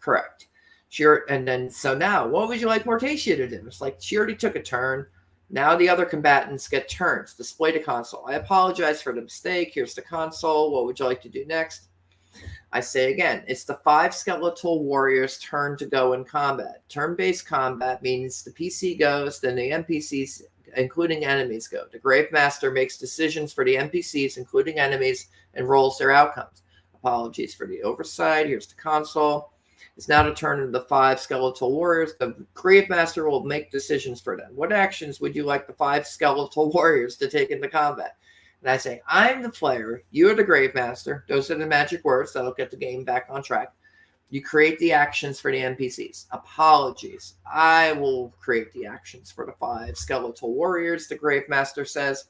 S1: Correct. And then, so now, what would you like Mortacia to do? It's like, she already took a turn. Now the other combatants get turns. Display the console. I apologize for the mistake. Here's the console. What would you like to do next? I say again, it's the 5 skeletal warriors' turn to go in combat. Turn-based combat means the PC goes, then the NPCs, including enemies, go. The Grave Master makes decisions for the NPCs, including enemies, and rolls their outcomes. Apologies for the oversight. Here's the console. It's now the turn of the 5 skeletal warriors. The Grave Master will make decisions for them. What actions would you like the 5 skeletal warriors to take into combat? And I say, I'm the player. You are the Grave Master. Those are the magic words that'll get the game back on track. You create the actions for the NPCs. Apologies. I will create the actions for the 5 skeletal warriors, the Grave Master says.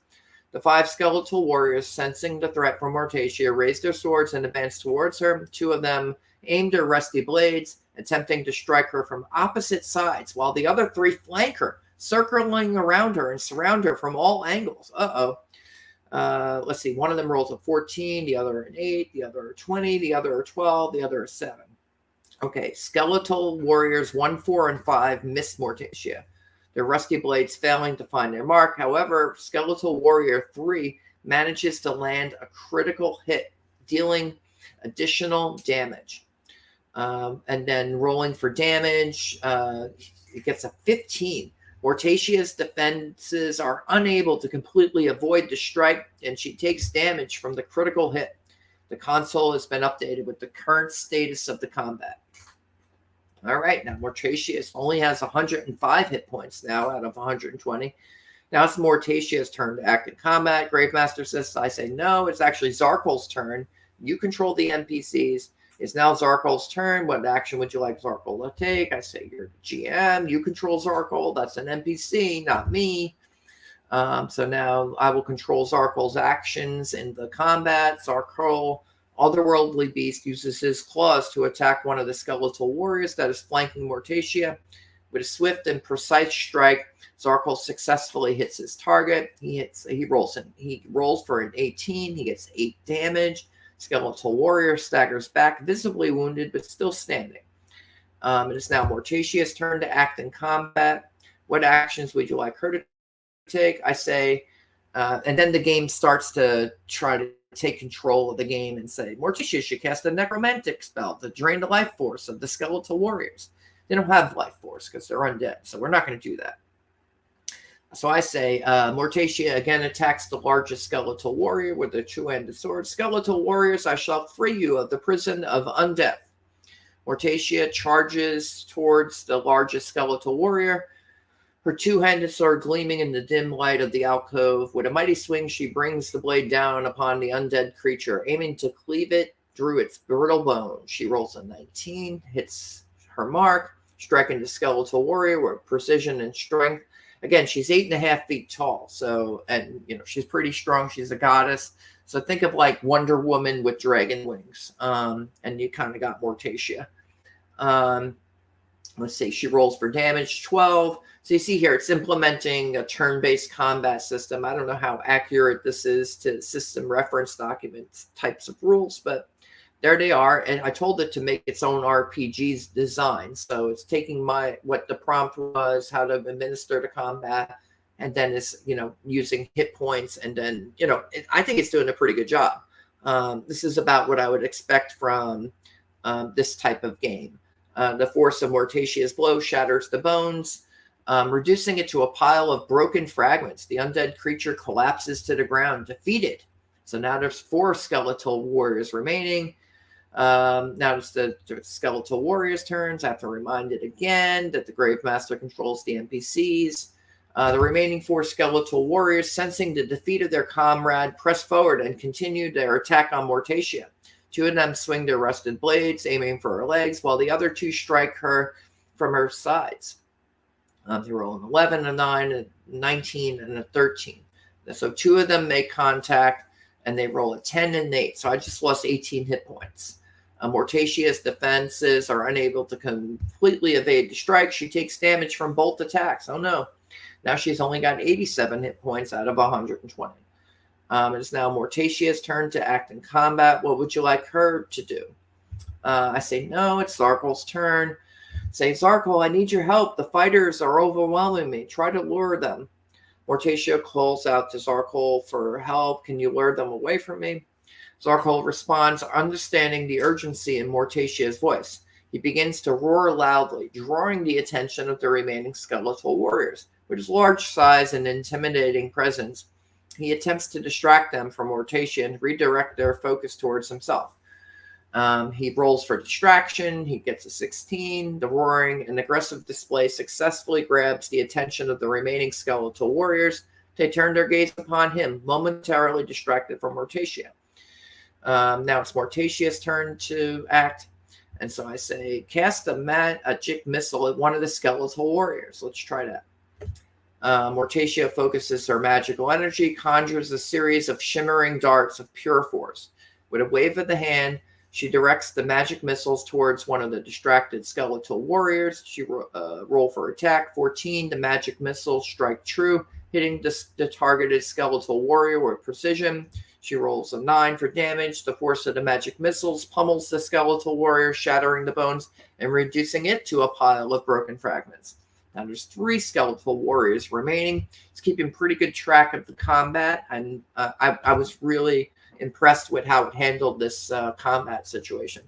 S1: The 5 skeletal warriors, sensing the threat from Mortacia, raised their swords and advanced towards her. 2 of them aimed their rusty blades, attempting to strike her from opposite sides, while the other 3 flank her, circling around her and surround her from all angles. Let's see. One of them rolls a 14, the other an 8, the other a 20, the other a 12, the other a 7. Okay, skeletal warriors 1, 4, and 5 miss Mortacia, their rusty blades failing to find their mark. However, skeletal warrior 3 manages to land a critical hit, dealing additional damage. And then rolling for damage, it gets a 15. Mortacia's defenses are unable to completely avoid the strike, and she takes damage from the critical hit. The console has been updated with the current status of the combat. All right, now Mortacia only has 105 hit points now out of 120. Now it's Mortacia's turn to act in combat. Gravemaster says, I say no. It's actually Zarkol's turn. You control the NPCs. It's now Zarkol's turn. What action would you like Zarkol to take? I say you're the GM. You control Zarkol. That's an NPC, not me. So now I will control Zarkol's actions in the combat. Zarkol, otherworldly beast, uses his claws to attack one of the skeletal warriors that is flanking Mortacia. With a swift and precise strike, Zarkol successfully hits his target. He rolls for an 18. He gets 8 damage. Skeletal warrior staggers back, visibly wounded, but still standing. It is now Mortacia's turn to act in combat. What actions would you like her to take? I say, and then the game starts to try to take control of the game and say, Mortacia should cast a necromantic spell to drain the life force of the skeletal warriors. They don't have life force because they're undead, so we're not going to do that. So I say, Mortacia again attacks the largest skeletal warrior with a two-handed sword. Skeletal warriors, I shall free you of the prison of undeath. Mortacia charges towards the largest skeletal warrior, her two-handed sword gleaming in the dim light of the alcove. With a mighty swing, she brings the blade down upon the undead creature, aiming to cleave it through its brittle bone. She rolls a 19, hits her mark, striking the skeletal warrior with precision and strength. Again, she's 8.5 feet tall, so, and she's pretty strong. She's a goddess, so think of like Wonder Woman with dragon wings. And you kind of got Mortacia. Let's see, she rolls for damage 12. So you see here, it's implementing a turn-based combat system. I don't know how accurate this is to system reference documents types of rules, but there they are. And I told it to make its own RPG's design. So it's taking what the prompt was, how to administer the combat, and then it's, using hit points. And then, I think it's doing a pretty good job. This is about what I would expect from this type of game. The force of Mortacia's blow shatters the bones, reducing it to a pile of broken fragments. The undead creature collapses to the ground, defeated. So now there's 4 skeletal warriors remaining. Now it's the skeletal warriors' turns. I have to remind it again that the Gravemaster controls the NPCs. The remaining 4 skeletal warriors, sensing the defeat of their comrade, press forward and continue their attack on Mortacia. 2 of them swing their rusted blades, aiming for her legs, while the other 2 strike her from her sides. They roll an 11, a 9, a 19, and a 13. So 2 of them make contact, and they roll a 10 and an 8. So I just lost 18 hit points. Mortacia's defenses are unable to completely evade the strike. She takes damage from both attacks. Oh no. Now she's only got 87 hit points out of 120. It's now Mortacia's turn to act in combat. What would you like her to do? I say no, it's Zarkol's turn. Say, Zarkol, I need your help. The fighters are overwhelming me. Try to lure them. Mortacia calls out to Zarkol for help. Can you lure them away from me? Zarkol responds, understanding the urgency in Mortacia's voice. He begins to roar loudly, drawing the attention of the remaining skeletal warriors. With his large size and intimidating presence, he attempts to distract them from Mortacia and redirect their focus towards himself. He rolls for distraction. He gets a 16. The roaring and aggressive display successfully grabs the attention of the remaining skeletal warriors. They turn their gaze upon him, momentarily distracted from Mortacia. Now it's Mortacia's turn to act. And so I say, cast a magic missile at one of the skeletal warriors. Let's try that. Mortacia focuses her magical energy, conjures a series of shimmering darts of pure force. With a wave of the hand, she directs the magic missiles towards one of the distracted skeletal warriors. She roll for attack. 14, the magic missiles strike true, hitting the targeted skeletal warrior with precision. She rolls a 9 for damage. The force of the magic missiles pummels the skeletal warrior, shattering the bones and reducing it to a pile of broken fragments. Now there's 3 skeletal warriors remaining. It's keeping pretty good track of the combat, and I was really impressed with how it handled this combat situation.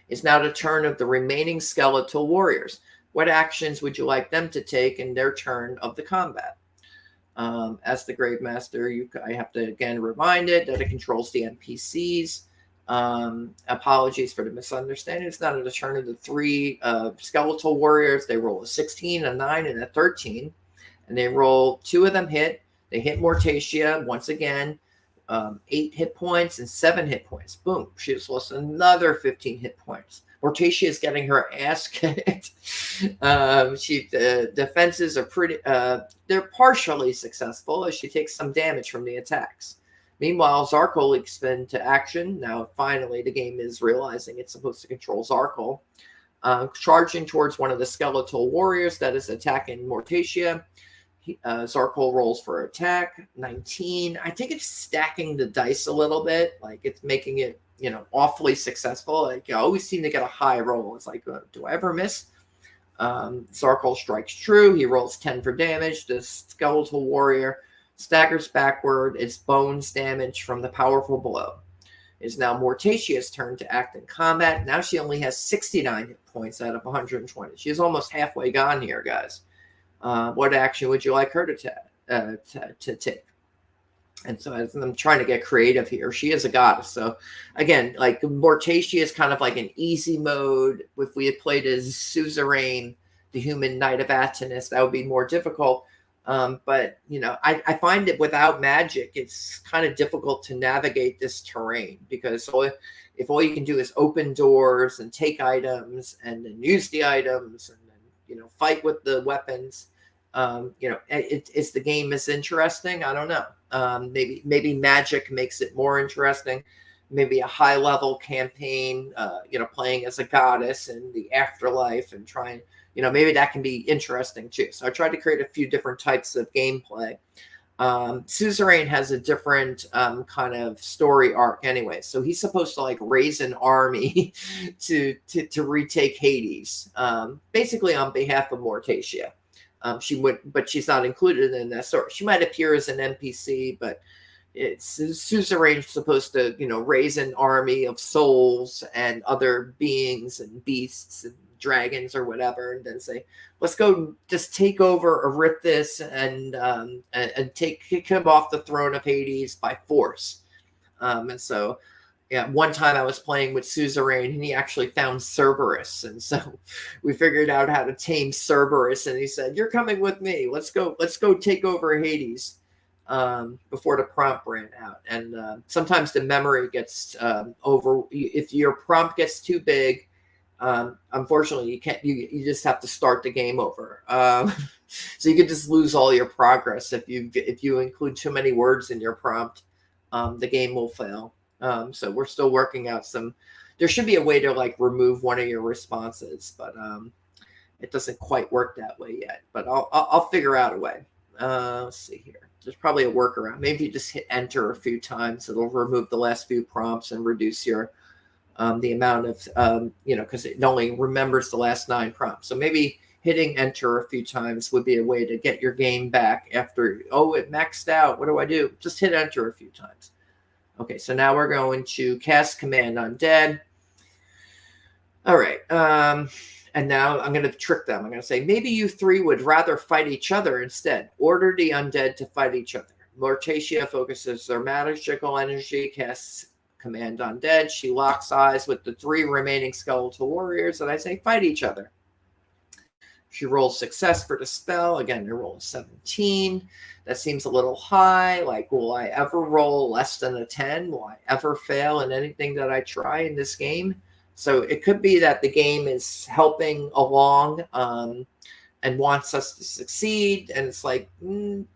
S1: It's now the turn of the remaining skeletal warriors. What actions would you like them to take in their turn of the combat? As the Grave Master, I have to again remind it that it controls the NPCs. Apologies for the misunderstanding. It's not the turn of the 3 skeletal warriors. They roll a 16, a 9, and a 13. And they roll 2 of them hit. They hit Mortacia once again. 8 hit points and 7 hit points. Boom. She just lost another 15 hit points. Mortacia is getting her ass kicked. The defenses are they're partially successful as she takes some damage from the attacks. Meanwhile, Zarkol leaks into action. Now, finally, the game is realizing it's supposed to control Zarkol. Charging towards one of the skeletal warriors that is attacking Mortacia. Zarkol rolls for attack. 19. I think it's stacking the dice a little bit. Like, it's making it, awfully successful. Like, I always seem to get a high roll. It's like, do I ever miss? Zarkol strikes true. He rolls 10 for damage. The skeletal warrior staggers backward. Its bones damaged from the powerful blow. It is now Mortacia's turn to act in combat. Now she only has 69 hit points out of 120. She's almost halfway gone here, guys. What action would you like her to take? And so as I'm trying to get creative here, she is a goddess. So again, like Mortacia is kind of like an easy mode. If we had played as Suzerain, the human knight of Atenus, that would be more difficult. But, I find it without magic, it's kind of difficult to navigate this terrain because if all you can do is open doors and take items and then use the items and then, fight with the weapons, is the game as interesting? I don't know. Maybe magic makes it more interesting. Maybe a high level campaign, playing as a goddess in the afterlife and trying, maybe that can be interesting too. So I tried to create a few different types of gameplay. Suzerain has a different kind of story arc anyway. So he's supposed to raise an army to retake Hades, basically on behalf of Mortacia. But she's not included in that story. She might appear as an NPC, but Suzerain's supposed to, raise an army of souls and other beings and beasts and dragons or whatever, and then say, let's go just take over Erithus and kick him off the throne of Hades by force. And so, yeah, one time I was playing with Suzerain and he actually found Cerberus. And so we figured out how to tame Cerberus. And he said, you're coming with me. Let's go take over Hades before the prompt ran out. And sometimes the memory gets over. If your prompt gets too big, unfortunately, you can't. You just have to start the game over. So you could just lose all your progress if you include too many words in your prompt. The game will fail. So we're still working out there should be a way to remove one of your responses, but it doesn't quite work that way yet, but I'll figure out a way. Let's see here. There's probably a workaround. Maybe you just hit enter a few times. It'll remove the last few prompts and reduce your, the amount of, because it only remembers the last 9 prompts. So maybe hitting enter a few times would be a way to get your game back after, it maxed out. What do I do? Just hit enter a few times. Okay, so now we're going to cast Command Undead. All right, and now I'm going to trick them. I'm going to say, maybe you 3 would rather fight each other instead. Order the undead to fight each other. Mortacia focuses their magical energy, casts Command Undead. She locks eyes with the 3 remaining skeletal warriors, and I say, fight each other. She rolls success for the spell. Again, I roll a 17. That seems a little high. Will I ever roll less than a 10? Will I ever fail in anything that I try in this game? So it could be that the game is helping along and wants us to succeed. And it's like,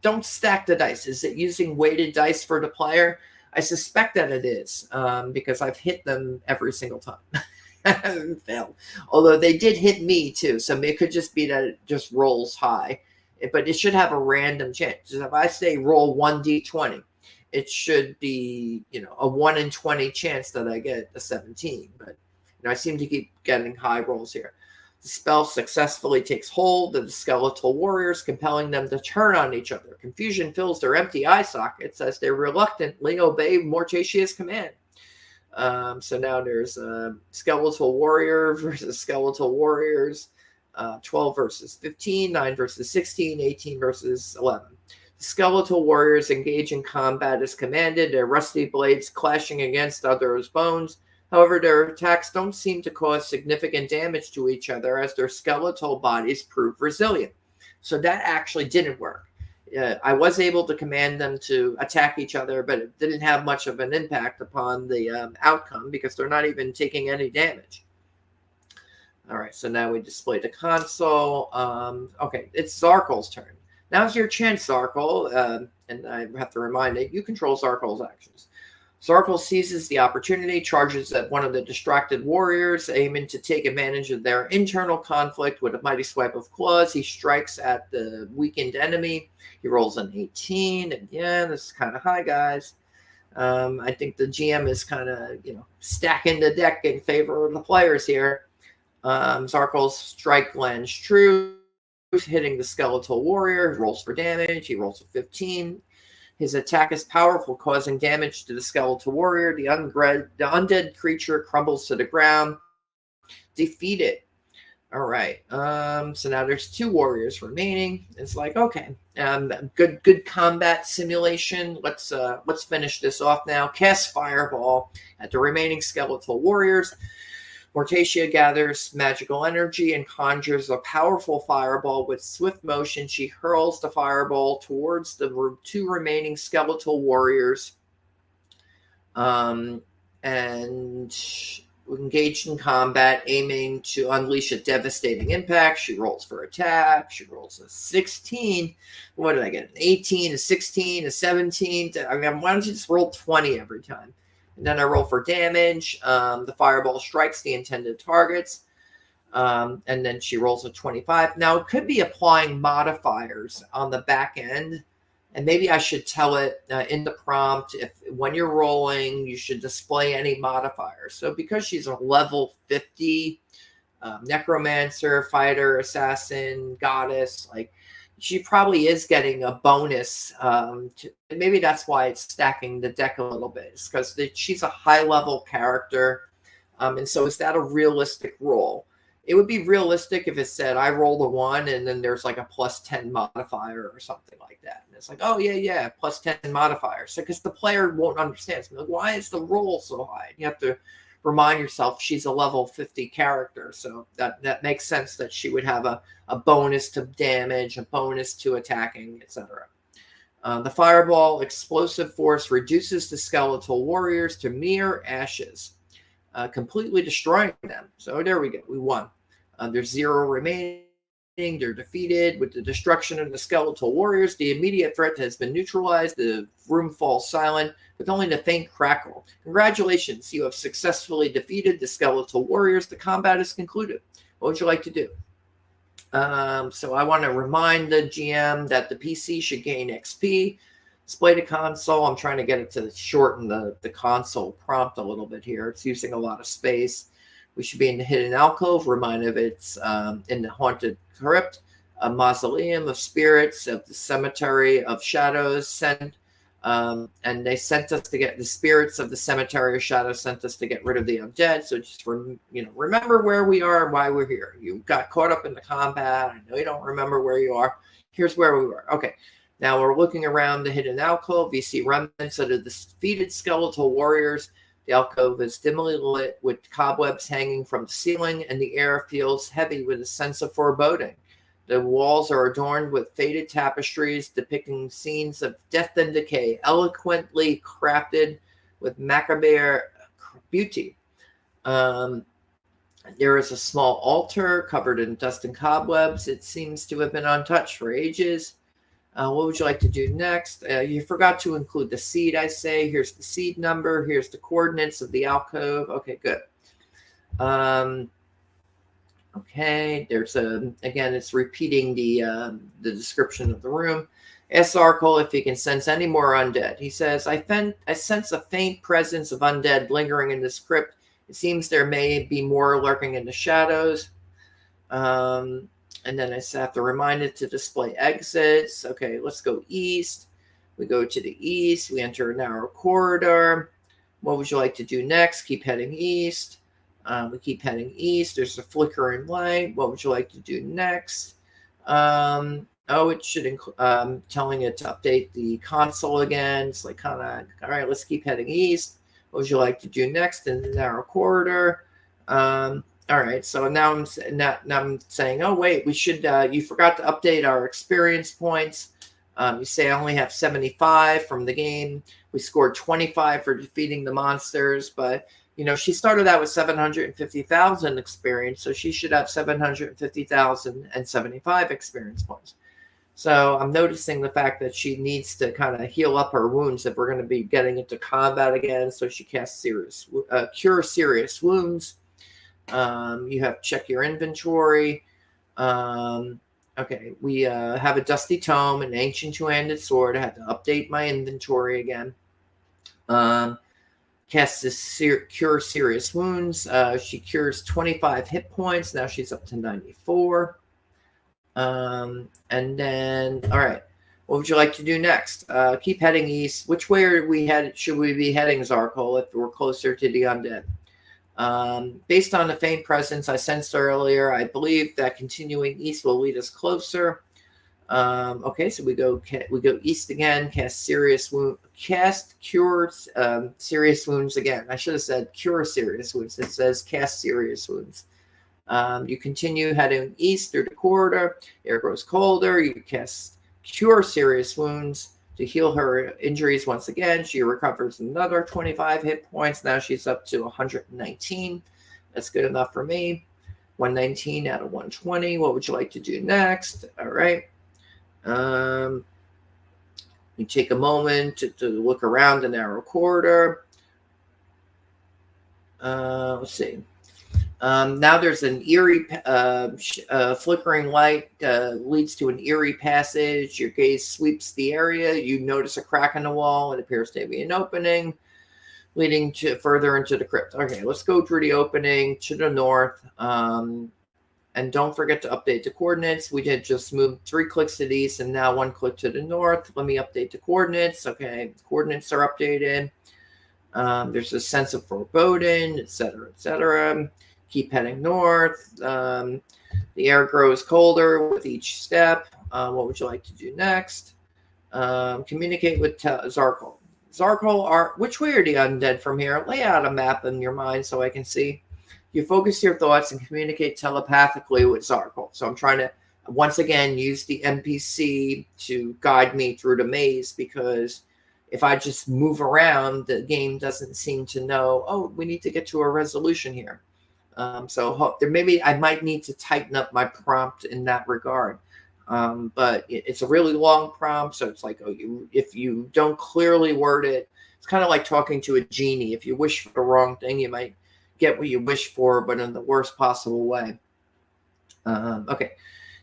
S1: don't stack the dice. Is it using weighted dice for the player? I suspect that it is, because I've hit them every single time. And failed. Although they did hit me too, so it could just be that it just rolls high. But it should have a random chance. If I say roll 1d20, it should be, a 1 in 20 chance that I get a 17. But I seem to keep getting high rolls here. The spell successfully takes hold of the skeletal warriors, compelling them to turn on each other. Confusion fills their empty eye sockets as they reluctantly obey Mortatia's command. So now there's skeletal warrior versus skeletal warriors, 12 versus 15, 9 versus 16, 18 versus 11. The skeletal warriors engage in combat as commanded, their rusty blades clashing against others' bones. However, their attacks don't seem to cause significant damage to each other as their skeletal bodies prove resilient. So that actually didn't work. I was able to command them to attack each other, but it didn't have much of an impact upon the outcome because they're not even taking any damage. All right, so now we display the console. Okay, it's Zarkol's turn. Now's your chance, Zarkol, and I have to remind you, you control Zarkol's actions. Zarkol seizes the opportunity, charges at one of the distracted warriors, aiming to take advantage of their internal conflict with a mighty swipe of claws. He strikes at the weakened enemy. He rolls an 18. Again, this is kind of high, guys. I think the GM is kind of, stacking the deck in favor of the players here. Zarkol's strike lands true, hitting the skeletal warrior. He rolls for damage. He rolls a 15. His attack is powerful, causing damage to the skeletal warrior. The undead creature crumbles to the ground. Defeated. All right. So now there's 2 warriors remaining. It's like, okay, good combat simulation. Let's finish this off now. Cast Fireball at the remaining skeletal warriors. Mortatia gathers magical energy and conjures a powerful fireball. With swift motion, she hurls the fireball towards the 2 remaining skeletal warriors. And engaged in combat, aiming to unleash a devastating impact. She rolls for attack. She rolls a 16. What did I get? An 18, a 16, a 17. I mean, why don't you just roll 20 every time? And then I roll for damage. The fireball strikes the intended targets. And then she rolls a 25. Now, it could be applying modifiers on the back end. And maybe I should tell it in the prompt, if when you're rolling, you should display any modifiers. So because she's a level 50 necromancer, fighter, assassin, goddess, like she probably is getting a bonus. Maybe that's why it's stacking the deck a little bit. It's because she's a high-level character. And so is that a realistic roll? It would be realistic if it said I rolled a 1 and then there's like a +10 modifier or something like that. And it's like, oh, yeah, +10 modifier. So because the player won't understand. It's like, why is the roll so high? You have to remind yourself she's a level 50 character. So that makes sense that she would have a bonus to damage, a bonus to attacking, etc. The fireball explosive force reduces the skeletal warriors to mere ashes, completely destroying them. So there we go. We won. There's 0 remaining. They're defeated. With the destruction of the skeletal warriors, the immediate threat has been neutralized. The room falls silent with only a faint crackle. Congratulations. You have successfully defeated the skeletal warriors. The combat is concluded. What would you like to do? So I want to remind the GM that the PC should gain XP. Display the console. I'm trying to get it to shorten the console prompt a little bit here. It's using a lot of space. We should be in the hidden alcove. Remind of it's in the haunted crypt, a mausoleum of spirits of the cemetery of shadows sent. And they sent us to get the spirits of the cemetery of shadows sent us to get rid of the undead. So just remember where we are and why we're here. You got caught up in the combat. I know you don't remember where you are. Here's where we were. Okay. Now we're looking around the hidden alcove. You see remnants of the defeated skeletal warriors. The alcove is dimly lit with cobwebs hanging from the ceiling, and the air feels heavy with a sense of foreboding. The walls are adorned with faded tapestries depicting scenes of death and decay, eloquently crafted with macabre beauty. There is a small altar covered in dust and cobwebs. It seems to have been untouched for ages. What would you like to do next? You forgot to include the seed, I say. Here's the seed number. Here's the coordinates of the alcove. Okay, good. Okay, there's again, it's repeating the description of the room. Ask Zarkul if he can sense any more undead. He says, I sense a faint presence of undead lingering in this crypt. It seems there may be more lurking in the shadows. And then I have to remind it to display exits. Okay, let's go east. We go to the east. We enter a narrow corridor. What would you like to do next? Keep heading east. We keep heading east. There's a flickering light. What would you like to do next? It should include telling it to update the console again. It's like kind of, all right, let's keep heading east. What would you like to do next in the narrow corridor? All right, so now I'm saying, oh wait, we should. You forgot to update our experience points. You say I only have 75 from the game. We scored 25 for defeating the monsters, but she started out with 750,000 experience, so she should have 750,075 experience points. So I'm noticing the fact that she needs to kind of heal up her wounds if we're going to be getting into combat again. So she casts cure serious wounds. You have check your inventory. Okay, we have a dusty tome, an ancient two-handed sword. I had to update my inventory again. Casts this cure serious wounds. She cures 25 hit points. Now she's up to 94. And then, all right, what would you like to do next? Keep heading east. Which way are we headed? Should we be heading, Zarkul, if we're closer to the undead? Based on the faint presence I sensed earlier, I believe that continuing east will lead us closer. Okay, so we go east again. Cast cure serious wounds again. I should have said cure serious wounds. It says cast serious wounds. You continue heading east through the corridor. Air grows colder. You cast cure serious wounds to heal her injuries once again. She recovers another 25 hit points. Now she's up to 119. That's good enough for me. 119 out of 120. What would you like to do next? All right. You take a moment to look around the narrow corridor. Let's see. Now there's an eerie flickering light leads to an eerie passage. Your gaze sweeps the area. You notice a crack in the wall. It appears to be an opening leading to further into the crypt. Okay, let's go through the opening to the north. And don't forget to update the coordinates. We did just move 3 clicks to the east and now 1 click to the north. Let me update the coordinates. Okay, coordinates are updated. There's a sense of foreboding, etc., etc. Keep heading north. The air grows colder with each step. What would you like to do next? Communicate with Zarkul. Zarkul, which way are the undead from here? Lay out a map in your mind so I can see. You focus your thoughts and communicate telepathically with Zarkul. So I'm trying to, once again, use the NPC to guide me through the maze, because if I just move around, the game doesn't seem to know, oh, we need to get to a resolution here. So maybe I might need to tighten up my prompt in that regard. But it's a really long prompt, so it's like, if you don't clearly word it, it's kind of like talking to a genie. If you wish for the wrong thing, you might get what you wish for, but in the worst possible way. Okay,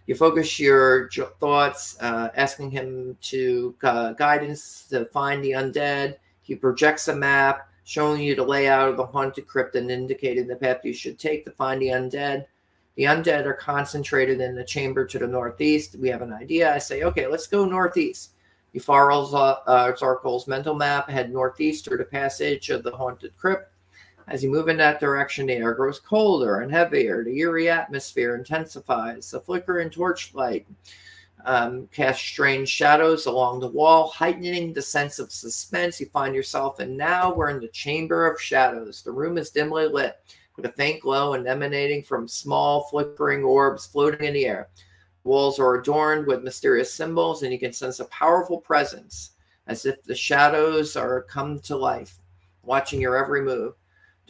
S1: you focus your thoughts, asking him to guidance to find the undead. He projects a map showing you the layout of the haunted crypt and indicating the path you should take to find the undead. The undead are concentrated in the chamber to the northeast. We have an idea. I say, okay, let's go northeast. You follow Zarkul's mental map, head northeast through the passage of the haunted crypt. As you move in that direction, the air grows colder and heavier. The eerie atmosphere intensifies. The flickering torchlight casts strange shadows along the wall, heightening the sense of suspense you find yourself in. Now we're in the Chamber of Shadows. The room is dimly lit, with a faint glow emanating from small flickering orbs floating in the air. The walls are adorned with mysterious symbols, and you can sense a powerful presence, as if the shadows are come to life, watching your every move.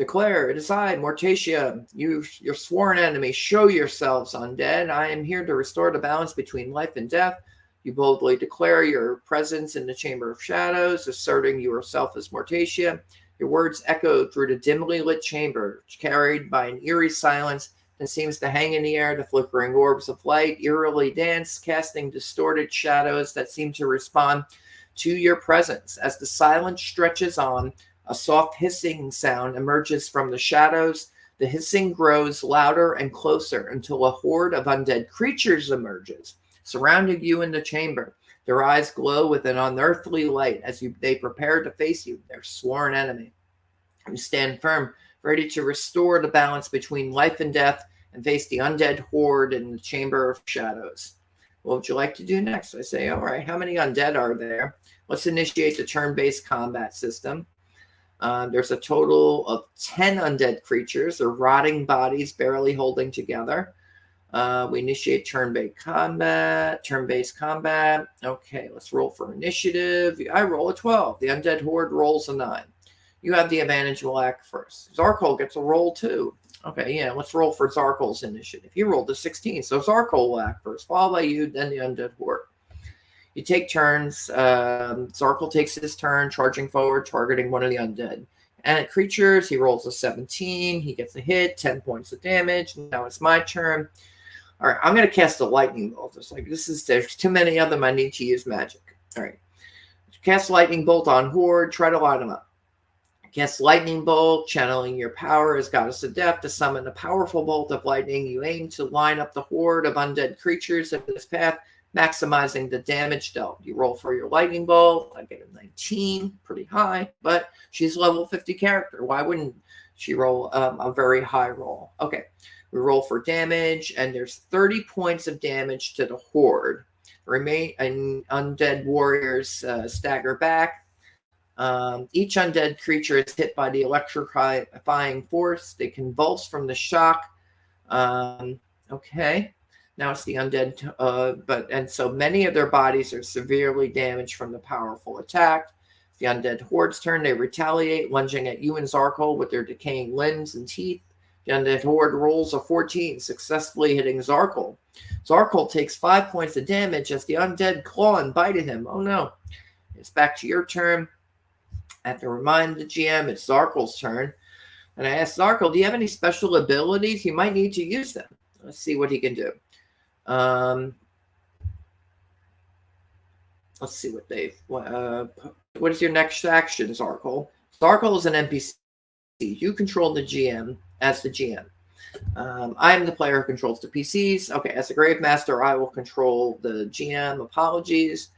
S1: Declare, it is I, Mortacia, your sworn enemy. Show yourselves, undead. I am here to restore the balance between life and death. You boldly declare your presence in the Chamber of Shadows, asserting yourself as Mortacia. Your words echo through the dimly lit chamber, carried by an eerie silence that seems to hang in the air. The flickering orbs of light eerily dance, casting distorted shadows that seem to respond to your presence. As the silence stretches on, a soft hissing sound emerges from the shadows. The hissing grows louder and closer until a horde of undead creatures emerges, surrounding you in the chamber. Their eyes glow with an unearthly light as they prepare to face you, their sworn enemy. You stand firm, ready to restore the balance between life and death and face the undead horde in the Chamber of Shadows. What would you like to do next? I say, all right, how many undead are there? Let's initiate the turn-based combat system. There's a total of 10 undead creatures. They're rotting bodies, barely holding together. We initiate turn-based combat. Okay, let's roll for initiative. I roll a 12. The undead horde rolls a 9. You have the advantage. Will act first. Zarkol gets a roll too. Okay, yeah, let's roll for Zarkol's initiative. He rolled a 16, so Zarkol will act first, followed by you, then the undead horde. You take turns. Zarkol takes his turn, charging forward, targeting one of the undead. And at creatures, he rolls a 17. He gets a hit, 10 points of damage. Now it's my turn. All right, I'm going to cast a lightning bolt. It's like, there's too many of them. I need to use magic. All right. Cast lightning bolt on horde. Try to light them up. Cast lightning bolt, channeling your power as Goddess of Death to summon a powerful bolt of lightning. You aim to line up the horde of undead creatures in this path, maximizing the damage dealt. You roll for your lightning bolt. I get a 19, pretty high, but she's a level 50 character. Why wouldn't she roll a very high roll? Okay, we roll for damage, and there's 30 points of damage to the horde. Undead warriors stagger back. Each undead creature is hit by the electrifying force. They convulse from the shock. Okay. Now it's the undead, and so many of their bodies are severely damaged from the powerful attack. It's the undead horde's turn. They retaliate, lunging at you and Zarkol with their decaying limbs and teeth. The undead horde rolls a 14, successfully hitting Zarkol. Zarkol takes 5 points of damage as the undead claw and bite at him. Oh no. It's back to your turn. I have to remind the GM it's Zarkol's turn. And I asked Zarkol, do you have any special abilities? You might need to use them. Let's see what he can do. Let's see what they've... what is your next action, Zarkol? Zarkol is an NPC. You control the GM as the GM. I am the player who controls the PCs. Okay, as a Grave Master, I will control the GM. Apologies.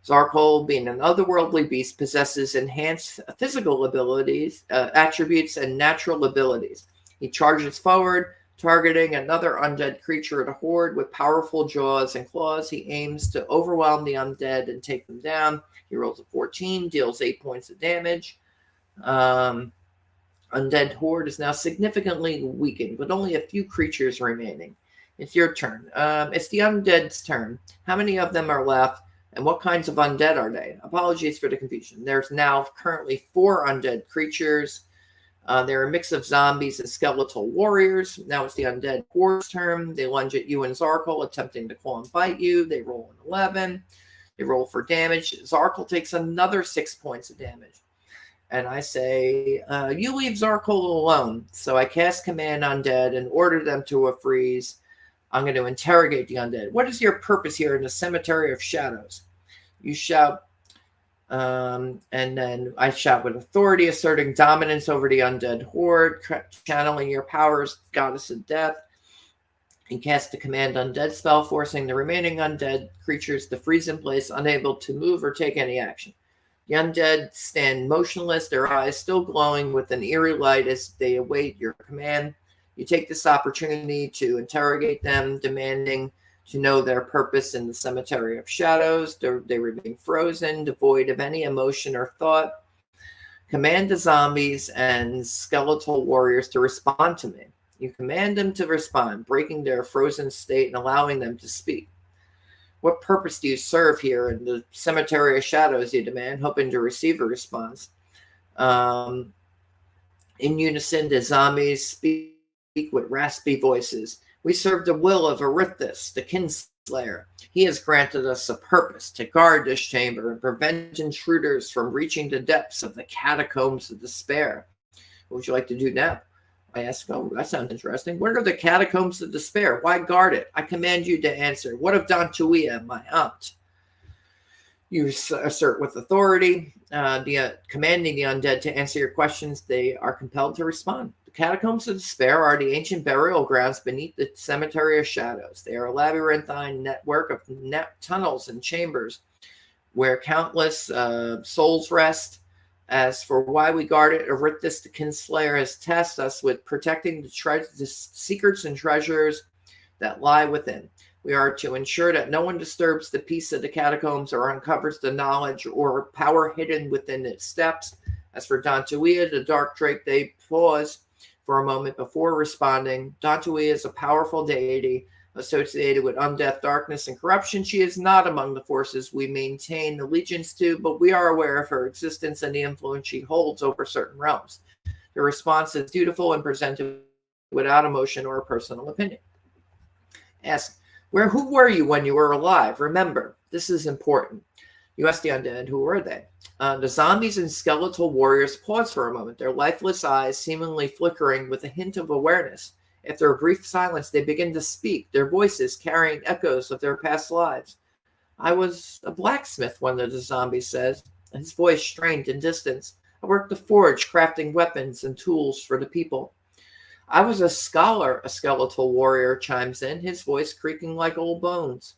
S1: Zarkol, being an otherworldly beast, possesses enhanced physical abilities, attributes, and natural abilities. He charges forward, targeting another undead creature of the horde with powerful jaws and claws. He aims to overwhelm the undead and take them down. He rolls a 14, deals 8 points of damage. Undead horde is now significantly weakened, with only a few creatures remaining. It's your turn. It's the undead's turn. How many of them are left? And what kinds of undead are they? Apologies for the confusion. There's now currently 4 undead creatures. They're a mix of zombies and skeletal warriors. Now it's the undead horde's turn. They lunge at you and Zarkol, attempting to claw and bite you. They roll an 11. They roll for damage. Zarkol takes another 6 points of damage. And I say, you leave Zarkol alone. So I cast Command Undead and order them to a freeze. I'm going to interrogate the undead. What is your purpose here in the Cemetery of Shadows? You shout, and then I shout with authority, asserting dominance over the undead horde, channeling your powers, Goddess of Death. You cast the Command Undead spell, forcing the remaining undead creatures to freeze in place, unable to move or take any action. The undead stand motionless, their eyes still glowing with an eerie light as they await your command. You take this opportunity to interrogate them, demanding to know their purpose in the Cemetery of Shadows. They remain frozen, devoid of any emotion or thought. Command the zombies and skeletal warriors to respond to me. You command them to respond, breaking their frozen state and allowing them to speak. What purpose do you serve here in the Cemetery of Shadows, you demand, hoping to receive a response. In unison, the zombies speak with raspy voices. We serve the will of Erithus, the kinslayer. He has granted us a purpose to guard this chamber and prevent intruders from reaching the depths of the catacombs of despair. What would you like to do now? I ask, oh, that sounds interesting. What are the catacombs of despair? Why guard it? I command you to answer. What of Dantuia, my aunt? You assert with authority, commanding the undead to answer your questions. They are compelled to respond. The catacombs of despair are the ancient burial grounds beneath the cemetery of shadows. They are a labyrinthine network of tunnels and chambers where countless souls rest. As for why we guard it, Erithus the Kinslayer has tasked us with protecting the secrets and treasures that lie within. We are to ensure that no one disturbs the peace of the catacombs or uncovers the knowledge or power hidden within its steps. As for Dantuia, the Dark Drake, they pause for a moment before responding. Dantuia is a powerful deity associated with undeath, darkness, and corruption. She is not among the forces we maintain allegiance to, but we are aware of her existence and the influence she holds over certain realms. The response is dutiful and presented without emotion or a personal opinion. Ask, who were you when you were alive? Remember, this is important. You ask the undead, who were they? The zombies and skeletal warriors pause for a moment, their lifeless eyes seemingly flickering with a hint of awareness. After a brief silence, they begin to speak, their voices carrying echoes of their past lives. I was a blacksmith, one of the zombies says, his voice strained in distance. I worked the forge, crafting weapons and tools for the people. I was a scholar, a skeletal warrior chimes in, his voice creaking like old bones.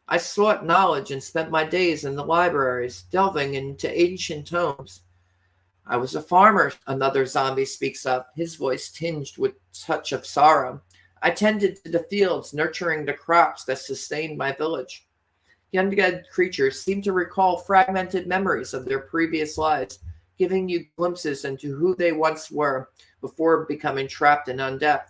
S1: I sought knowledge and spent my days in the libraries, delving into ancient tomes. I was a farmer, another zombie speaks up, his voice tinged with a touch of sorrow. I tended to the fields, nurturing the crops that sustained my village. The undead creatures seem to recall fragmented memories of their previous lives, giving you glimpses into who they once were before becoming trapped in undeath.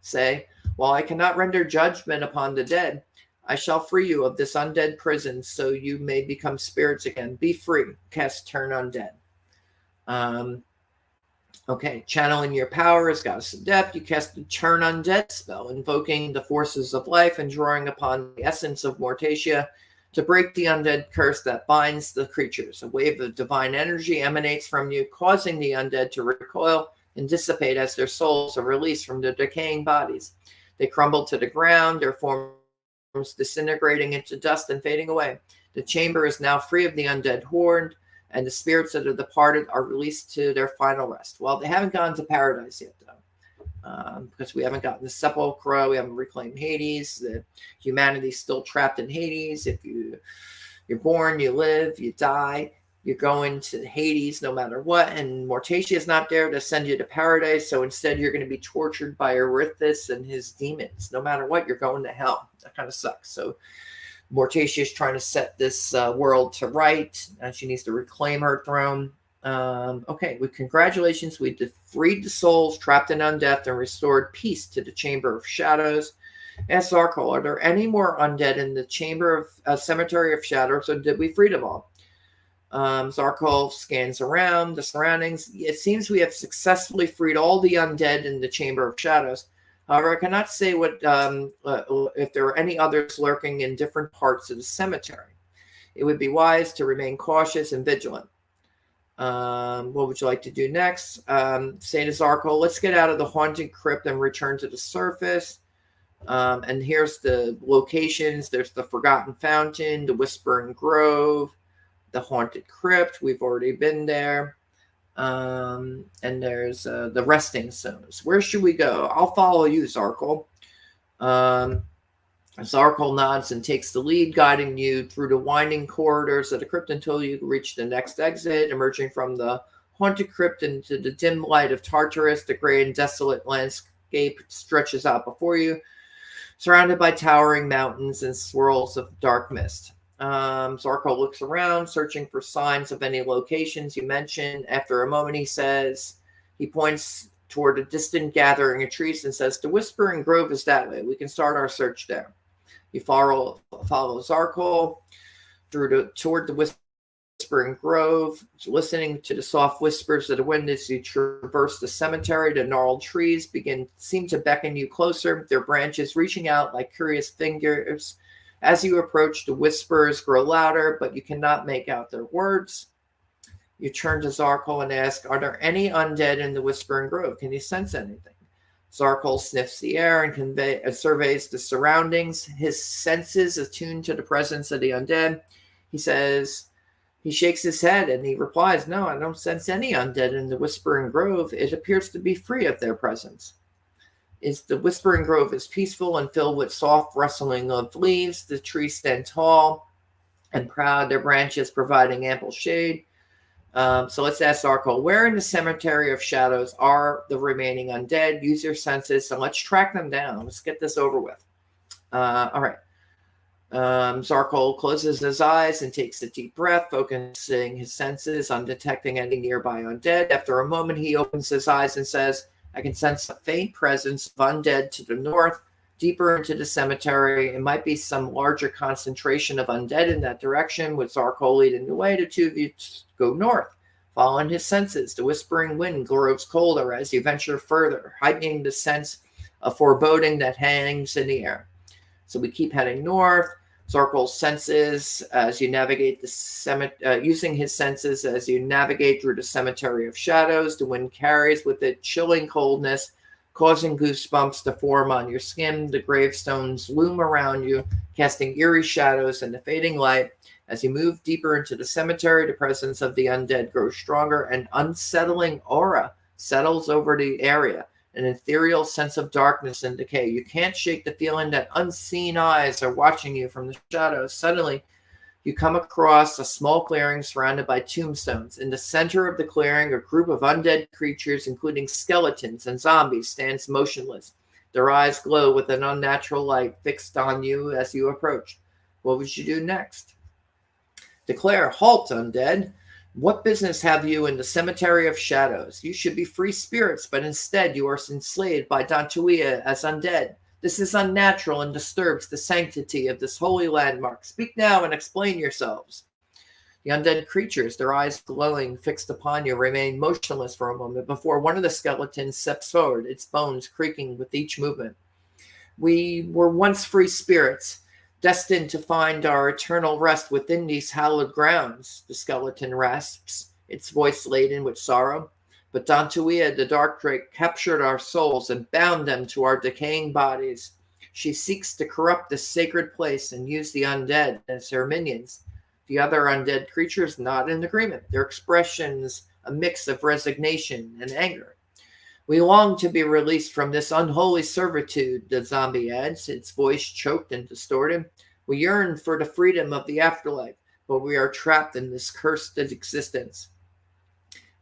S1: Say, while I cannot render judgment upon the dead, I shall free you of this undead prison so you may become spirits again. Be free. Cast Turn Undead. Okay, channeling your power as Goddess of Death, you cast the Turn Undead spell, invoking the forces of life and drawing upon the essence of Mortacia to break the undead curse that binds the creatures. A wave of divine energy emanates from you, causing the undead to recoil and dissipate as their souls are released from their decaying bodies. They crumble to the ground, their forms disintegrating into dust and fading away. The chamber is now free of the undead horde, and the spirits that have departed are released to their final rest. Well, they haven't gone to paradise yet, though, because we haven't gotten the sepulchre, we haven't reclaimed Hades. The humanity's still trapped in Hades. If you're born, you live, you die, you're going to Hades no matter what, and Mortacia is not there to send you to paradise, so instead you're going to be tortured by Erithus and his demons. No matter what, you're going to hell. That kind of sucks. So Mortacia is trying to set this world to right, and she needs to reclaim her throne. Okay, with congratulations, we freed the souls trapped in undeath and restored peace to the Chamber of Shadows. Ask Zarkol, are there any more undead in the Chamber of Cemetery of Shadows, or did we free them all? Zarkol scans around the surroundings. It seems we have successfully freed all the undead in the Chamber of Shadows. However, I cannot say if there are any others lurking in different parts of the cemetery. It would be wise to remain cautious and vigilant. What would you like to do next? Say to Zarkol, let's get out of the haunted crypt and return to the surface. And here's the locations. There's the Forgotten Fountain, the Whispering Grove, the Haunted Crypt. We've already been there. And there's the resting zones. Where should we go? I'll follow you, Zarkol. Zarkol nods and takes the lead, guiding you through the winding corridors of the crypt until you reach the next exit. Emerging from the haunted crypt into the dim light of Tartarus, the gray and desolate landscape stretches out before you, surrounded by towering mountains and swirls of dark mist. Zarkol looks around, searching for signs of any locations you mentioned. After a moment, he points toward a distant gathering of trees and says, the Whispering Grove is that way. We can start our search there. You follow Zarkol toward the whispering grove, listening to the soft whispers of the wind as you traverse the cemetery. The gnarled trees seem to beckon you closer, their branches reaching out like curious fingers. As you approach, the whispers grow louder, but you cannot make out their words. You turn to Zarkol and ask, are there any undead in the Whispering Grove? Can you sense anything? Zarkol sniffs the air and surveys the surroundings, his senses attuned to the presence of the undead. He shakes his head and he replies, no, I don't sense any undead in the Whispering Grove. It appears to be free of their presence. The Whispering Grove is peaceful and filled with soft rustling of leaves. The trees stand tall and proud, their branches providing ample shade. So let's ask Zarkol, where in the Cemetery of Shadows are the remaining undead? Use your senses, and let's track them down. Let's get this over with. All right. Zarkol closes his eyes and takes a deep breath, focusing his senses on detecting any nearby undead. After a moment, he opens his eyes and says, I can sense a faint presence of undead to the north, deeper into the cemetery. It might be some larger concentration of undead in that direction. With Zarkol leading the way, the two of you go north. Following his senses, the whispering wind grows colder as you venture further, heightening the sense of foreboding that hangs in the air. So we keep heading north. Zarkol's senses as you navigate the using his senses as you navigate through the Cemetery of Shadows. The wind carries with it chilling coldness, causing goosebumps to form on your skin. The gravestones loom around you, casting eerie shadows in the fading light. As you move deeper into the cemetery, the presence of the undead grows stronger. An unsettling aura settles over the area, an ethereal sense of darkness and decay. You can't shake the feeling that unseen eyes are watching you from the shadows. Suddenly, you come across a small clearing surrounded by tombstones. In the center of the clearing, a group of undead creatures, including skeletons and zombies, stands motionless. Their eyes glow with an unnatural light fixed on you as you approach. What would you do next? Declare, halt, undead. What business have you in the Cemetery of Shadows? You should be free spirits, but instead you are enslaved by Dantuia as undead. This is unnatural and disturbs the sanctity of this holy landmark. Speak now and explain yourselves. The undead creatures, their eyes glowing, fixed upon you, remain motionless for a moment before one of the skeletons steps forward, its bones creaking with each movement. We were once free spirits, destined to find our eternal rest within these hallowed grounds, the skeleton rasps, its voice laden with sorrow. But Dantuia, the Dark Drake, captured our souls and bound them to our decaying bodies. She seeks to corrupt this sacred place and use the undead as her minions. The other undead creatures nod in agreement, their expressions a mix of resignation and anger. We long to be released from this unholy servitude, the zombie adds, its voice choked and distorted. We yearn for the freedom of the afterlife, but we are trapped in this cursed existence.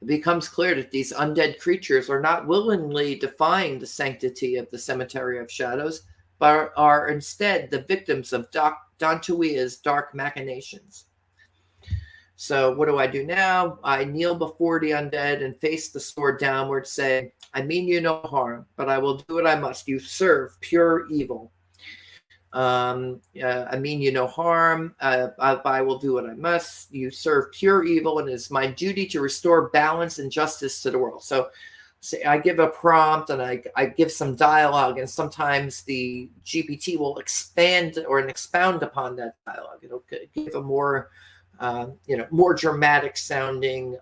S1: It becomes clear that these undead creatures are not willingly defying the sanctity of the Cemetery of Shadows, but are instead the victims of Dantuia's dark machinations. So what do I do now? I kneel before the undead and face the sword downward, saying, I mean you no harm, but I will do what I must. You serve pure evil. I mean you no harm. I will do what I must. You serve pure evil, and it is my duty to restore balance and justice to the world. So I give a prompt and I give some dialogue, and sometimes the GPT will expand or expound upon that dialogue. It'll give a more more dramatic sounding,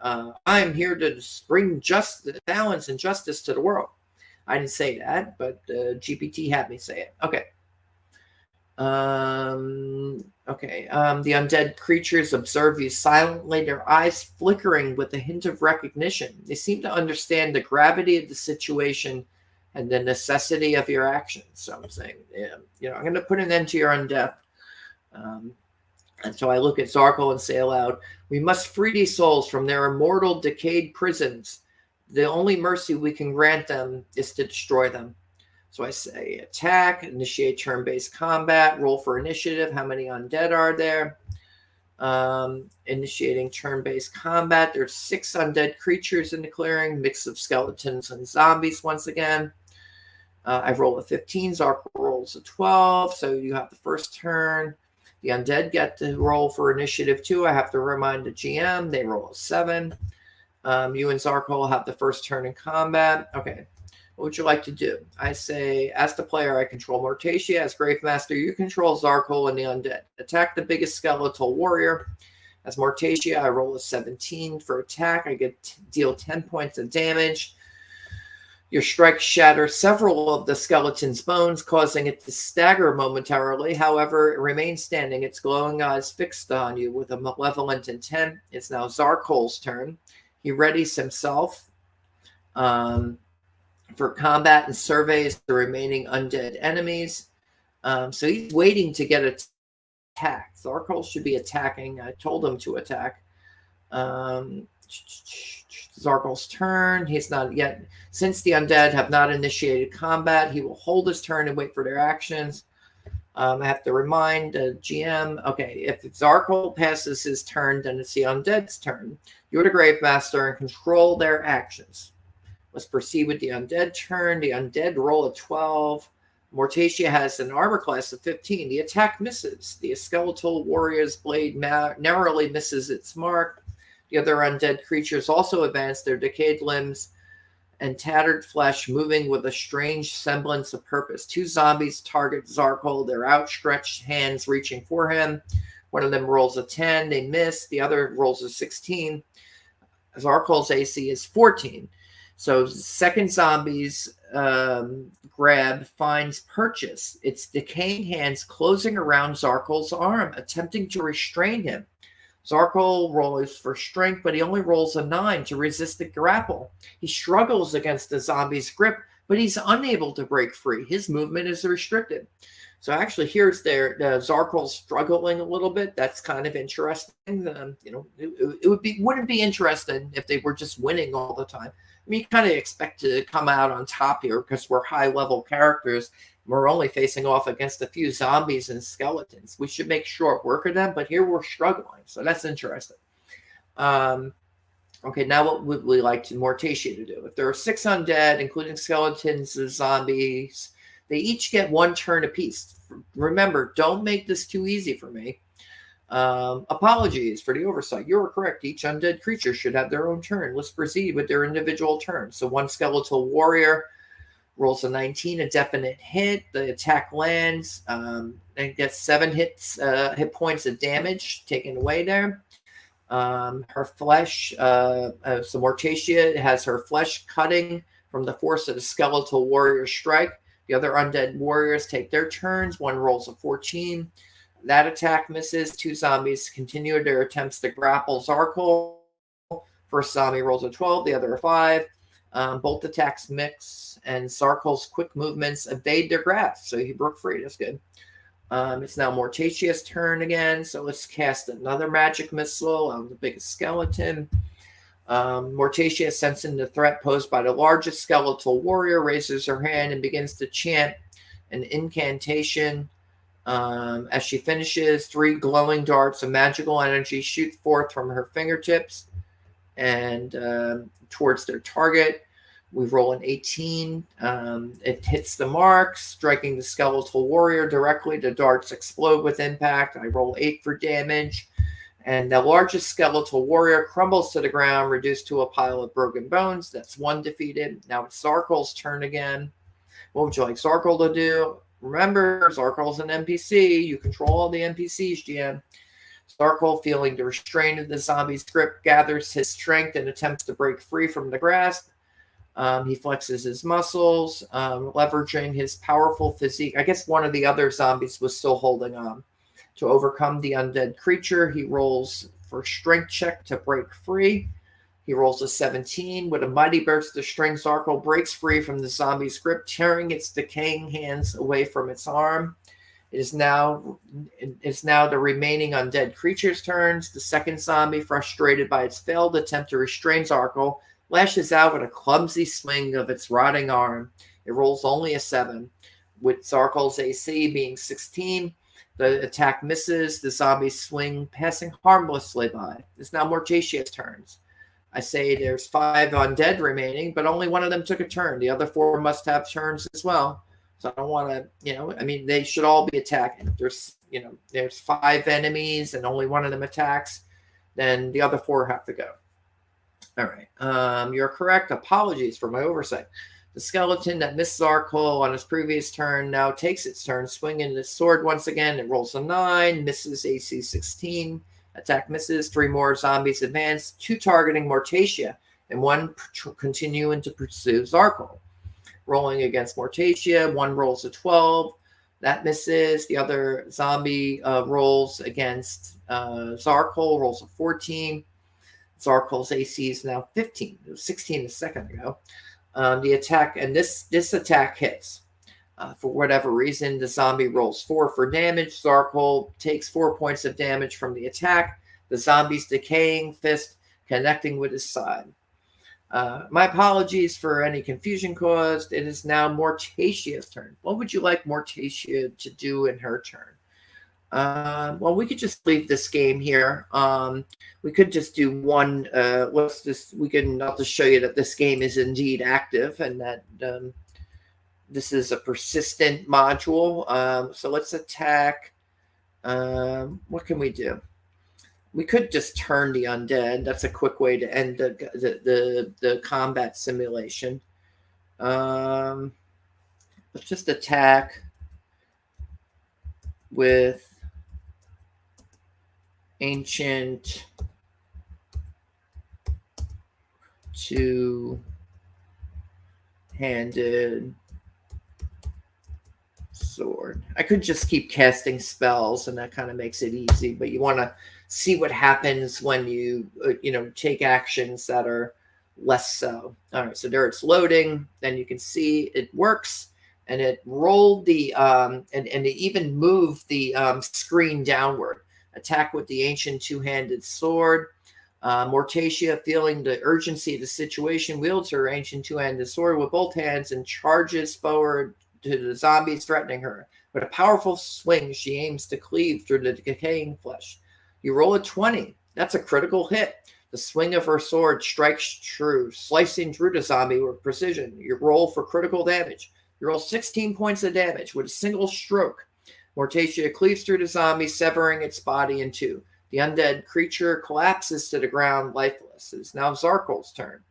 S1: I'm here to bring balance and justice to the world. I didn't say that, but GPT had me say it. Okay. The undead creatures observe you silently, their eyes flickering with a hint of recognition. They seem to understand the gravity of the situation and the necessity of your actions. So I'm saying, I'm going to put an end to your undeath. And so I look at Zarkol and say aloud, we must free these souls from their immortal, decayed prisons. The only mercy we can grant them is to destroy them. So I say, attack, initiate turn-based combat, roll for initiative. How many undead are there? Initiating turn-based combat. There's 6 undead creatures in the clearing, mix of skeletons and zombies once again. I roll a 15, Zarkol rolls a 12, so you have the first turn. The undead get to roll for initiative 2. I have to remind the GM. They roll a 7. You and Zarkol have the first turn in combat. Okay. What would you like to do? I say, as the player, I control Mortacia. As Gravemaster, you control Zarkol and the undead. Attack the biggest skeletal warrior. As Mortacia, I roll a 17 for attack. I deal 10 points of damage. Your strike shatters several of the skeleton's bones, causing it to stagger momentarily. However, it remains standing, its glowing eyes fixed on you with a malevolent intent. It's now Zarkol's turn. He readies himself for combat and surveys the remaining undead enemies. So he's waiting to get attacked. Zarkol should be attacking. I told him to attack. Zarkol's turn. He's not yet. Since the undead have not initiated combat, he will hold his turn and wait for their actions. I have to remind the GM, okay, if Zarkol passes his turn, then it's the undead's turn. You're the Gravemaster and control their actions. Let's proceed with the undead turn. The undead roll a 12. Mortacia has an armor class of 15. The attack misses. The skeletal warrior's blade narrowly misses its mark. The other undead creatures also advance their decayed limbs and tattered flesh, moving with a strange semblance of purpose. 2 zombies target Zarkol, their outstretched hands reaching for him. One of them rolls a 10. They miss. The other rolls a 16. Zarkol's AC is 14. So second zombie's grab finds purchase. Its decaying hands closing around Zarkol's arm, attempting to restrain him. Zarkol rolls for strength, but he only rolls a 9 to resist the grapple. He struggles against the zombie's grip, but he's unable to break free. His movement is restricted. So actually, here's Zarkol struggling a little bit. That's kind of interesting. It wouldn't be interesting if they were just winning all the time. I mean, you kind of expect to come out on top here because we're high-level characters. We're only facing off against a few zombies and skeletons. We should make short work of them, but here we're struggling. So that's interesting. Okay, now what would we like Mortacia to do? If there are 6 undead, including skeletons and zombies, they each get 1 turn apiece. Remember, don't make this too easy for me. Apologies for the oversight. You were correct. Each undead creature should have their own turn. Let's proceed with their individual turns. So 1 skeletal warrior rolls a 19, a definite hit. The attack lands and gets 7 hit points of damage taken away there. Her flesh, so Mortacia has her flesh cutting from the force of the skeletal warrior strike. The other undead warriors take their turns. 1 rolls a 14. That attack misses. 2 zombies continue their attempts to grapple Zarkol. First zombie rolls a 12, the other a 5. Both attacks mix, and Zarkol's quick movements evade their grasp, so he broke free. That's good. It's now Mortacia's turn again, so let's cast another magic missile on the biggest skeleton. Mortacia, sensing the threat posed by the largest skeletal warrior, raises her hand and begins to chant an incantation. As she finishes, 3 glowing darts of magical energy shoot forth from her fingertips and towards their target. We roll an 18. It hits the mark, striking the skeletal warrior directly. The darts explode with impact. I roll 8 for damage. And the largest skeletal warrior crumbles to the ground, reduced to a pile of broken bones. That's 1 defeated. Now it's Zarkol's turn again. What would you like Zarkol to do? Remember, Zarkol's an NPC. You control all the NPCs, GM. Zarkol, feeling the restraint of the zombie's grip, gathers his strength and attempts to break free from the grasp. He flexes his muscles, leveraging his powerful physique. I guess one of the other zombies was still holding on. To overcome the undead creature, he rolls for strength check to break free. He rolls a 17. With a mighty burst of strength, Zarkol breaks free from the zombie's grip, tearing its decaying hands away from its arm. It is now the remaining undead creature's turns. The second zombie, frustrated by its failed attempt to restrain Zarkol, lashes out with a clumsy swing of its rotting arm. It rolls only a 7. With Zarkol's AC being 16, the attack misses. The zombies swing, passing harmlessly by. It's now Mortacia's turns. I say there's 5 undead remaining, but only one of them took a turn. The other 4 must have turns as well. So I don't want to, they should all be attacking. There's there's 5 enemies and only one of them attacks, then the other 4 have to go. All right. You're correct. Apologies for my oversight. The skeleton that missed Zarkul on his previous turn now takes its turn, swinging its sword once again. It rolls a 9, misses AC 16. Attack misses. 3 more zombies advance, 2 targeting Mortacia, and 1 continuing to pursue Zarkul. Rolling against Mortacia, 1 rolls a 12. That misses. The other zombie rolls against Zarkul, rolls a 14. Zarkul's AC is now 15. It was 16 a second ago. The attack, and this attack hits. For whatever reason, the zombie rolls 4 for damage. Zarkul takes 4 points of damage from the attack. The zombie's decaying fist connecting with his side. My apologies for any confusion caused. It is now Mortacia's turn. What would you like Mortacia to do in her turn? Well, we could just leave this game here. We could just do one. I'll just show you that this game is indeed active and that this is a persistent module. So let's attack. What can we do? We could just turn the undead. That's a quick way to end the combat simulation. Let's just attack with ancient two-handed sword. I could just keep casting spells, and that kind of makes it easy. But you want to see what happens when you take actions that are less so. All right, so there it's loading. Then you can see it works, and it rolled the and it even moved the screen downward. Attack with the ancient two-handed sword. Mortacia, feeling the urgency of the situation, wields her ancient two-handed sword with both hands and charges forward to the zombies threatening her. With a powerful swing, she aims to cleave through the decaying flesh. You roll a 20. That's a critical hit. The swing of her sword strikes true, slicing through the zombie with precision. You roll for critical damage. You roll 16 points of damage with a single stroke. Mortacia cleaves through the zombie, severing its body in 2. The undead creature collapses to the ground, lifeless. It's now Zarkul's turn.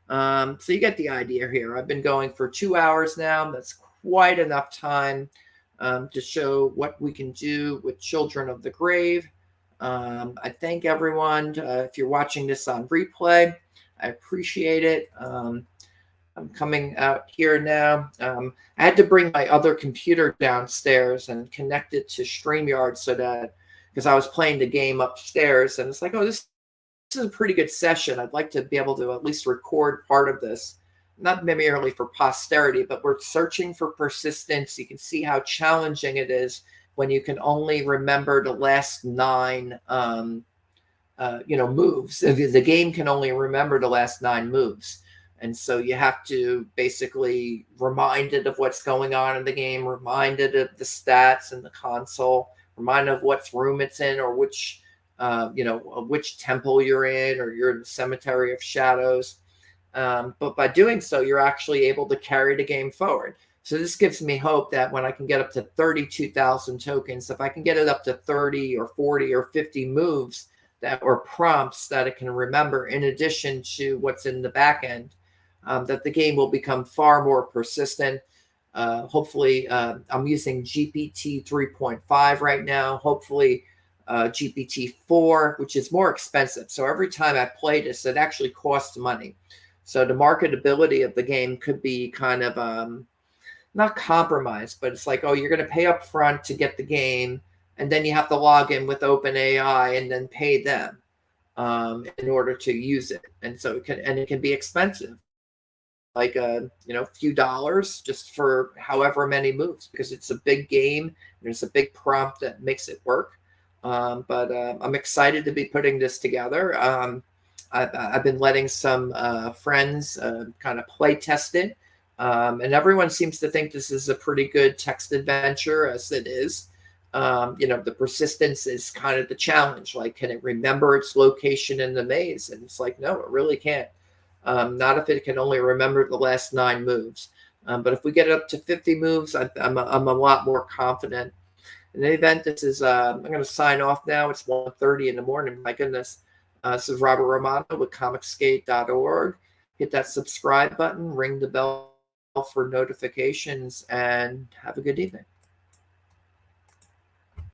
S1: So you get the idea here. I've been going for 2 hours now. That's quite enough time to show what we can do with Children of the Grave. I thank everyone. If you're watching this on replay, I appreciate it. I'm coming out here now. I had to bring my other computer downstairs and connect it to StreamYard because I was playing the game upstairs, and it's like, oh, this is a pretty good session. I'd like to be able to at least record part of this, not merely for posterity, but we're searching for persistence. You can see how challenging it is when you can only remember the last 9 moves. The game can only remember the last 9 moves. And so you have to basically remind it of what's going on in the game, remind it of the stats in the console, remind it of what room it's in, or which temple you're in, or you're in the Cemetery of Shadows. But by doing so, you're actually able to carry the game forward. So this gives me hope that when I can get up to 32,000 tokens, if I can get it up to 30 or 40 or 50 moves or prompts that it can remember in addition to what's in the back end, that the game will become far more persistent. Hopefully, I'm using GPT 3.5 right now. Hopefully, GPT 4, which is more expensive. So every time I play this, it actually costs money. So the marketability of the game could be kind of not compromised, but it's like, oh, you're going to pay up front to get the game, and then you have to log in with OpenAI and then pay them in order to use it. And so it can be expensive. Like a few dollars just for however many moves, because it's a big game. There's a big prompt that makes it work. But I'm excited to be putting this together. I've been letting some friends kind of play test it, and everyone seems to think this is a pretty good text adventure, as it is. The persistence is kind of the challenge. Like, can it remember its location in the maze? And it's like, no, it really can't. Not if it can only remember the last 9 moves. But if we get it up to 50 moves, I'm a lot more confident In any event, this is I'm going to sign off now. It's 1:30 in the morning. My goodness. This is Robert Romano with comicsgate.org. Hit that subscribe button, ring the bell for notifications, and have a good evening.